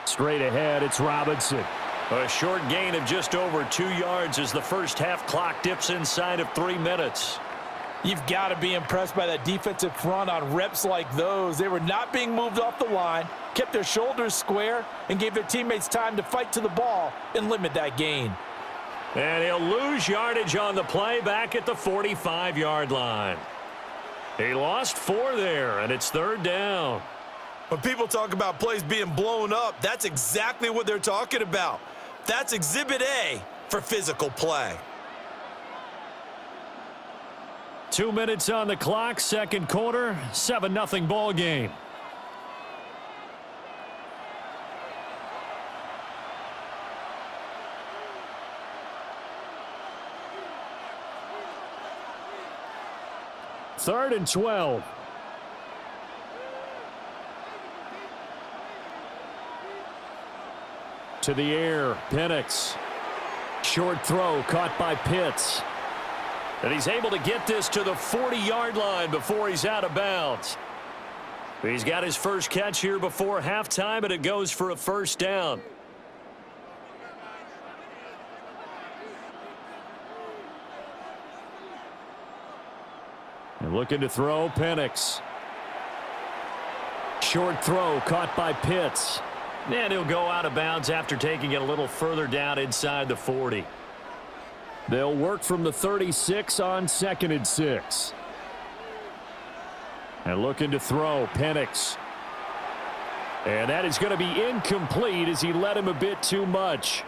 Straight ahead, it's Robinson. A short gain of just over 2 yards as the first half clock dips inside of 3 minutes. You've got to be impressed by that defensive front on reps like those. They were not being moved off the line, kept their shoulders square, and gave their teammates time to fight to the ball and limit that gain. And he'll lose yardage on the play back at the 45-yard line. He lost 4 there, and it's 3rd down. When people talk about plays being blown up, that's exactly what they're talking about. That's Exhibit A for physical play. 2 minutes on the clock, second quarter, 7-0 ball game. Third and 12. To the air, Penix. Short throw caught by Pitts. And he's able to get this to the 40-yard line before he's out of bounds. He's got his first catch here before halftime, and it goes for a first down. And looking to throw, Penix. Short throw caught by Pitts. And he'll go out of bounds after taking it a little further down inside the 40. They'll work from the 36 on 2nd and 6. And looking to throw, Penix. And that is going to be incomplete as he led him a bit too much.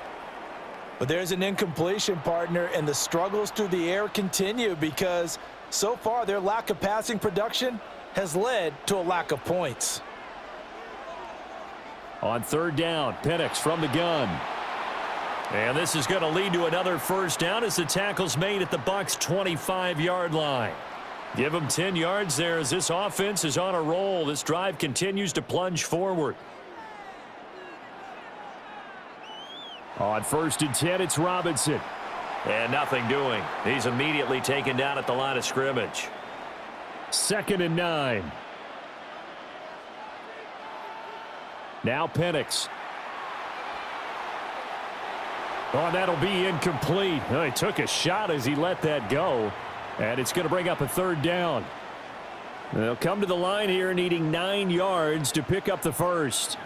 But there's an incompletion, partner, and the struggles through the air continue because so far their lack of passing production has led to a lack of points. On 3rd down, Penix from the gun. And this is going to lead to another first down as the tackle's made at the Bucks' 25-yard line. Give them 10 yards there as this offense is on a roll. This drive continues to plunge forward. On 1st and 10, it's Robinson. And nothing doing. He's immediately taken down at the line of scrimmage. 2nd and 9. Now Penix. Oh, and that'll be incomplete. Oh, he took a shot as he let that go. And it's going to bring up a 3rd down. They'll come to the line here needing 9 yards to pick up the first.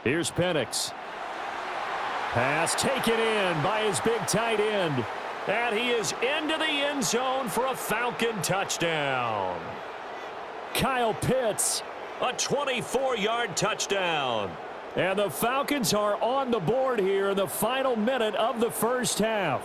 Here's Penix. Pass taken in by his big tight end. And he is into the end zone for a Falcon touchdown. Kyle Pitts, a 24-yard touchdown. And the Falcons are on the board here in the final minute of the first half.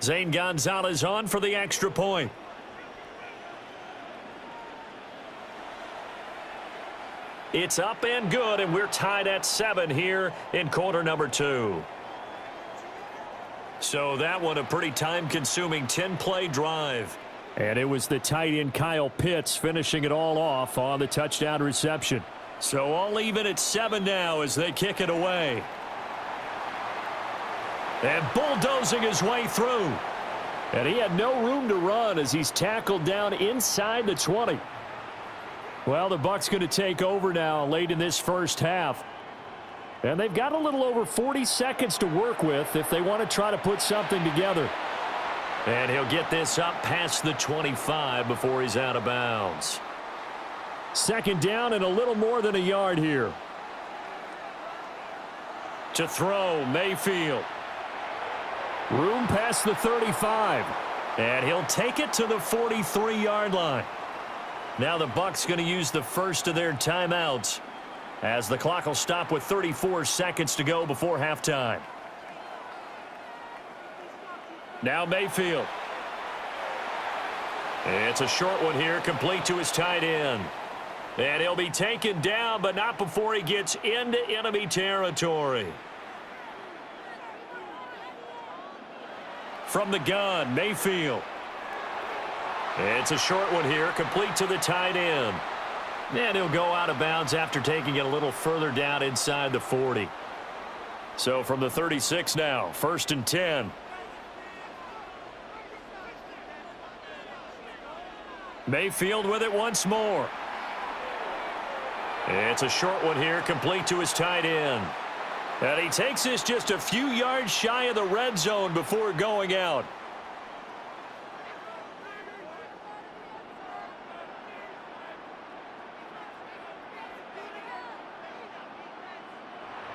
Zane Gonzalez on for the extra point. It's up and good, and we're tied at 7 here in quarter number 2. So that one a pretty time-consuming 10-play drive. And it was the tight end Kyle Pitts finishing it all off on the touchdown reception. So all even at 7 now as they kick it away. And bulldozing his way through. And he had no room to run as he's tackled down inside the 20. Well, the Bucks going to take over now late in this first half. And they've got a little over 40 seconds to work with if they want to try to put something together. And he'll get this up past the 25 before he's out of bounds. 2nd down and a little more than a yard here. To throw, Mayfield. Room past the 35. And he'll take it to the 43-yard line. Now the Bucks going to use the first of their timeouts as the clock will stop with 34 seconds to go before halftime. Now Mayfield. It's a short one here, complete to his tight end. And he'll be taken down, but not before he gets into enemy territory. From the gun, Mayfield. It's a short one here, complete to the tight end. And he'll go out of bounds after taking it a little further down inside the 40. So from the 36 now, 1st and 10. Mayfield with it once more. It's a short one here, complete to his tight end. And he takes this just a few yards shy of the red zone before going out.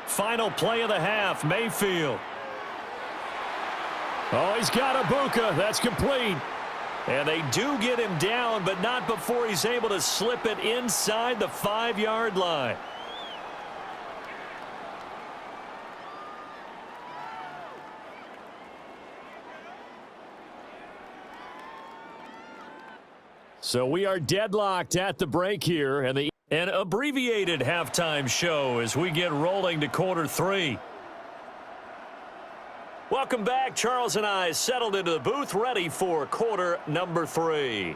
Final play of the half, Mayfield. Oh, he's got Ibuka. That's complete. And they do get him down, but not before he's able to slip it inside the 5-yard line. So we are deadlocked at the break here, and an abbreviated halftime show as we get rolling to quarter 3. Welcome back. Charles and I settled into the booth, ready for quarter number 3.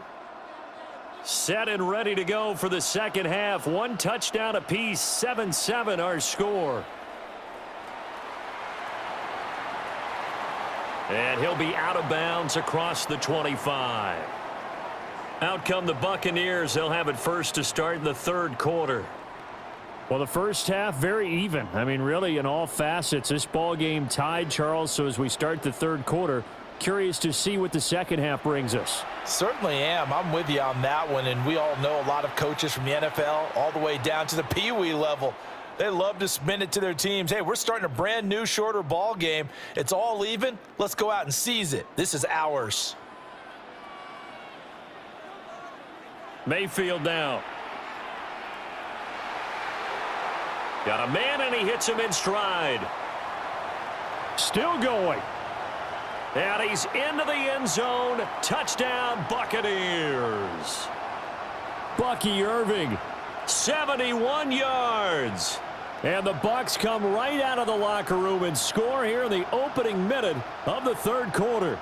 Set and ready to go for the second half. 1 touchdown apiece, 7-7 our score. And he'll be out of bounds across the 25. Out come the Buccaneers. They'll have it first to start in the 3rd quarter. Well, the first half, very even. I mean, really, in all facets, this ball game tied, Charles. So as we start the 3rd quarter, curious to see what the second half brings us. Certainly am. I'm with you on that one. And we all know a lot of coaches from the NFL all the way down to the Pee-wee level. They love to spin it to their teams. Hey, we're starting a brand new, shorter ball game. It's all even. Let's go out and seize it. This is ours. Mayfield now. Got a man, and he hits him in stride. Still going. And he's into the end zone. Touchdown, Buccaneers. Bucky Irving, 71 yards. And the Bucks come right out of the locker room and score here in the opening minute of the 3rd quarter.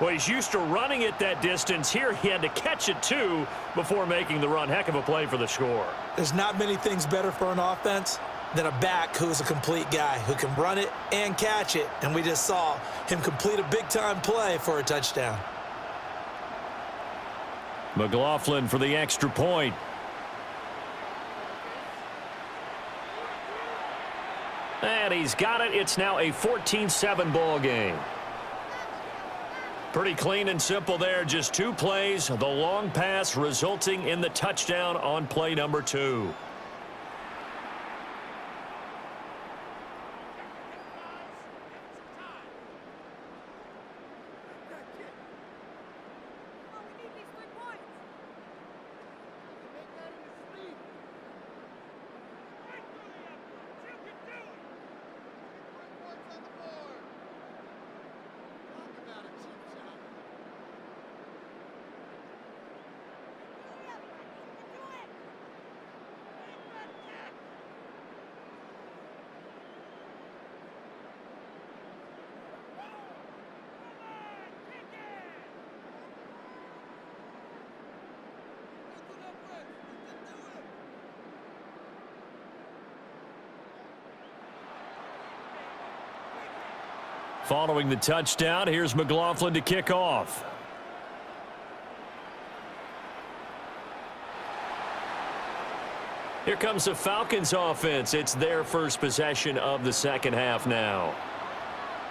Well, he's used to running it that distance. Here he had to catch it, too, before making the run. Heck of a play for the score. There's not many things better for an offense than a back who's a complete guy who can run it and catch it. And we just saw him complete a big-time play for a touchdown. McLaughlin for the extra point. And he's got it. It's now a 14-7 ball game. Pretty clean and simple there. Just 2 plays. The long pass resulting in the touchdown on play number 2. Following the touchdown, here's McLaughlin to kick off. Here comes the Falcons offense. It's their first possession of the second half now.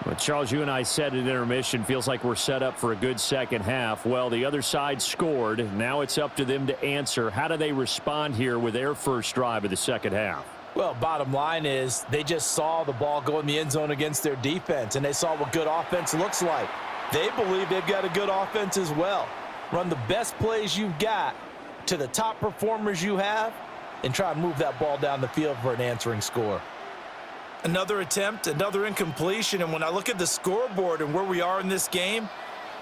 Well, Charles, you and I said at intermission, feels like we're set up for a good second half. Well, the other side scored. Now it's up to them to answer. How do they respond here with their first drive of the second half? Well, bottom line is they just saw the ball go in the end zone against their defense, and they saw what good offense looks like. They believe they've got a good offense as well. Run the best plays you've got to the top performers you have and try and move that ball down the field for an answering score. Another attempt, another incompletion, and when I look at the scoreboard and where we are in this game,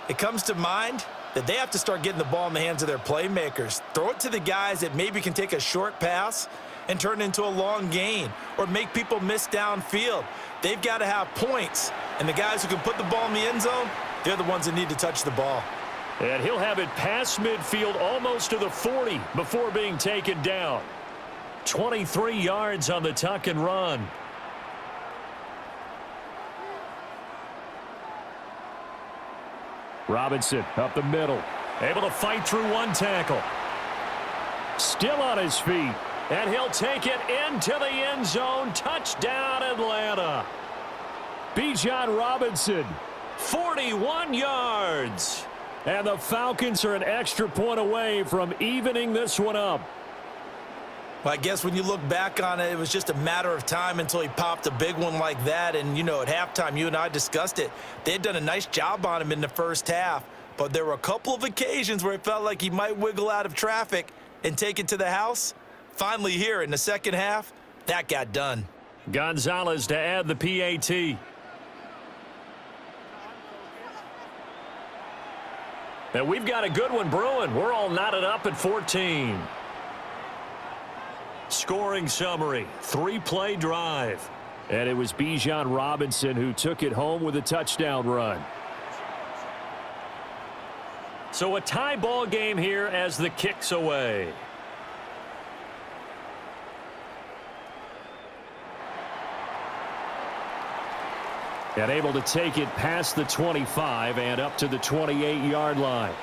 it comes to mind that they have to start getting the ball in the hands of their playmakers. Throw it to the guys that maybe can take a short pass and turn it into a long gain or make people miss downfield. They've got to have points, and the guys who can put the ball in the end zone, they're the ones that need to touch the ball. And he'll have it past midfield almost to the 40 before being taken down. 23 yards on the tuck and run. Robinson up the middle, able to fight through one tackle. Still on his feet, and he'll take it into the end zone. Touchdown, Atlanta. Bijan Robinson, 41 yards. And the Falcons are an extra point away from evening this one up. Well, I guess when you look back on it, it was just a matter of time until he popped a big one like that. And, you know, at halftime, you and I discussed it. They had done a nice job on him in the first half. But there were a couple of occasions where it felt like he might wiggle out of traffic and take it to the house. Finally here in the second half, that got done. Gonzalez to add the PAT. And we've got a good one brewing. We're all knotted up at 14. Scoring summary, 3-play drive. And it was Bijan Robinson who took it home with a touchdown run. So a tie ball game here as the kick's away. And able to take it past the 25 and up to the 28-yard line.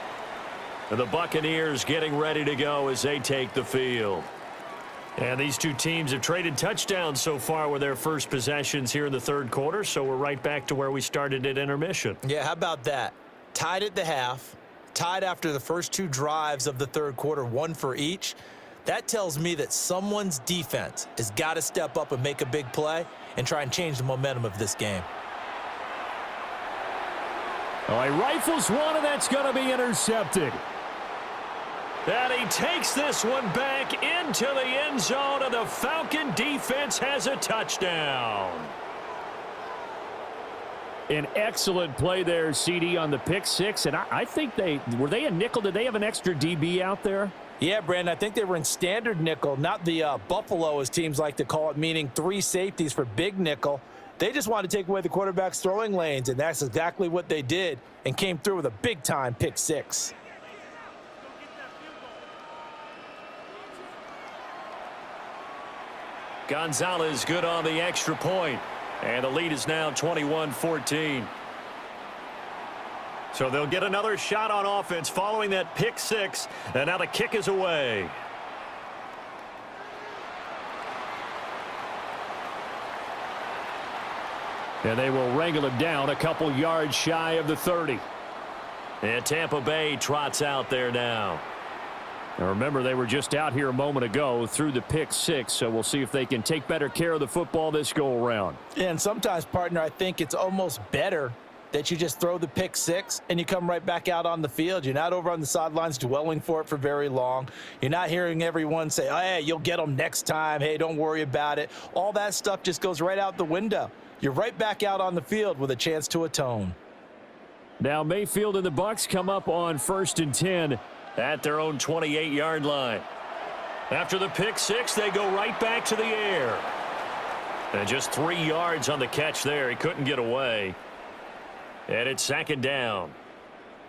And the Buccaneers getting ready to go as they take the field. And these two teams have traded touchdowns so far with their first possessions here in the third quarter, so we're right back to where we started at intermission. Yeah, how about that? Tied at the half, tied after the first two drives of the third quarter, one for each. That tells me that someone's defense has got to step up and make a big play and try and change the momentum of this game. Oh, he rifles one, and that's going to be intercepted. And he takes this one back into the end zone, and the Falcon defense has a touchdown. An excellent play there, CD, on the pick six. And I think were they a nickel? Did they have an extra DB out there? Yeah, Brandon, I think they were in standard nickel, not the Buffalo, as teams like to call it, meaning 3 safeties for big nickel. They just wanted to take away the quarterback's throwing lanes, and that's exactly what they did and came through with a big-time pick six. Gonzalez good on the extra point. And the lead is now 21-14. So they'll get another shot on offense following that pick six. And now the kick is away. And they will wrangle him down a couple yards shy of the 30. And Tampa Bay trots out there now. Now remember, they were just out here a moment ago through the pick six, so we'll see if they can take better care of the football this go-around. And sometimes, partner, I think it's almost better that you just throw the pick six and you come right back out on the field. You're not over on the sidelines dwelling for it for very long. You're not hearing everyone say, oh, hey, you'll get them next time. Hey, don't worry about it. All that stuff just goes right out the window. You're right back out on the field with a chance to atone. Now Mayfield and the Bucks come up on 1st and 10 at their own 28-yard line. After the pick six, they go right back to the air. And just 3 yards on the catch there. He couldn't get away. And it's 2nd down.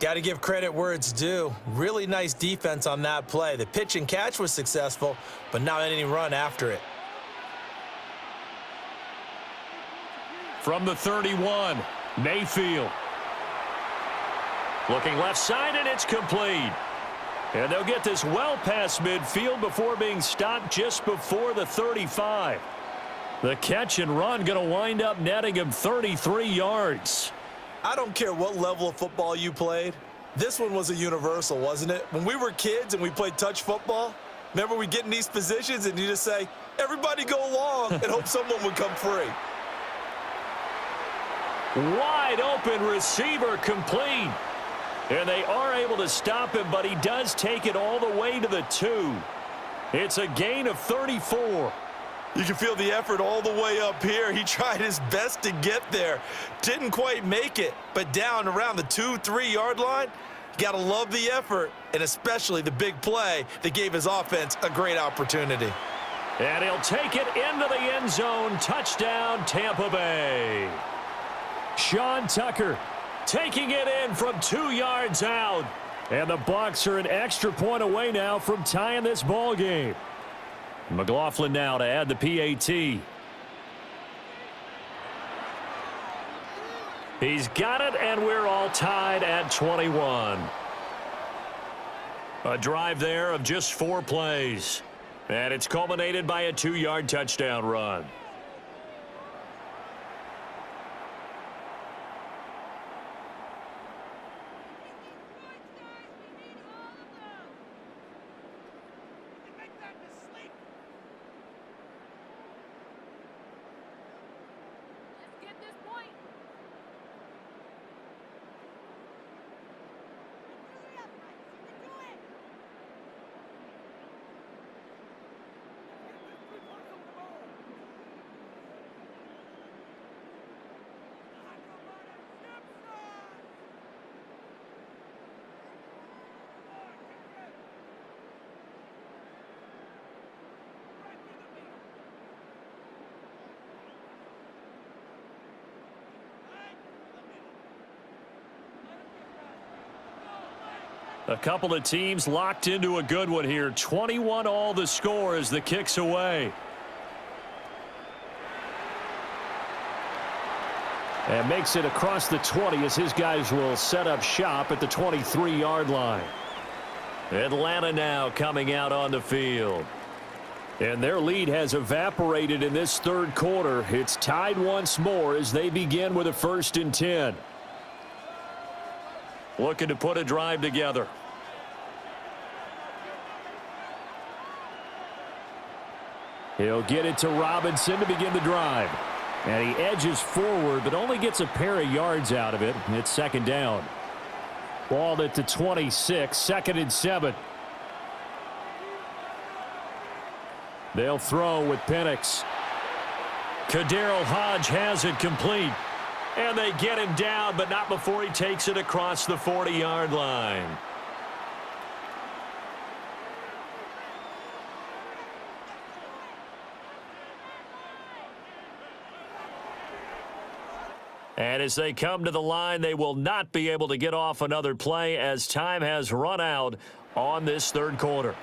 Got to give credit where it's due. Really nice defense on that play. The pitch and catch was successful, but not any run after it. From the 31, Mayfield. Looking left side, and it's complete. And they'll get this well past midfield before being stopped just before the 35. The catch and run going to wind up netting him 33 yards. I don't care what level of football you played. This one was a universal, wasn't it? When we were kids and we played touch football, remember we get in these positions and you just say, everybody go long and hope someone would come free. Wide open receiver complete. And they are able to stop him, but he does take it all the way to the 2. It's a gain of 34. You can feel the effort all the way up here. He tried his best to get there. Didn't quite make it, but down around the 2-3 yard line, you gotta love the effort, and especially the big play that gave his offense a great opportunity. And he'll take it into the end zone. Touchdown, Tampa Bay. Sean Tucker taking it in from 2 yards out. And the Bucks are an extra point away now from tying this ball game. McLaughlin now to add the PAT. He's got it, and we're all tied at 21. A drive there of just 4 plays. And it's culminated by a 2-yard touchdown run. A couple of teams locked into a good one here. 21 all the score as the kick's away. And makes it across the 20 as his guys will set up shop at the 23-yard line. Atlanta now coming out on the field. And their lead has evaporated in this third quarter. It's tied once more as they begin with a 1st and 10. Looking to put a drive together. He'll get it to Robinson to begin the drive. And he edges forward, but only gets a pair of yards out of it. It's 2nd down. Ball at the 26, 2nd and 7. They'll throw with Penix. Kadarius Hodge has it complete. And they get him down, but not before he takes it across the 40-yard line. And as they come to the line, they will not be able to get off another play as time has run out on this third quarter.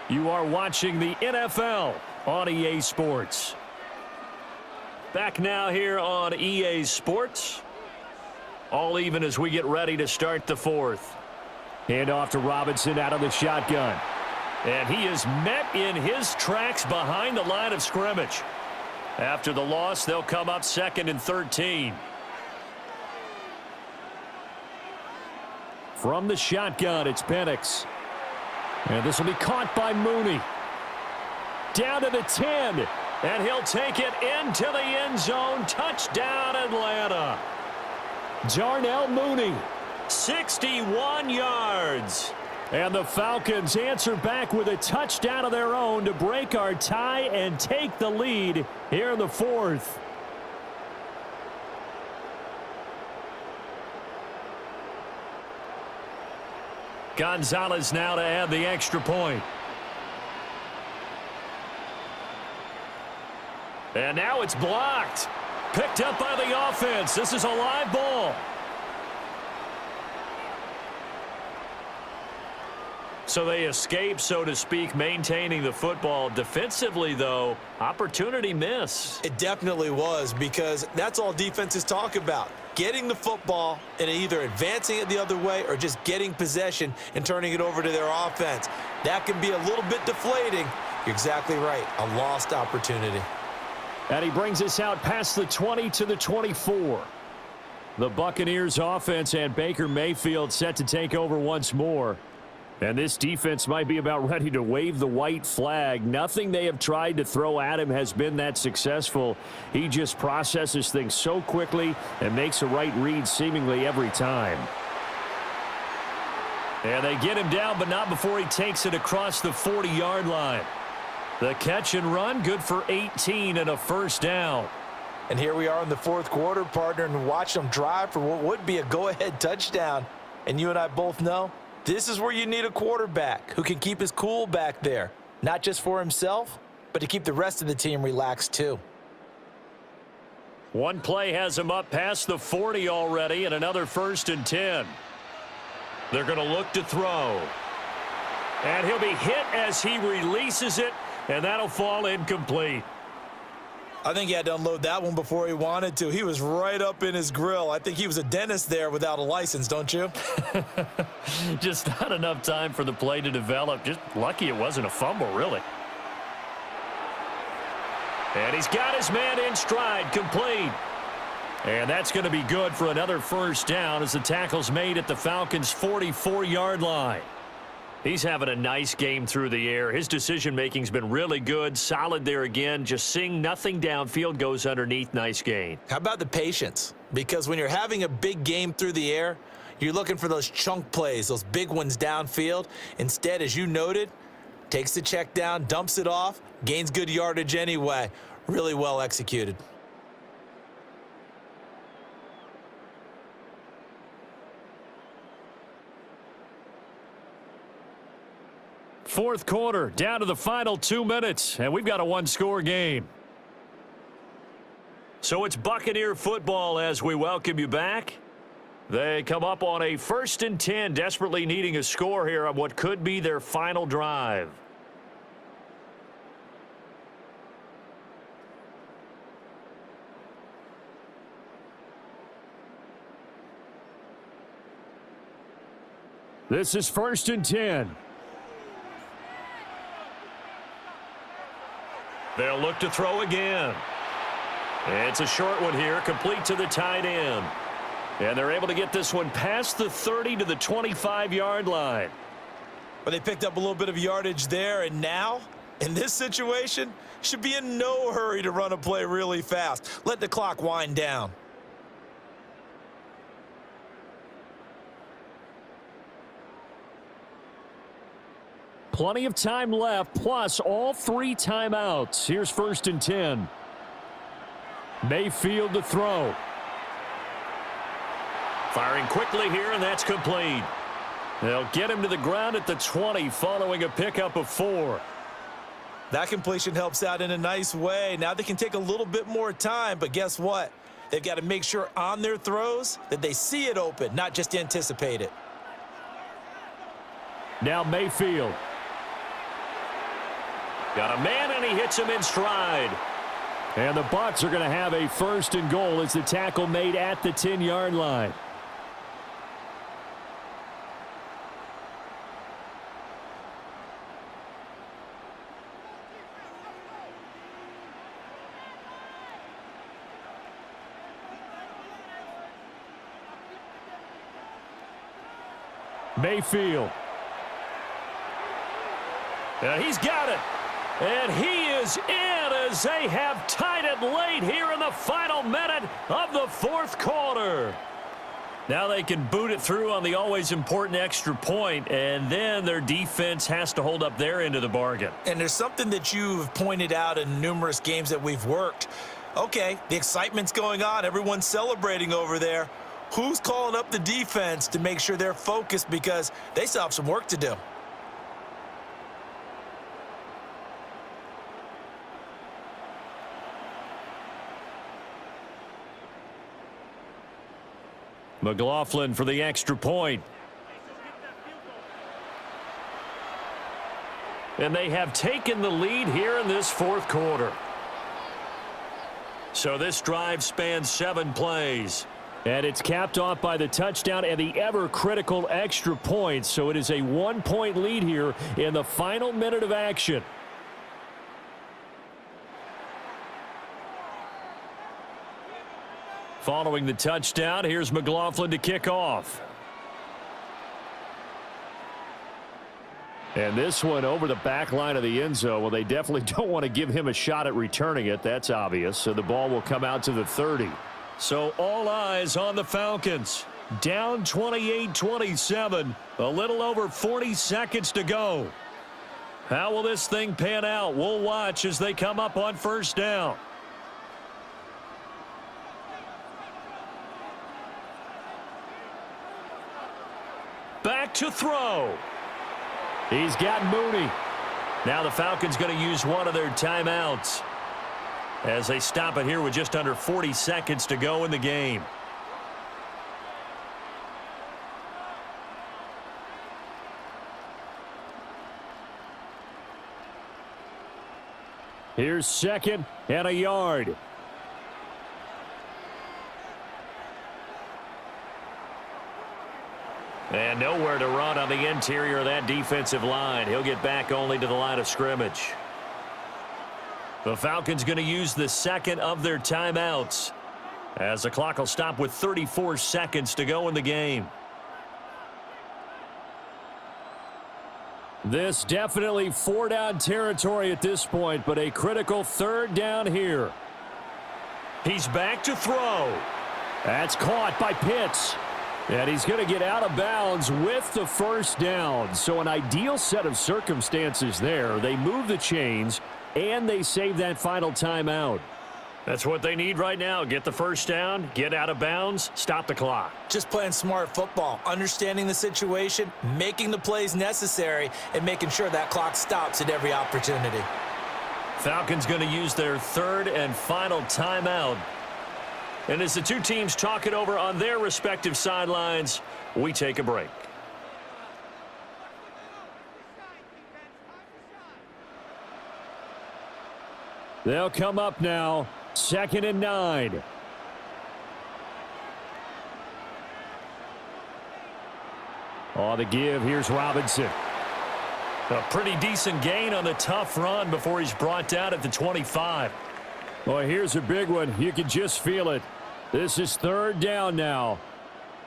You are watching the NFL on EA Sports. Back now here on EA Sports. All even as we get ready to start the 4th. Hand off to Robinson out of the shotgun. And he is met in his tracks behind the line of scrimmage. After the loss, they'll come up 2nd and 13. From the shotgun, it's Penix. And this will be caught by Mooney. Down to the 10. And he'll take it into the end zone. Touchdown, Atlanta. Darnell Mooney, 61 yards. And the Falcons answer back with a touchdown of their own to break our tie and take the lead here in the 4th. Gonzalez now to add the extra point. And now it's blocked. Picked up by the offense. This is a live ball. So they escape, so to speak, maintaining the football. Defensively, though, opportunity miss. It definitely was, because that's all defenses talk about. Getting the football and either advancing it the other way or just getting possession and turning it over to their offense. That can be a little bit deflating. You're exactly right. A lost opportunity. And he brings us out past the 20 to the 24. The Buccaneers offense and Baker Mayfield set to take over once more. And this defense might be about ready to wave the white flag. Nothing they have tried to throw at him has been that successful. He just processes things so quickly and makes a right read seemingly every time. And they get him down, but not before he takes it across the 40-yard line. The catch and run, good for 18 and a first down. And here we are in the fourth quarter, partner, and watch them drive for what would be a go-ahead touchdown. And you and I both know this is where you need a quarterback who can keep his cool back there, not just for himself, but to keep the rest of the team relaxed too. One play has him up past the 40 already, and another 1st and 10. They're going to look to throw. And he'll be hit as he releases it, and that'll fall incomplete. I think he had to unload that one before he wanted to. He was right up in his grill. I think he was a dentist there without a license, don't you? Just not enough time for the play to develop. Just lucky it wasn't a fumble, really. And he's got his man in stride, complete. And that's going to be good for another first down as the tackle's made at the Falcons' 44-yard line. He's having a nice game through the air. His decision-making's been really good, solid there again. Just seeing nothing downfield goes underneath. Nice gain. How about the patience? Because when you're having a big game through the air, you're looking for those chunk plays, those big ones downfield. Instead, as you noted, takes the check down, dumps it off, gains good yardage anyway. Really well executed. Fourth quarter, down to the final 2 minutes, and we've got a one-score game. So it's Buccaneer football as we welcome you back. They come up on a 1st and 10, desperately needing a score here on what could be their final drive. This is 1st and 10. They'll look to throw again. It's a short one here, complete to the tight end. And they're able to get this one past the 30 to the 25-yard line. But they picked up a little bit of yardage there, and now, in this situation, should be in no hurry to run a play really fast. Let the clock wind down. Plenty of time left, plus all 3 timeouts. Here's 1st and 10. Mayfield to throw. Firing quickly here, and that's complete. They'll get him to the ground at the 20 following a pickup of 4. That completion helps out in a nice way. Now they can take a little bit more time, but guess what? They've got to make sure on their throws that they see it open, not just anticipate it. Now Mayfield. Got a man, and he hits him in stride. And the Bucks are going to have a 1st and goal as the tackle made at the 10-yard line. Mayfield. He's got it. And he is in as they have tied it late here in the final minute of the fourth quarter. Now they can boot it through on the always important extra point, and then their defense has to hold up their end of the bargain. And there's something that you've pointed out in numerous games that we've worked. Okay, the excitement's going on. Everyone's celebrating over there. Who's calling up the defense to make sure they're focused, because they still have some work to do? McLaughlin for the extra point. And they have taken the lead here in this fourth quarter. So this drive spans 7 plays. And it's capped off by the touchdown and the ever-critical extra point. So it is a 1-point lead here in the final minute of action. Following the touchdown, here's McLaughlin to kick off. And this one over the back line of the end zone. Well, they definitely don't want to give him a shot at returning it. That's obvious. So the ball will come out to the 30. So all eyes on the Falcons. Down 28-27. A little over 40 seconds to go. How will this thing pan out? We'll watch as they come up on first down. Back to throw. He's got Mooney. Now the Falcons going to use one of their timeouts as they stop it here with just under 40 seconds to go in the game. Here's second and a yard. And nowhere to run on the interior of that defensive line. He'll get back only to the line of scrimmage. The Falcons going to use the second of their timeouts as the clock will stop with 34 seconds to go in the game. This definitely four-down territory at this point, but a critical third down here. He's back to throw. That's caught by Pitts. And he's going to get out of bounds with the first down. So an ideal set of circumstances there. They move the chains, and they save that final timeout. That's what they need right now. Get the first down, get out of bounds, stop the clock. Just playing smart football, understanding the situation, making the plays necessary, and making sure that clock stops at every opportunity. Falcons going to use their third and final timeout. And as the two teams talk it over on their respective sidelines, we take a break. They'll come up now, 2nd and 9. On the give, here's Robinson. A pretty decent gain on the tough run before he's brought down at the 25. Well, here's a big one. You can just feel it. This is third down now.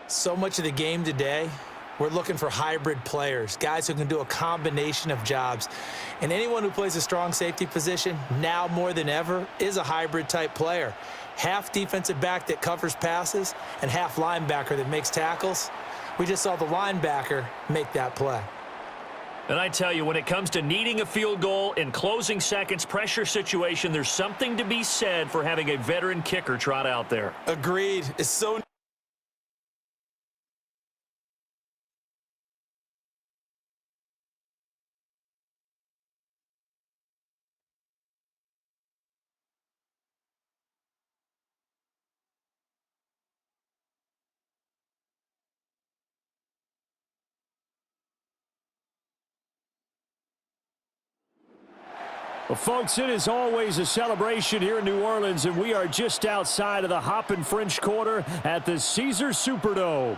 So much of the game today, we're looking for hybrid players, guys who can do a combination of jobs. And anyone who plays a strong safety position, now more than ever, is a hybrid type player. Half defensive back that covers passes and half linebacker that makes tackles. We just saw the linebacker make that play. And I tell you, when it comes to needing a field goal in closing seconds, pressure situation, there's something to be said for having a veteran kicker trot out there. Agreed. It's so Well, folks, it is always a celebration here in New Orleans, and we are just outside of the Hoppin' French Quarter at the Caesars Superdome.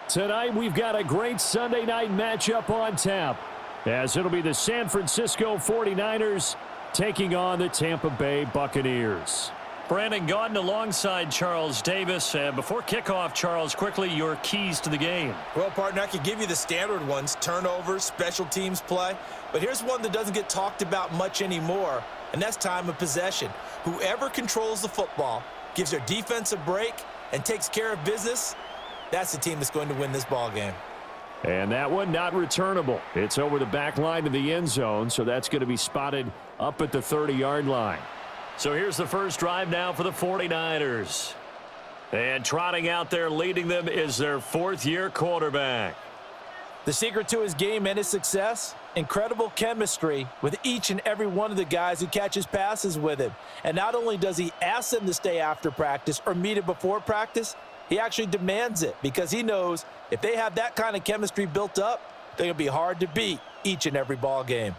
Tonight, we've got a great Sunday night matchup on tap, as it'll be the San Francisco 49ers taking on the Tampa Bay Buccaneers. Brandon Gaudin alongside Charles Davis. And before kickoff, Charles, quickly, your keys to the game. Well, partner, I could give you the standard ones, turnovers, special teams play. But here's one that doesn't get talked about much anymore, and that's time of possession. Whoever controls the football, gives their defense a break, and takes care of business, that's the team that's going to win this ball game. And that one not returnable. It's over the back line of the end zone, so that's going to be spotted up at the 30-yard line. So here's the first drive now for the 49ers. And trotting out there leading them is their fourth-year quarterback. The secret to his game and his success, incredible chemistry with each and every one of the guys who catches passes with him. And not only does he ask them to stay after practice or meet it before practice, he actually demands it because he knows if they have that kind of chemistry built up, they're going to be hard to beat each and every ball game.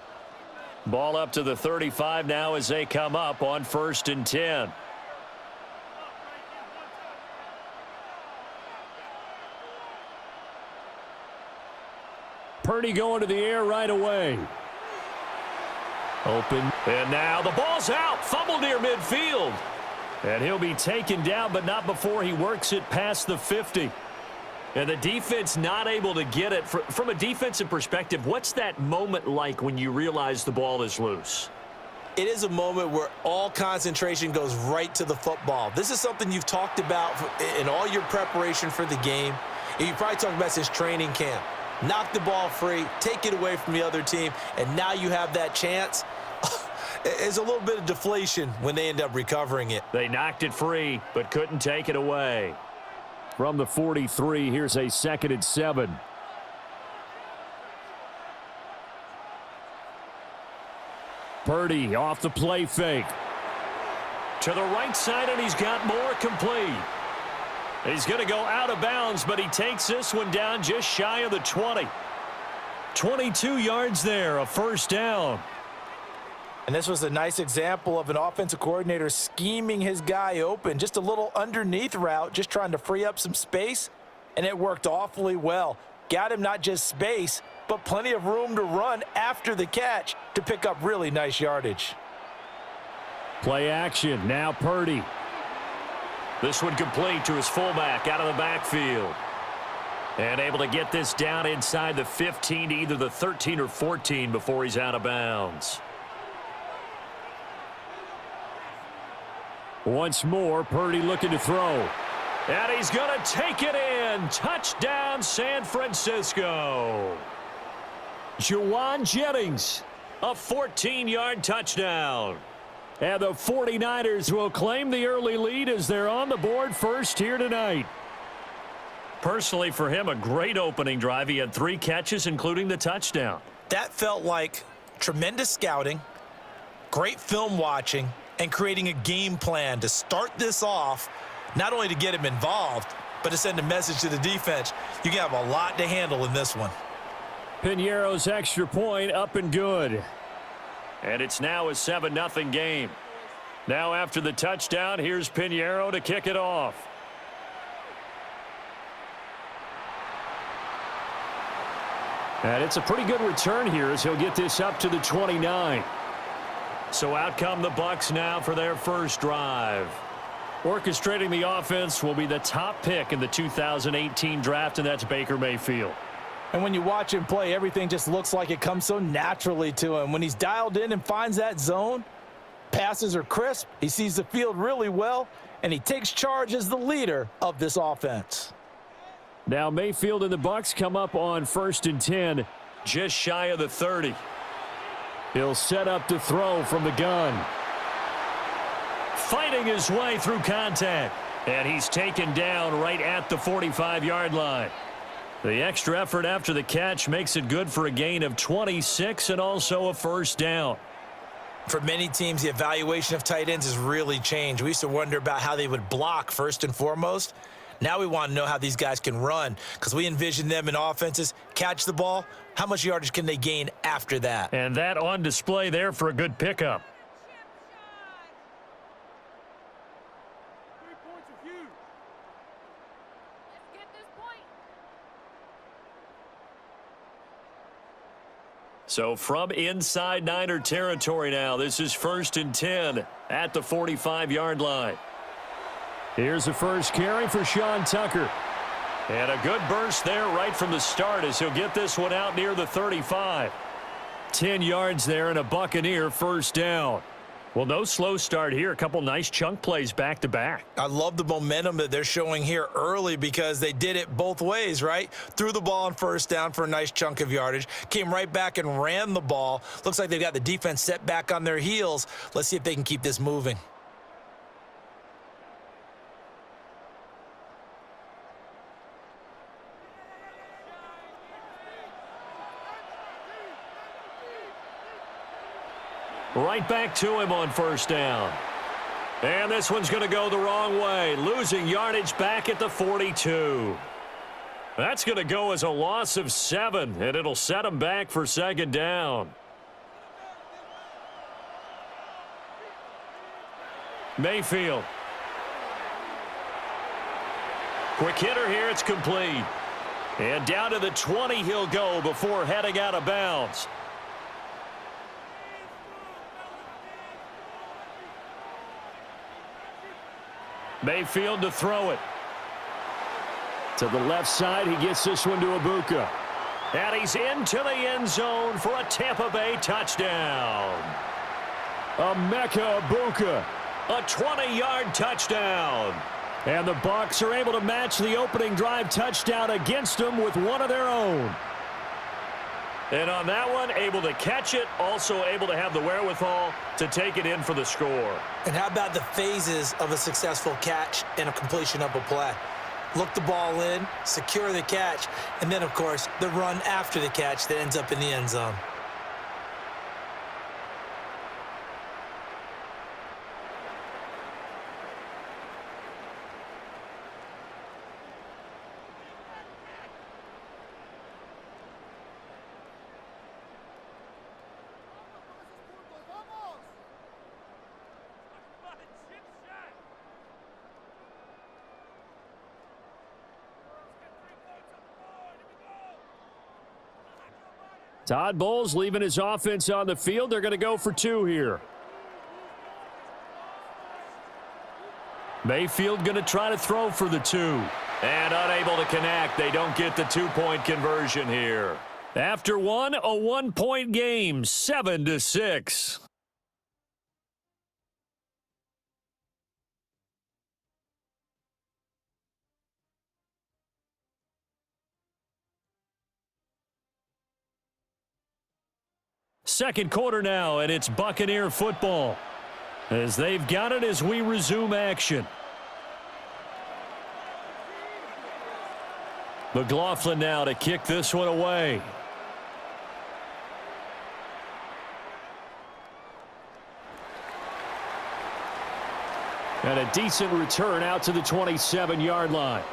Ball up to the 35 now as they come up on 1st and 10. Purdy going to the air right away. Open. And now the ball's out. Fumble near midfield. And he'll be taken down, but not before he works it past the 50. And the defense not able to get it. From a defensive perspective, what's that moment like when you realize the ball is loose? It is a moment where all concentration goes right to the football. This is something you've talked about in all your preparation for the game. And you probably talked about since training camp. Knock the ball free, take it away from the other team, and now you have that chance. It's a little bit of deflation when they end up recovering it. They knocked it free, but couldn't take it away. From the 43, here's a 2nd and 7. Purdy off the play fake. To the right side, and he's got more complete. He's going to go out of bounds, but he takes this one down just shy of the 20. 22 yards there, a first down. And this was a nice example of an offensive coordinator scheming his guy open. Just a little underneath route, just trying to free up some space, and it worked awfully well. Got him not just space, but plenty of room to run after the catch to pick up really nice yardage. Play action, now Purdy. This one complete to his fullback out of the backfield. And able to get this down inside the 15 to either the 13 or 14 before he's out of bounds. Once more, Purdy looking to throw. And he's going to take it in. Touchdown, San Francisco. Juwan Jennings, a 14-yard touchdown. And the 49ers will claim the early lead as they're on the board first here tonight. Personally, for him, a great opening drive. He had 3 catches, including the touchdown. That felt like tremendous scouting, great film watching, and creating a game plan to start this off, not only to get him involved, but to send a message to the defense. You can have a lot to handle in this one. Piñeiro's extra point up and good. And it's now a 7-0 game. Now after the touchdown, here's Piñeiro to kick it off. And it's a pretty good return here as he'll get this up to the 29. So out come the Bucks now for their first drive. Orchestrating the offense will be the top pick in the 2018 draft, and that's Baker Mayfield. And when you watch him play, everything just looks like it comes so naturally to him. When he's dialed in and finds that zone, passes are crisp, he sees the field really well, and he takes charge as the leader of this offense. Now Mayfield and the Bucks come up on 1st and 10, just shy of the 30. He'll set up to throw from the gun. Fighting his way through contact, and he's taken down right at the 45-yard line. The extra effort after the catch makes it good for a gain of 26 and also a first down. For many teams, the evaluation of tight ends has really changed. We used to wonder about how they would block first and foremost. Now we want to know how these guys can run, because we envision them in offenses catch the ball. How much yardage can they gain after that? And that on display there for a good pickup. So from inside Niner territory now, this is 1st and 10 at the 45-yard line. Here's the first carry for Sean Tucker. And a good burst there right from the start as he'll get this one out near the 35. 10 yards there and a Buccaneer first down. Well, no slow start here. A couple nice chunk plays back to back. I love the momentum that they're showing here early because they did it both ways, right? Threw the ball on first down for a nice chunk of yardage. Came right back and ran the ball. Looks like they've got the defense set back on their heels. Let's see if they can keep this moving. Right back to him on first down. And this one's going to go the wrong way. Losing yardage back at the 42. That's going to go as a loss of 7, and it'll set him back for second down. Mayfield. Quick hitter here. It's complete. And down to the 20 he'll go before heading out of bounds. Mayfield to throw it. To the left side, he gets this one to Ibuka. And he's into the end zone for a Tampa Bay touchdown. Emeka Ibuka, a 20-yard touchdown. And the Bucks are able to match the opening drive touchdown against them with one of their own. And on that one, able to catch it, also able to have the wherewithal to take it in for the score. And how about the phases of a successful catch and a completion of a play? Look the ball in, secure the catch, and then, of course, the run after the catch that ends up in the end zone. Todd Bowles leaving his offense on the field. They're going to go for two here. Mayfield going to try to throw for the two. And unable to connect. They don't get the two-point conversion here. After one, a one-point game, 7-6. Second quarter now, and it's Buccaneer football as they've got it as we resume action. McLaughlin now to kick this one away. And a decent return out to the 27-yard line.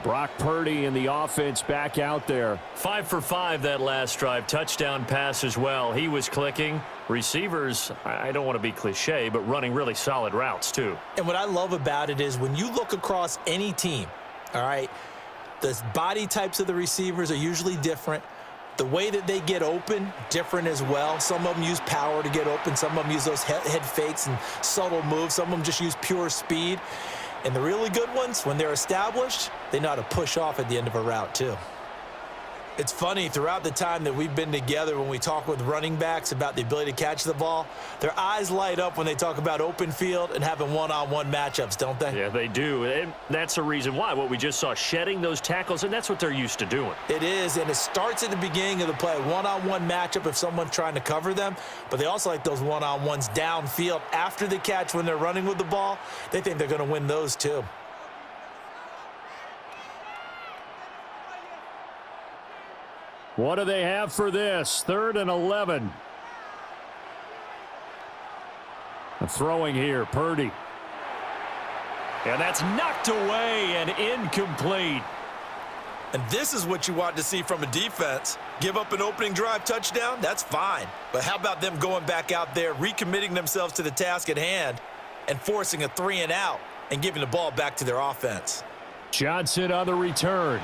Brock Purdy and the offense back out there. 5 for 5 that last drive. Touchdown pass as well. He was clicking. Receivers, I don't want to be cliche, but running really solid routes too. And what I love about it is when you look across any team, all right, the body types of the receivers are usually different. The way that they get open, different as well. Some of them use power to get open. Some of them use those head fakes and subtle moves. Some of them just use pure speed. And the really good ones, when they're established, they know how to push off at the end of a route, too. It's funny, throughout the time that we've been together, when we talk with running backs about the ability to catch the ball, their eyes light up when they talk about open field and having one-on-one matchups, don't they? Yeah, they do. And that's the reason why. What we just saw, shedding those tackles, and that's what they're used to doing. It is, and it starts at the beginning of the play. One-on-one matchup if someone's trying to cover them, but they also like those one-on-ones downfield after the catch when they're running with the ball. They think they're going to win those, too. What do they have for this? 3rd and 11. Throwing here, Purdy. And that's knocked away and incomplete. And this is what you want to see from a defense. Give up an opening drive touchdown, that's fine. But how about them going back out there, recommitting themselves to the task at hand, and forcing a 3-and-out and giving the ball back to their offense? Johnson on the return.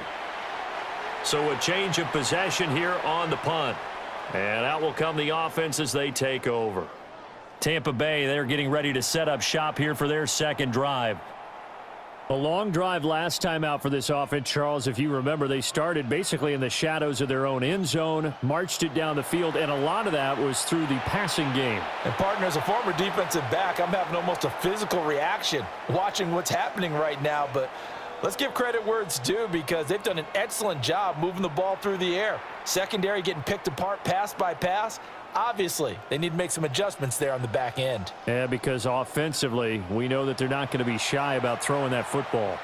So a change of possession here on the punt. And out will come the offense as they take over. Tampa Bay, they're getting ready to set up shop here for their second drive. A long drive last time out for this offense, Charles. If you remember, they started basically in the shadows of their own end zone, marched it down the field, and a lot of that was through the passing game. And partner, as a former defensive back, I'm having almost a physical reaction watching what's happening right now, but let's give credit where it's due because they've done an excellent job moving the ball through the air. Secondary getting picked apart pass by pass. Obviously, they need to make some adjustments there on the back end. Yeah, because offensively, we know that they're not going to be shy about throwing that football.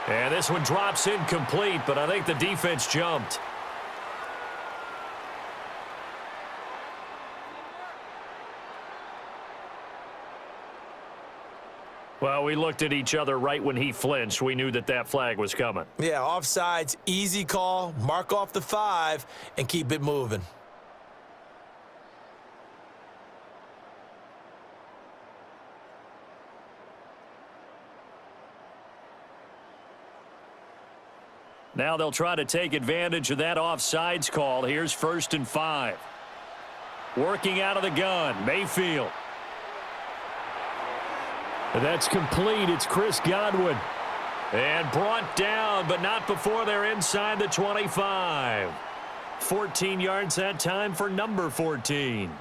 And this one drops incomplete, but I think the defense jumped. Well, we looked at each other right when he flinched. We knew that that flag was coming. Yeah, offsides, easy call, mark off the 5, and keep it moving. Now they'll try to take advantage of that offsides call. Here's 1st and 5. Working out of the gun, Mayfield. And that's complete. It's Chris Godwin. And brought down, but not before they're inside the 25. 14 yards that time for number 14.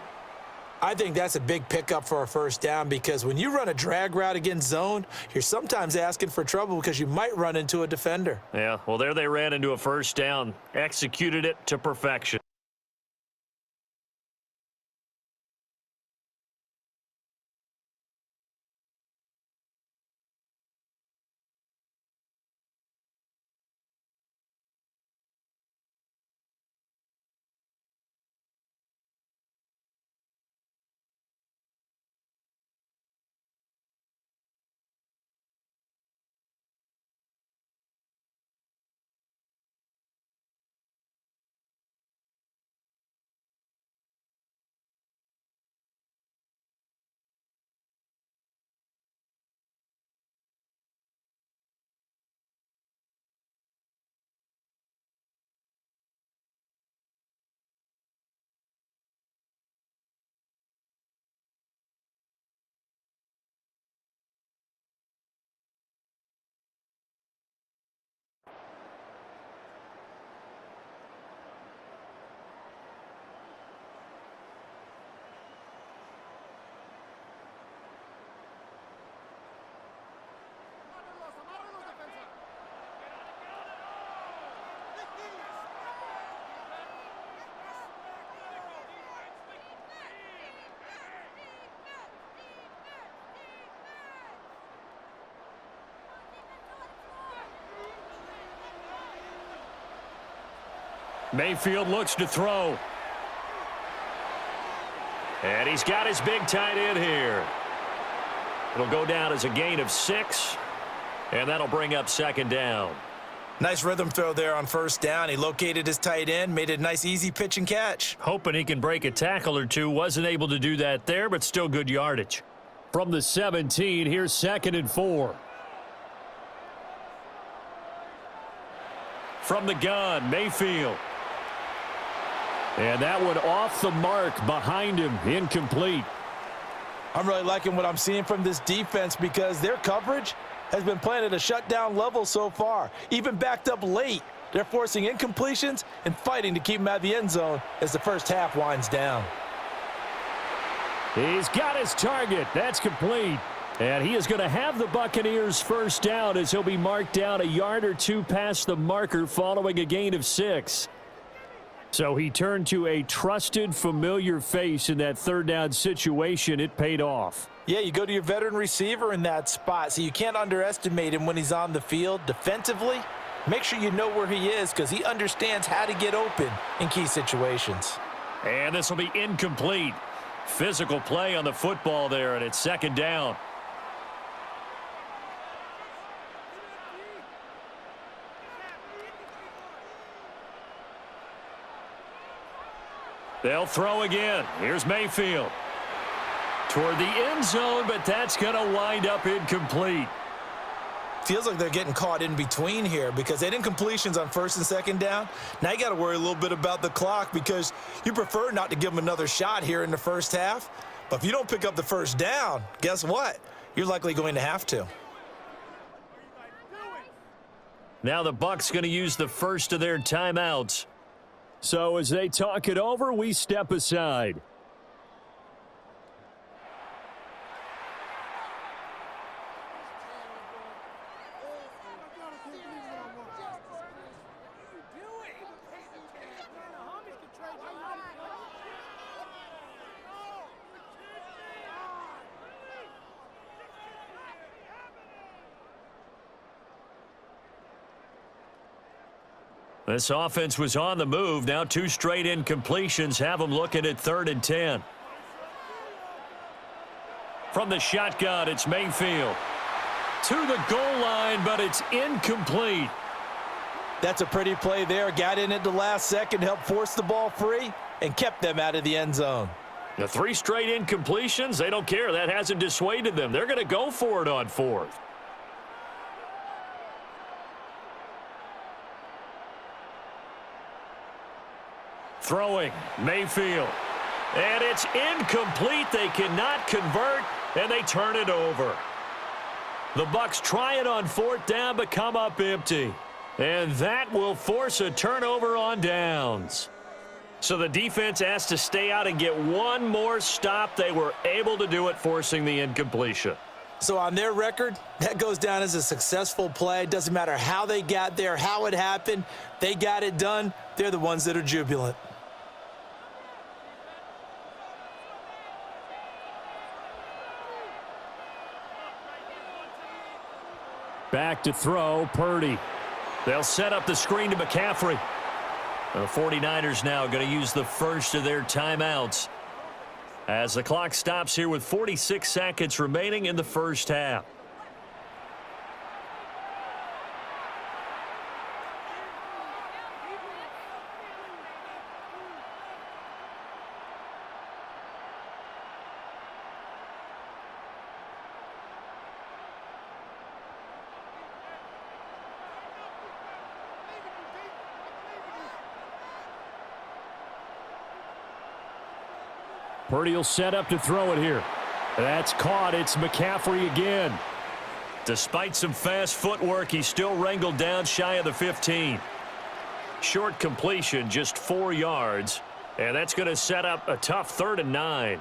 I think that's a big pickup for a first down because when you run a drag route against zone, you're sometimes asking for trouble because you might run into a defender. Yeah, well, there they ran into a first down. Executed it to perfection. Mayfield looks to throw. And he's got his big tight end here. It'll go down as a gain of 6. And that'll bring up second down. Nice rhythm throw there on first down. He located his tight end, made it a nice, easy pitch and catch. Hoping he can break a tackle or two. Wasn't able to do that there, but still good yardage. From the 17, here's 2nd and 4. From the gun, Mayfield. And that one off the mark behind him, incomplete. I'm really liking what I'm seeing from this defense because their coverage has been playing at a shutdown level so far. Even backed up late, they're forcing incompletions and fighting to keep them out of the end zone as the first half winds down. He's got his target. That's complete. And he is going to have the Buccaneers first down as he'll be marked down a yard or two past the marker following a gain of 6. So he turned to a trusted, familiar face in that third down situation. It paid off. Yeah, you go to your veteran receiver in that spot, so you can't underestimate him when he's on the field defensively. Make sure you know where he is because he understands how to get open in key situations. And this will be incomplete. Physical play on the football there, and it's second down. They'll throw again. Here's Mayfield. Toward the end zone, but that's going to wind up incomplete. Feels like they're getting caught in between here because they had incompletions on first and second down. Now you got to worry a little bit about the clock because you prefer not to give them another shot here in the first half. But if you don't pick up the first down, guess what? You're likely going to have to. Now the Bucks going to use the first of their timeouts. So as they talk it over, we step aside. This offense was on the move. Now 2 straight incompletions have them looking at 3rd and 10. From the shotgun, it's Mayfield. To the goal line, but it's incomplete. That's a pretty play there. Got in at the last second, helped force the ball free, and kept them out of the end zone. The 3 straight incompletions, they don't care. That hasn't dissuaded them. They're going to go for it on 4th. Throwing, Mayfield. And it's incomplete. They cannot convert, and they turn it over. The Bucks try it on 4th down, but come up empty. And that will force a turnover on downs. So the defense has to stay out and get one more stop. They were able to do it, forcing the incompletion. So on their record, that goes down as a successful play. Doesn't matter how they got there, how it happened. They got it done. They're the ones that are jubilant. Back to throw, Purdy. They'll set up the screen to McCaffrey. The 49ers now going to use the first of their timeouts as the clock stops here with 46 seconds remaining in the first half. Purdy will set up to throw it here. That's caught. It's McCaffrey again. Despite some fast footwork, he's still wrangled down shy of the 15. Short completion, just 4 yards. And that's going to set up a tough 3rd and 9.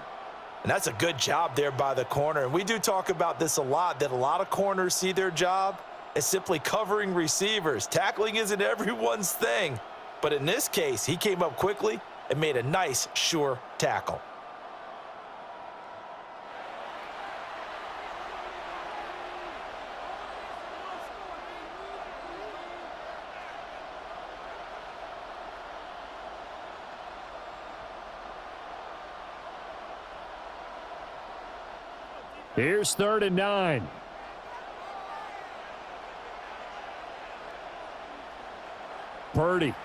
And that's a good job there by the corner. And we do talk about this a lot, that a lot of corners see their job as simply covering receivers. Tackling isn't everyone's thing. But in this case, he came up quickly and made a nice, sure tackle. Here's 3rd and 9. Purdy.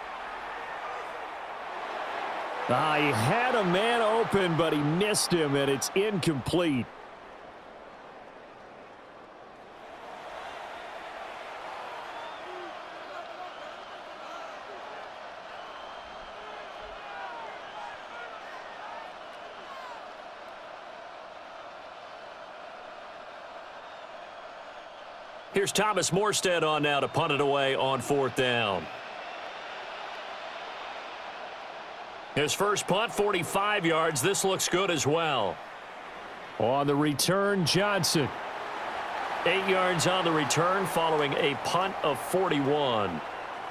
He had a man open, but he missed him, and it's incomplete. Here's Thomas Morstead on now to punt it away on 4th down. His first punt, 45 yards. This looks good as well. On the return, Johnson. 8 yards on the return following a punt of 41.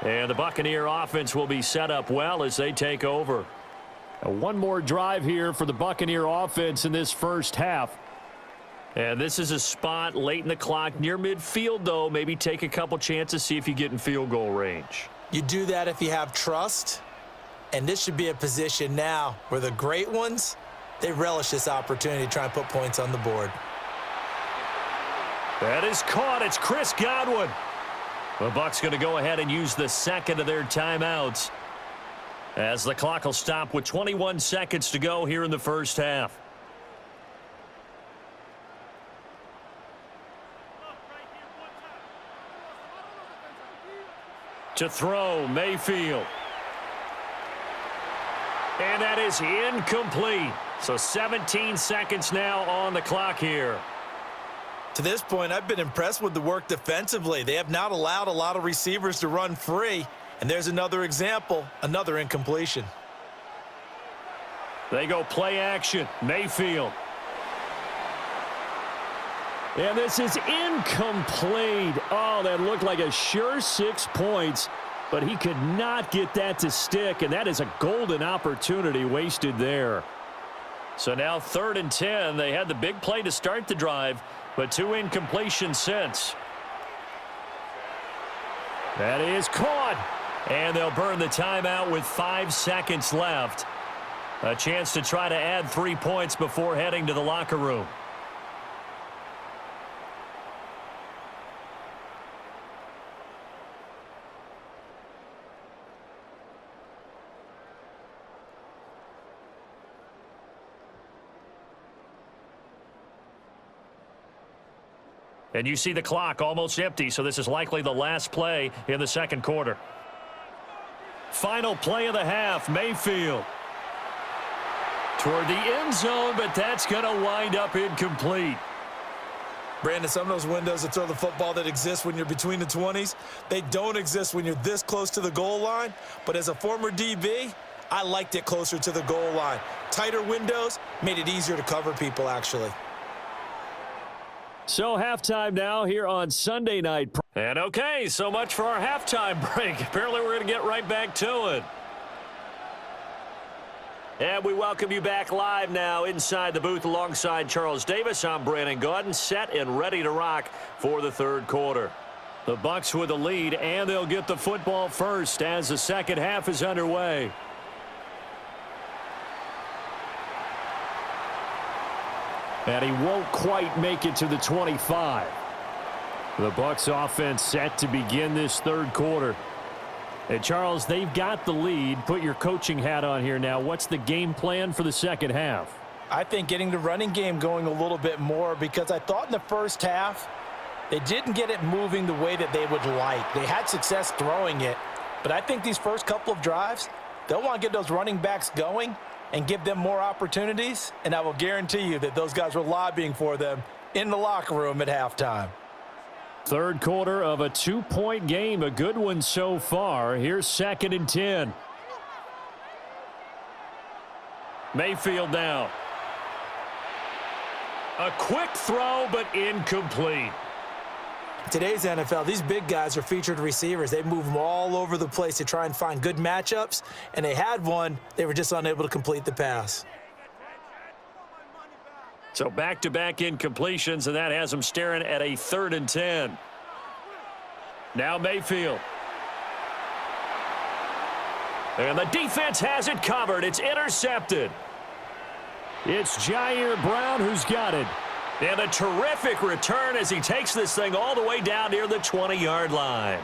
And the Buccaneer offense will be set up well as they take over. One more drive here for the Buccaneer offense in this first half. And this is a spot late in the clock near midfield, though. Maybe take a couple chances, see if you get in field goal range. You do that if you have trust. And this should be a position now where the great ones, they relish this opportunity to try and put points on the board. That is caught. It's Chris Godwin. The Bucs going to go ahead and use the second of their timeouts as the clock will stop with 21 seconds to go here in the first half. To throw, Mayfield. And that is incomplete. So 17 seconds now on the clock here. To this point, I've been impressed with the work defensively. They have not allowed a lot of receivers to run free. And there's another example, another incompletion. They go play action. Mayfield. And this is incomplete. Oh, that looked like a sure 6 points, but he could not get that to stick, and that is a golden opportunity wasted there. So now 3rd and 10. They had the big play to start the drive, but 2 incompletions since. That is caught, and they'll burn the timeout with 5 seconds left. A chance to try to add 3 points before heading to the locker room. And you see the clock almost empty, so this is likely the last play in the second quarter. Final play of the half, Mayfield. Toward the end zone, but that's going to wind up incomplete. Brandon, some of those windows to throw the football that exist when you're between the 20s, they don't exist when you're this close to the goal line. But as a former DB, I liked it closer to the goal line. Tighter windows made it easier to cover people, actually. So halftime now here on Sunday night. And okay, so much for our halftime break. Apparently we're going to get right back to it. And we welcome you back live now inside the booth alongside Charles Davis. I'm Brandon Gaudin, set and ready to rock for the third quarter. The Bucks with the lead, and they'll get the football first as the second half is underway. And he won't quite make it to the 25. The Bucks offense set to begin this third quarter. And Charles, they've got the lead. Put your coaching hat on here now. What's the game plan for the second half? I think getting the running game going a little bit more, because I thought in the first half they didn't get it moving the way that they would like. They had success throwing it, but I think these first couple of drives, they'll want to get those running backs going and give them more opportunities, and I will guarantee you that those guys were lobbying for them in the locker room at halftime. Third quarter of a 2-point game, a good one so far. Here's 2nd and 10. Mayfield now. A quick throw, but incomplete. Today's NFL, these big guys are featured receivers. They move them all over the place to try and find good matchups, and they had one. They were just unable to complete the pass. So back-to-back incompletions, and that has them staring at a 3rd and 10. Now Mayfield. And the defense has it covered. It's intercepted. It's Jair Brown who's got it. And a terrific return as he takes this thing all the way down near the 20-yard line.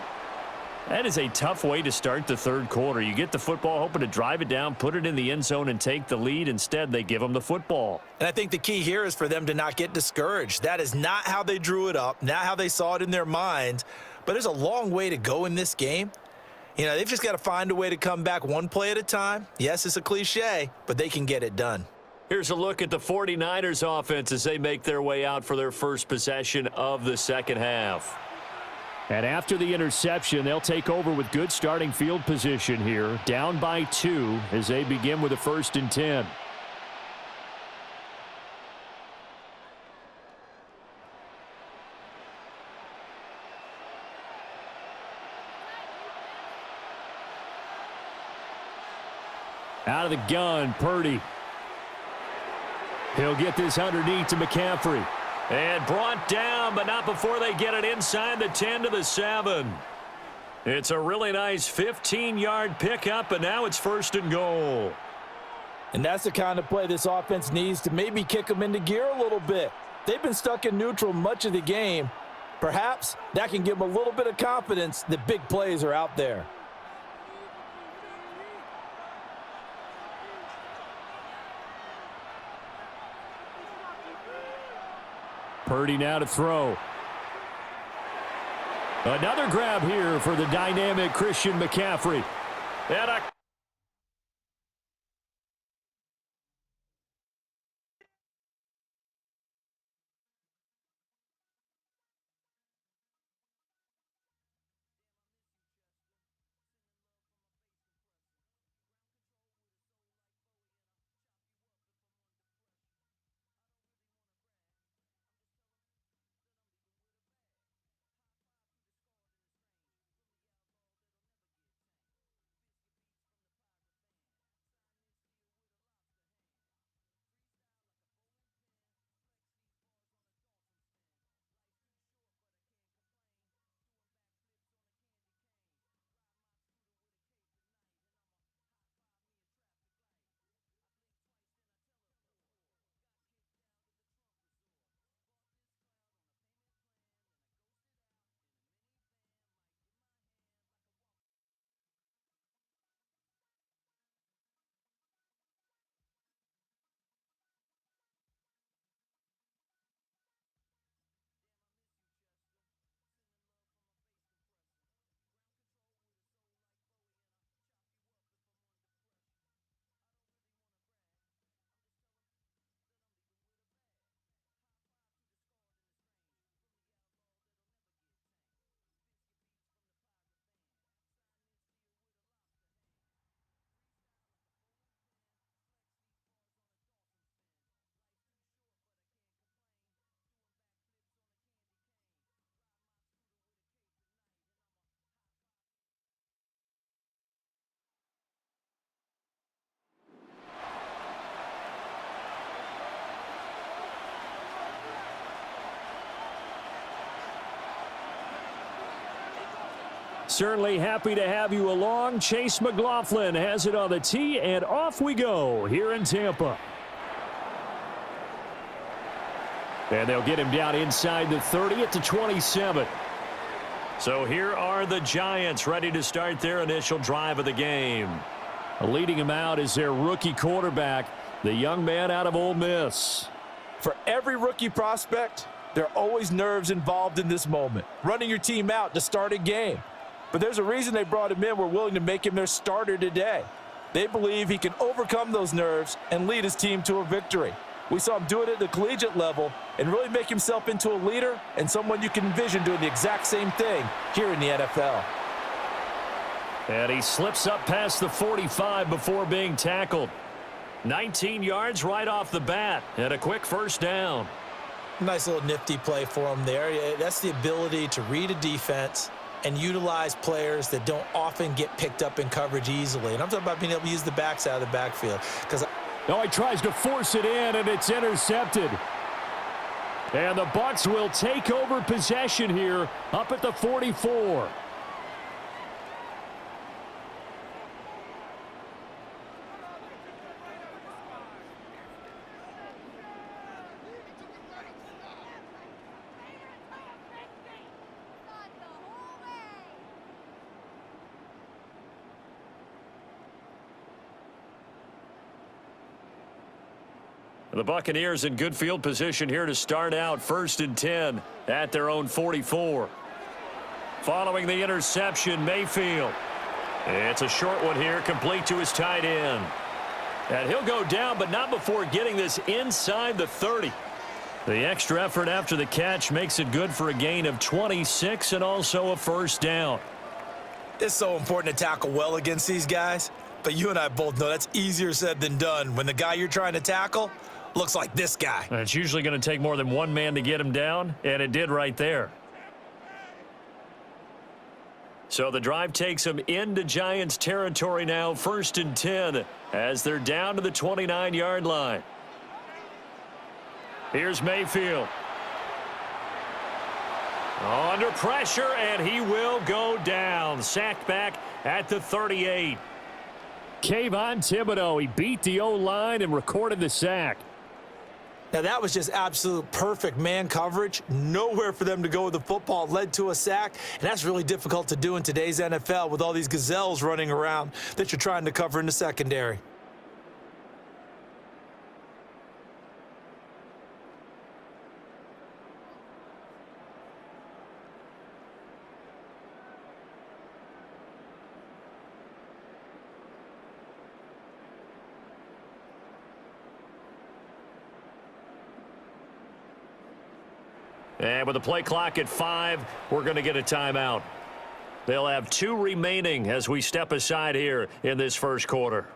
That is a tough way to start the third quarter. You get the football, hoping to drive it down, put it in the end zone, and take the lead. Instead, they give them the football. And I think the key here is for them to not get discouraged. That is not how they drew it up, not how they saw it in their minds. But there's a long way to go in this game. You know, they've just got to find a way to come back one play at a time. Yes, it's a cliche, but they can get it done. Here's a look at the 49ers offense as they make their way out for their first possession of the second half. And after the interception, they'll take over with good starting field position here. Down by 2 as they begin with a 1st and 10. Out of the gun, Purdy. He'll get this underneath to McCaffrey. And brought down, but not before they get it inside the 10 to the 7. It's a really nice 15-yard pickup, and now it's 1st and goal. And that's the kind of play this offense needs to maybe kick them into gear a little bit. They've been stuck in neutral much of the game. Perhaps that can give them a little bit of confidence that big plays are out there. Purdy now to throw. Another grab here for the dynamic Christian McCaffrey. And a certainly happy to have you along. Chase McLaughlin has it on the tee, and off we go here in Tampa. And they'll get him down inside the 30 at the 27. So here are the Giants ready to start their initial drive of the game. Leading him out is their rookie quarterback, the young man out of Ole Miss. For every rookie prospect, there are always nerves involved in this moment. Running your team out to start a game. But there's a reason they brought him in. We're willing to make him their starter today. They believe he can overcome those nerves and lead his team to a victory. We saw him do it at the collegiate level and really make himself into a leader and someone you can envision doing the exact same thing here in the NFL. And he slips up past the 45 before being tackled. 19 yards right off the bat and a quick first down. Nice little nifty play for him there. That's the ability to read a defense and utilize players that don't often get picked up in coverage easily. And I'm talking about being able to use the backs out of the backfield. No, he tries to force it in, and it's intercepted. And the Bucks will take over possession here up at the 44. The Buccaneers in good field position here to start out 1st and 10 at their own 44. Following the interception, Mayfield. It's a short one here, complete to his tight end. And he'll go down, but not before getting this inside the 30. The extra effort after the catch makes it good for a gain of 26 and also a first down. It's so important to tackle well against these guys, but you and I both know that's easier said than done when the guy you're trying to tackle looks like this guy. It's usually going to take more than one man to get him down, and it did right there. So the drive takes them into Giants territory now, 1st and 10, as they're down to the 29-yard line. Here's Mayfield. Under pressure, and he will go down. Sacked back at the 38. Kayvon Thibodeau, he beat the O-line and recorded the sack. Now, that was just absolute perfect man coverage. Nowhere for them to go with the football. Led to a sack, and that's really difficult to do in today's NFL with all these gazelles running around that you're trying to cover in the secondary. And with the play clock at 5, we're going to get a timeout. They'll have 2 remaining as we step aside here in this first quarter.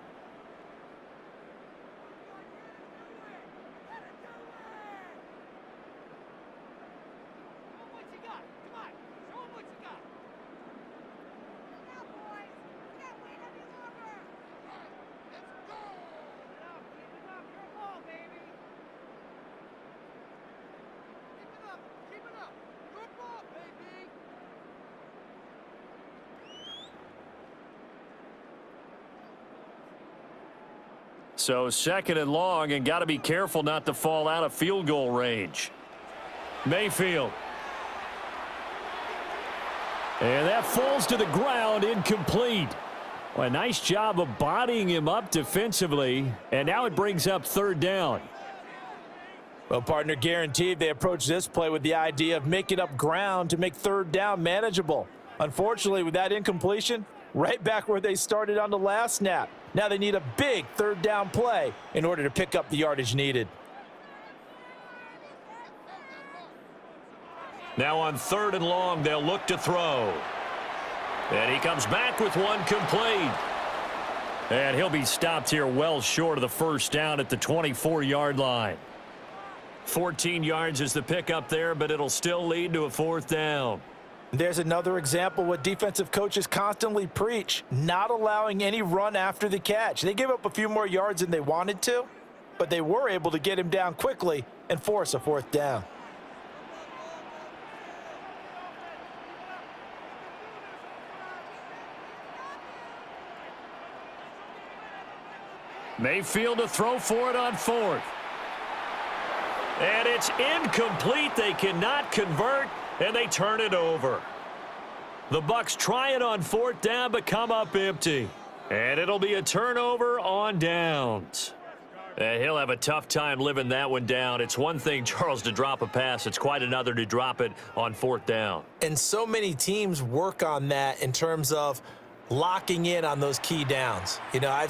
So 2nd and long, and got to be careful not to fall out of field goal range. Mayfield. And that falls to the ground, incomplete. Well, a nice job of bodying him up defensively, and now it brings up 3rd down. Well, partner, guaranteed they approach this play with the idea of making up ground to make 3rd down manageable. Unfortunately, with that incompletion, right back where they started on the last snap. Now they need a big 3rd down play in order to pick up the yardage needed. Now on 3rd and long, they'll look to throw. And he comes back with one complete. And he'll be stopped here well short of the first down at the 24-yard line. 14 yards is the pickup there, but it'll still lead to a 4th down. There's another example what defensive coaches constantly preach, not allowing any run after the catch. They gave up a few more yards than they wanted to, but they were able to get him down quickly and force a 4th down. Mayfield to throw for it on fourth. And it's incomplete. They cannot convert, and they turn it over. The Bucks try it on fourth down, but come up empty. And it'll be a turnover on downs. And he'll have a tough time living that one down. It's one thing, Charles, to drop a pass. It's quite another to drop it on fourth down. And so many teams work on that in terms of locking in on those key downs. You know,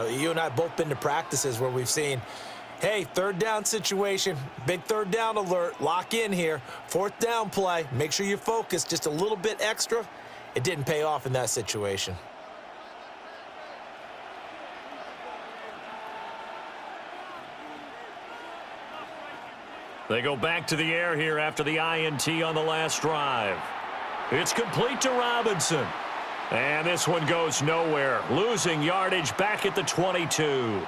you and I have both been to practices where we've seen, hey, third down situation, big third down alert, lock in here, fourth down play, make sure you focus just a little bit extra. It didn't pay off in that situation. They go back to the air here after the INT on the last drive. It's complete to Robinson. And this one goes nowhere, losing yardage back at the 22.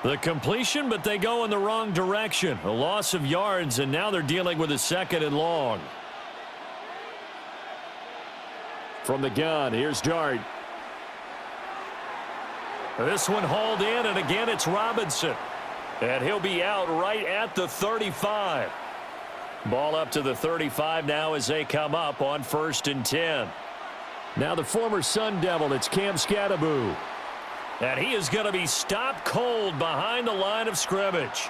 The completion, but they go in the wrong direction. A loss of yards, and now they're dealing with a second and long. From the gun, here's Dart. This one hauled in, and again it's Robinson. And he'll be out right at the 35. Ball up to the 35 now as they come up on 1st and 10. Now the former Sun Devil, it's Cam Scattaboo. And he is going to be stopped cold behind the line of scrimmage.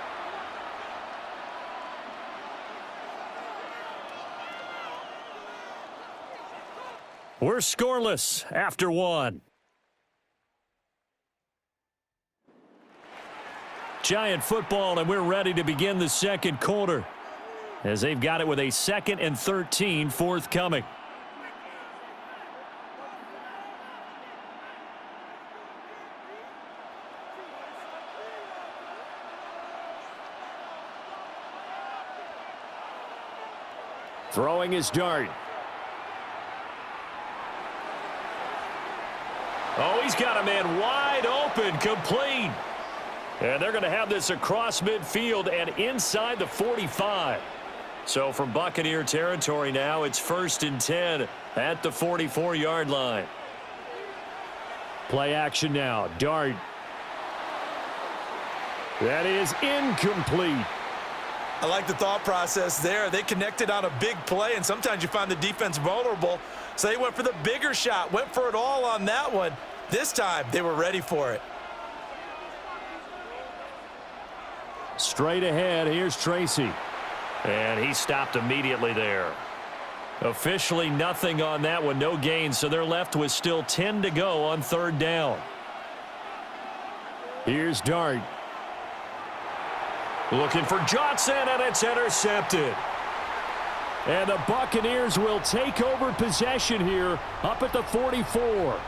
We're scoreless after one. Giant football, and we're ready to begin the second quarter as they've got it with a 2nd and 13 forthcoming. Throwing his Dart. Oh, he's got a man wide open, complete. And they're going to have this across midfield and inside the 45. So from Buccaneer territory now, it's 1st and 10 at the 44-yard line. Play action now. Dart. That is incomplete. I like the thought process there. They connected on a big play, and sometimes you find the defense vulnerable. So they went for the bigger shot, went for it all on that one. This time, they were ready for it. Straight ahead, here's Tracy. And he stopped immediately there. Officially nothing on that one, no gain, so they're left with still 10 to go on 3rd down. Here's Dart. Looking for Johnson, and it's intercepted. And the Buccaneers will take over possession here up at the 44.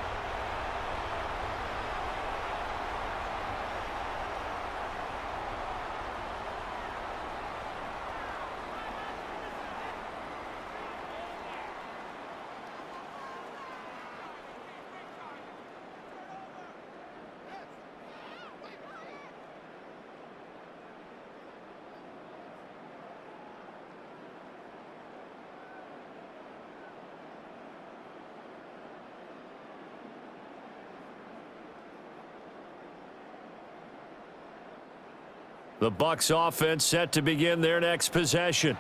The Bucks offense set to begin their next possession.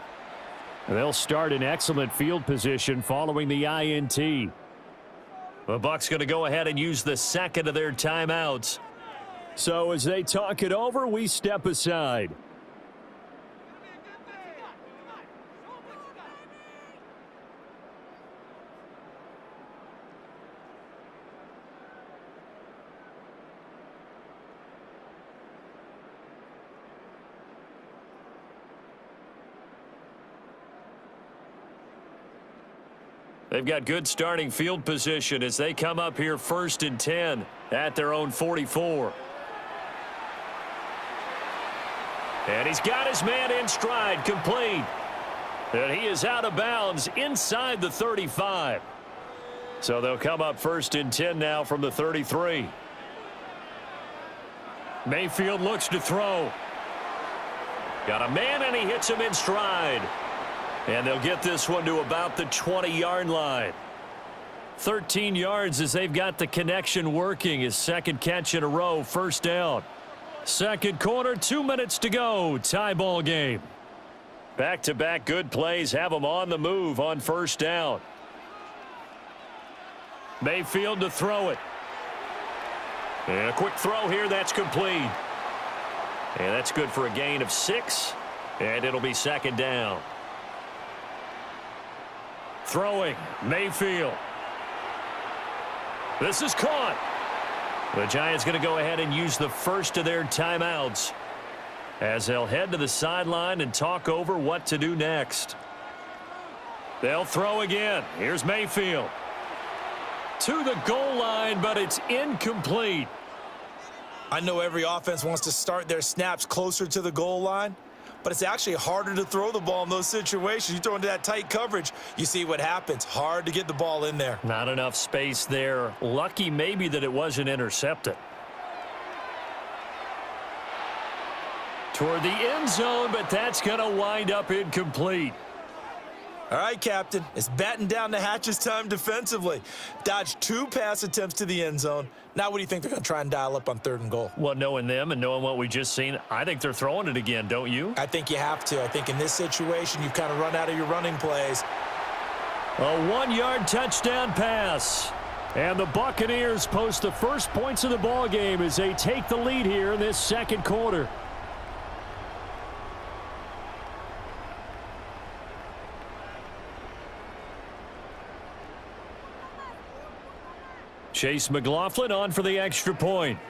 They'll start in excellent field position following the INT. The Bucks going to go ahead and use the 2nd of their timeouts. So as they talk it over, we step aside. They've got good starting field position as they come up here 1st and 10 at their own 44. And he's got his man in stride, complete. And he is out of bounds inside the 35. So they'll come up 1st and 10 now from the 33. Mayfield looks to throw. Got a man, and he hits him in stride. And they'll get this one to about the 20-yard line. 13 yards as they've got the connection working. His second catch in a row, first down. Second quarter, 2 minutes to go. Tie ball game. Back-to-back good plays have them on the move on first down. Mayfield to throw it. And a quick throw here, that's complete. And that's good for a gain of 6. And it'll be second down. Throwing, Mayfield. This is caught. The Giants going to go ahead and use the first of their timeouts as they'll head to the sideline and talk over what to do next. They'll throw again. Here's Mayfield. To the goal line, but it's incomplete. I know every offense wants to start their snaps closer to the goal line, but it's actually harder to throw the ball in those situations. You throw into that tight coverage, you see what happens. Hard to get the ball in there. Not enough space there. Lucky maybe that it wasn't intercepted. Toward the end zone, but that's going to wind up incomplete. All right, Captain, it's batten down the hatches time defensively. Dodged 2 pass attempts to the end zone. Now what do you think they're going to try and dial up on 3rd and goal? Well, knowing them and knowing what we just seen, I think they're throwing it again, don't you? I think you have to. I think in this situation, you've kind of run out of your running plays. A 1-yard touchdown pass. And the Buccaneers post the first points of the ball game as they take the lead here in this second quarter. Chase McLaughlin on for the extra point.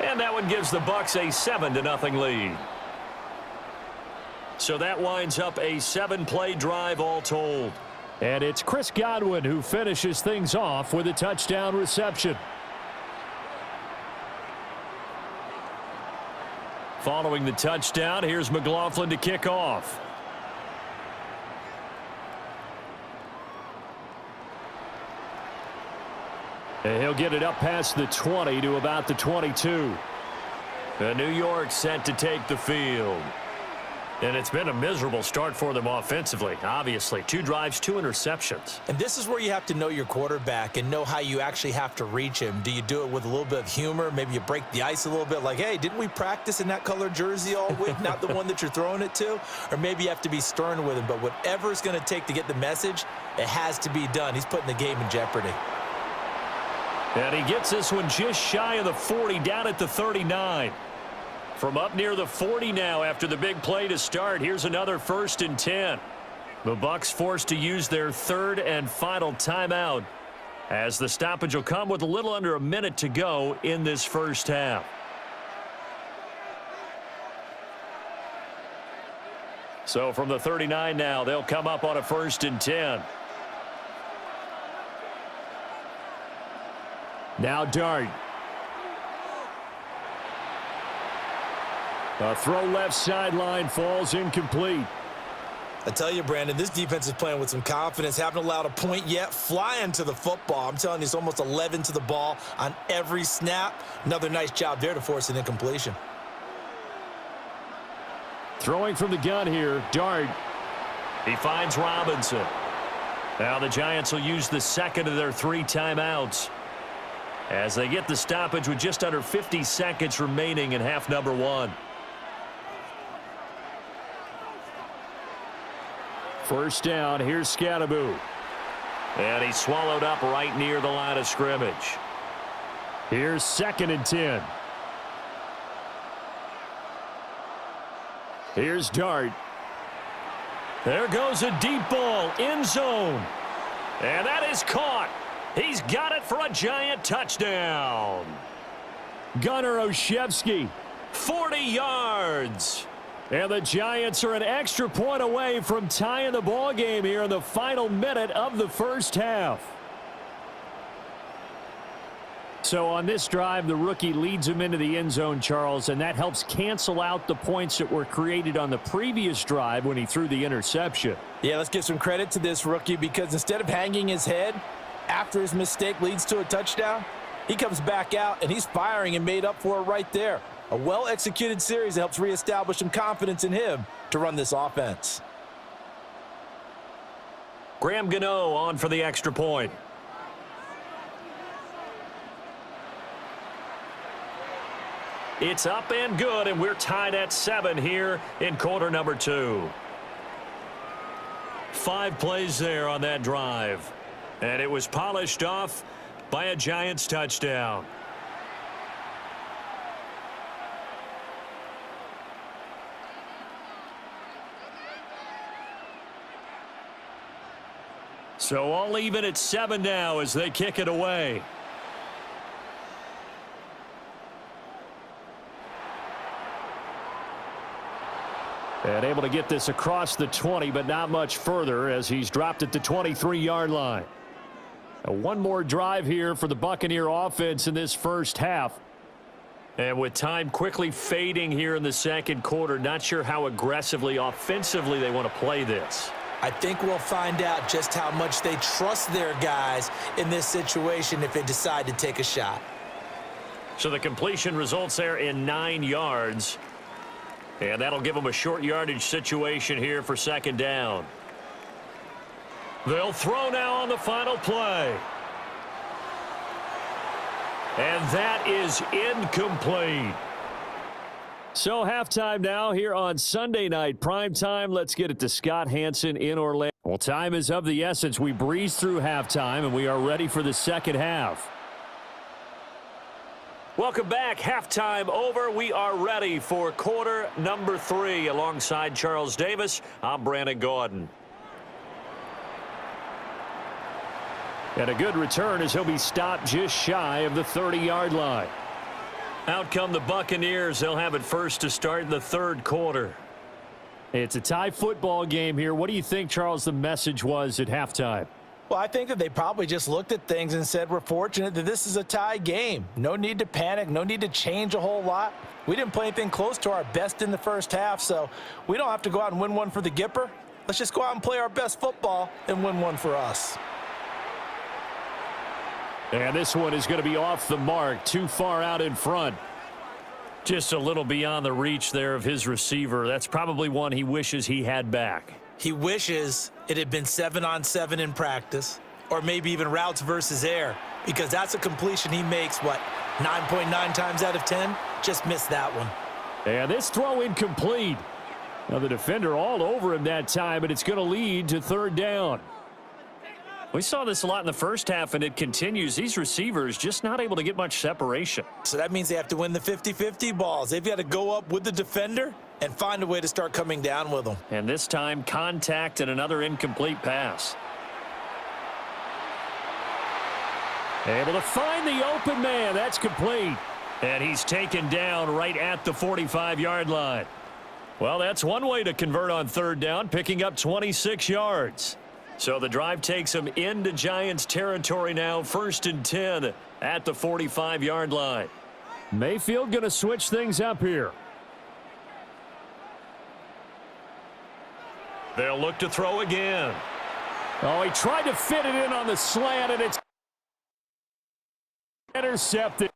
And that one gives the Bucks a 7-0 lead. So that winds up a 7-play drive all told. And it's Chris Godwin who finishes things off with a touchdown reception. Following the touchdown, here's McLaughlin to kick off. And he'll get it up past the 20 to about the 22. And New York set to take the field. And it's been a miserable start for them offensively, obviously. 2 drives, 2 interceptions. And this is where you have to know your quarterback and know how you actually have to reach him. Do you do it with a little bit of humor? Maybe you break the ice a little bit like, hey, didn't we practice in that color jersey all week? Not the one that you're throwing it to? Or maybe you have to be stern with him. But whatever it's going to take to get the message, it has to be done. He's putting the game in jeopardy. And he gets this one just shy of the 40, down at the 39. From up near the 40 now after the big play to start. Here's another 1st and 10. The Bucks forced to use their 3rd and final timeout as the stoppage will come with a little under a minute to go in this first half. So from the 39 now, they'll come up on a 1st and 10. Now Dart. A throw left sideline falls incomplete. I tell you, Brandon, this defense is playing with some confidence. Haven't allowed a point yet. Flying to the football. I'm telling you, it's almost 11 to the ball on every snap. Another nice job there to force an incompletion. Throwing from the gun here, Dart. He finds Robinson. Now the Giants will use the 2nd of their 3 timeouts as they get the stoppage with just under 50 seconds remaining in half number 1. First down, here's Scattaboo. And he's swallowed up right near the line of scrimmage. Here's 2nd and 10. Here's Dart. There goes a deep ball, end zone. And that is caught. He's got it for a Giant touchdown. Gunnar Olszewski, 40 yards. And the Giants are an extra point away from tying the ball game here in the final minute of the first half. So on this drive, the rookie leads him into the end zone, Charles, and that helps cancel out the points that were created on the previous drive when he threw the interception. Yeah, let's give some credit to this rookie because instead of hanging his head after his mistake leads to a touchdown, he comes back out and he's firing and made up for it right there. A well-executed series that helps reestablish some confidence in him to run this offense. Graham Gano on for the extra point. It's up and good, and we're tied at 7 here in quarter number 2. 5 plays there on that drive. And it was polished off by a Giants touchdown. So all even at 7 now as they kick it away. And able to get this across the 20, but not much further as he's dropped it to 23-yard line. One more drive here for the Buccaneer offense in this first half. And with time quickly fading here in the second quarter, not sure how aggressively, offensively they want to play this. I think we'll find out just how much they trust their guys in this situation if they decide to take a shot. So the completion results there in 9 yards. And that'll give them a short yardage situation here for second down. They'll throw now on the final play. And that is incomplete. So halftime now here on Sunday night prime time. Let's get it to Scott Hanson in Orlando. Well, time is of the essence. We breezed through halftime, and we are ready for the second half. Welcome back. Halftime over. We are ready for quarter number 3. Alongside Charles Davis, I'm Brandon Gordon. And a good return as he'll be stopped just shy of the 30-yard line. Out come the Buccaneers. They'll have it first to start in the third quarter. It's a tie football game here. What do you think, Charles, the message was at halftime? Well, I think that they probably just looked at things and said, we're fortunate that this is a tie game. No need to panic. No need to change a whole lot. We didn't play anything close to our best in the first half, so we don't have to go out and win one for the Gipper. Let's just go out and play our best football and win one for us. And this one is going to be off the mark, too far out in front. Just a little beyond the reach there of his receiver. That's probably one he wishes he had back. He wishes it had been 7-on-7 in practice, or maybe even routes versus air, because that's a completion he makes, 9.9 times out of 10? Just missed that one. And this throw incomplete. Now the defender all over him that time, but it's going to lead to third down. We saw this a lot in the first half, and it continues. These receivers just not able to get much separation. So that means they have to win the 50-50 balls. They've got to go up with the defender and find a way to start coming down with them. And this time, contact and another incomplete pass. Able to find the open man. That's complete. And he's taken down right at the 45-yard line. Well, that's one way to convert on third down, picking up 26 yards. So the drive takes him into Giants territory now, 1st and 10 at the 45-yard line. Mayfield going to switch things up here. They'll look to throw again. Oh, he tried to fit it in on the slant, and it's intercepted.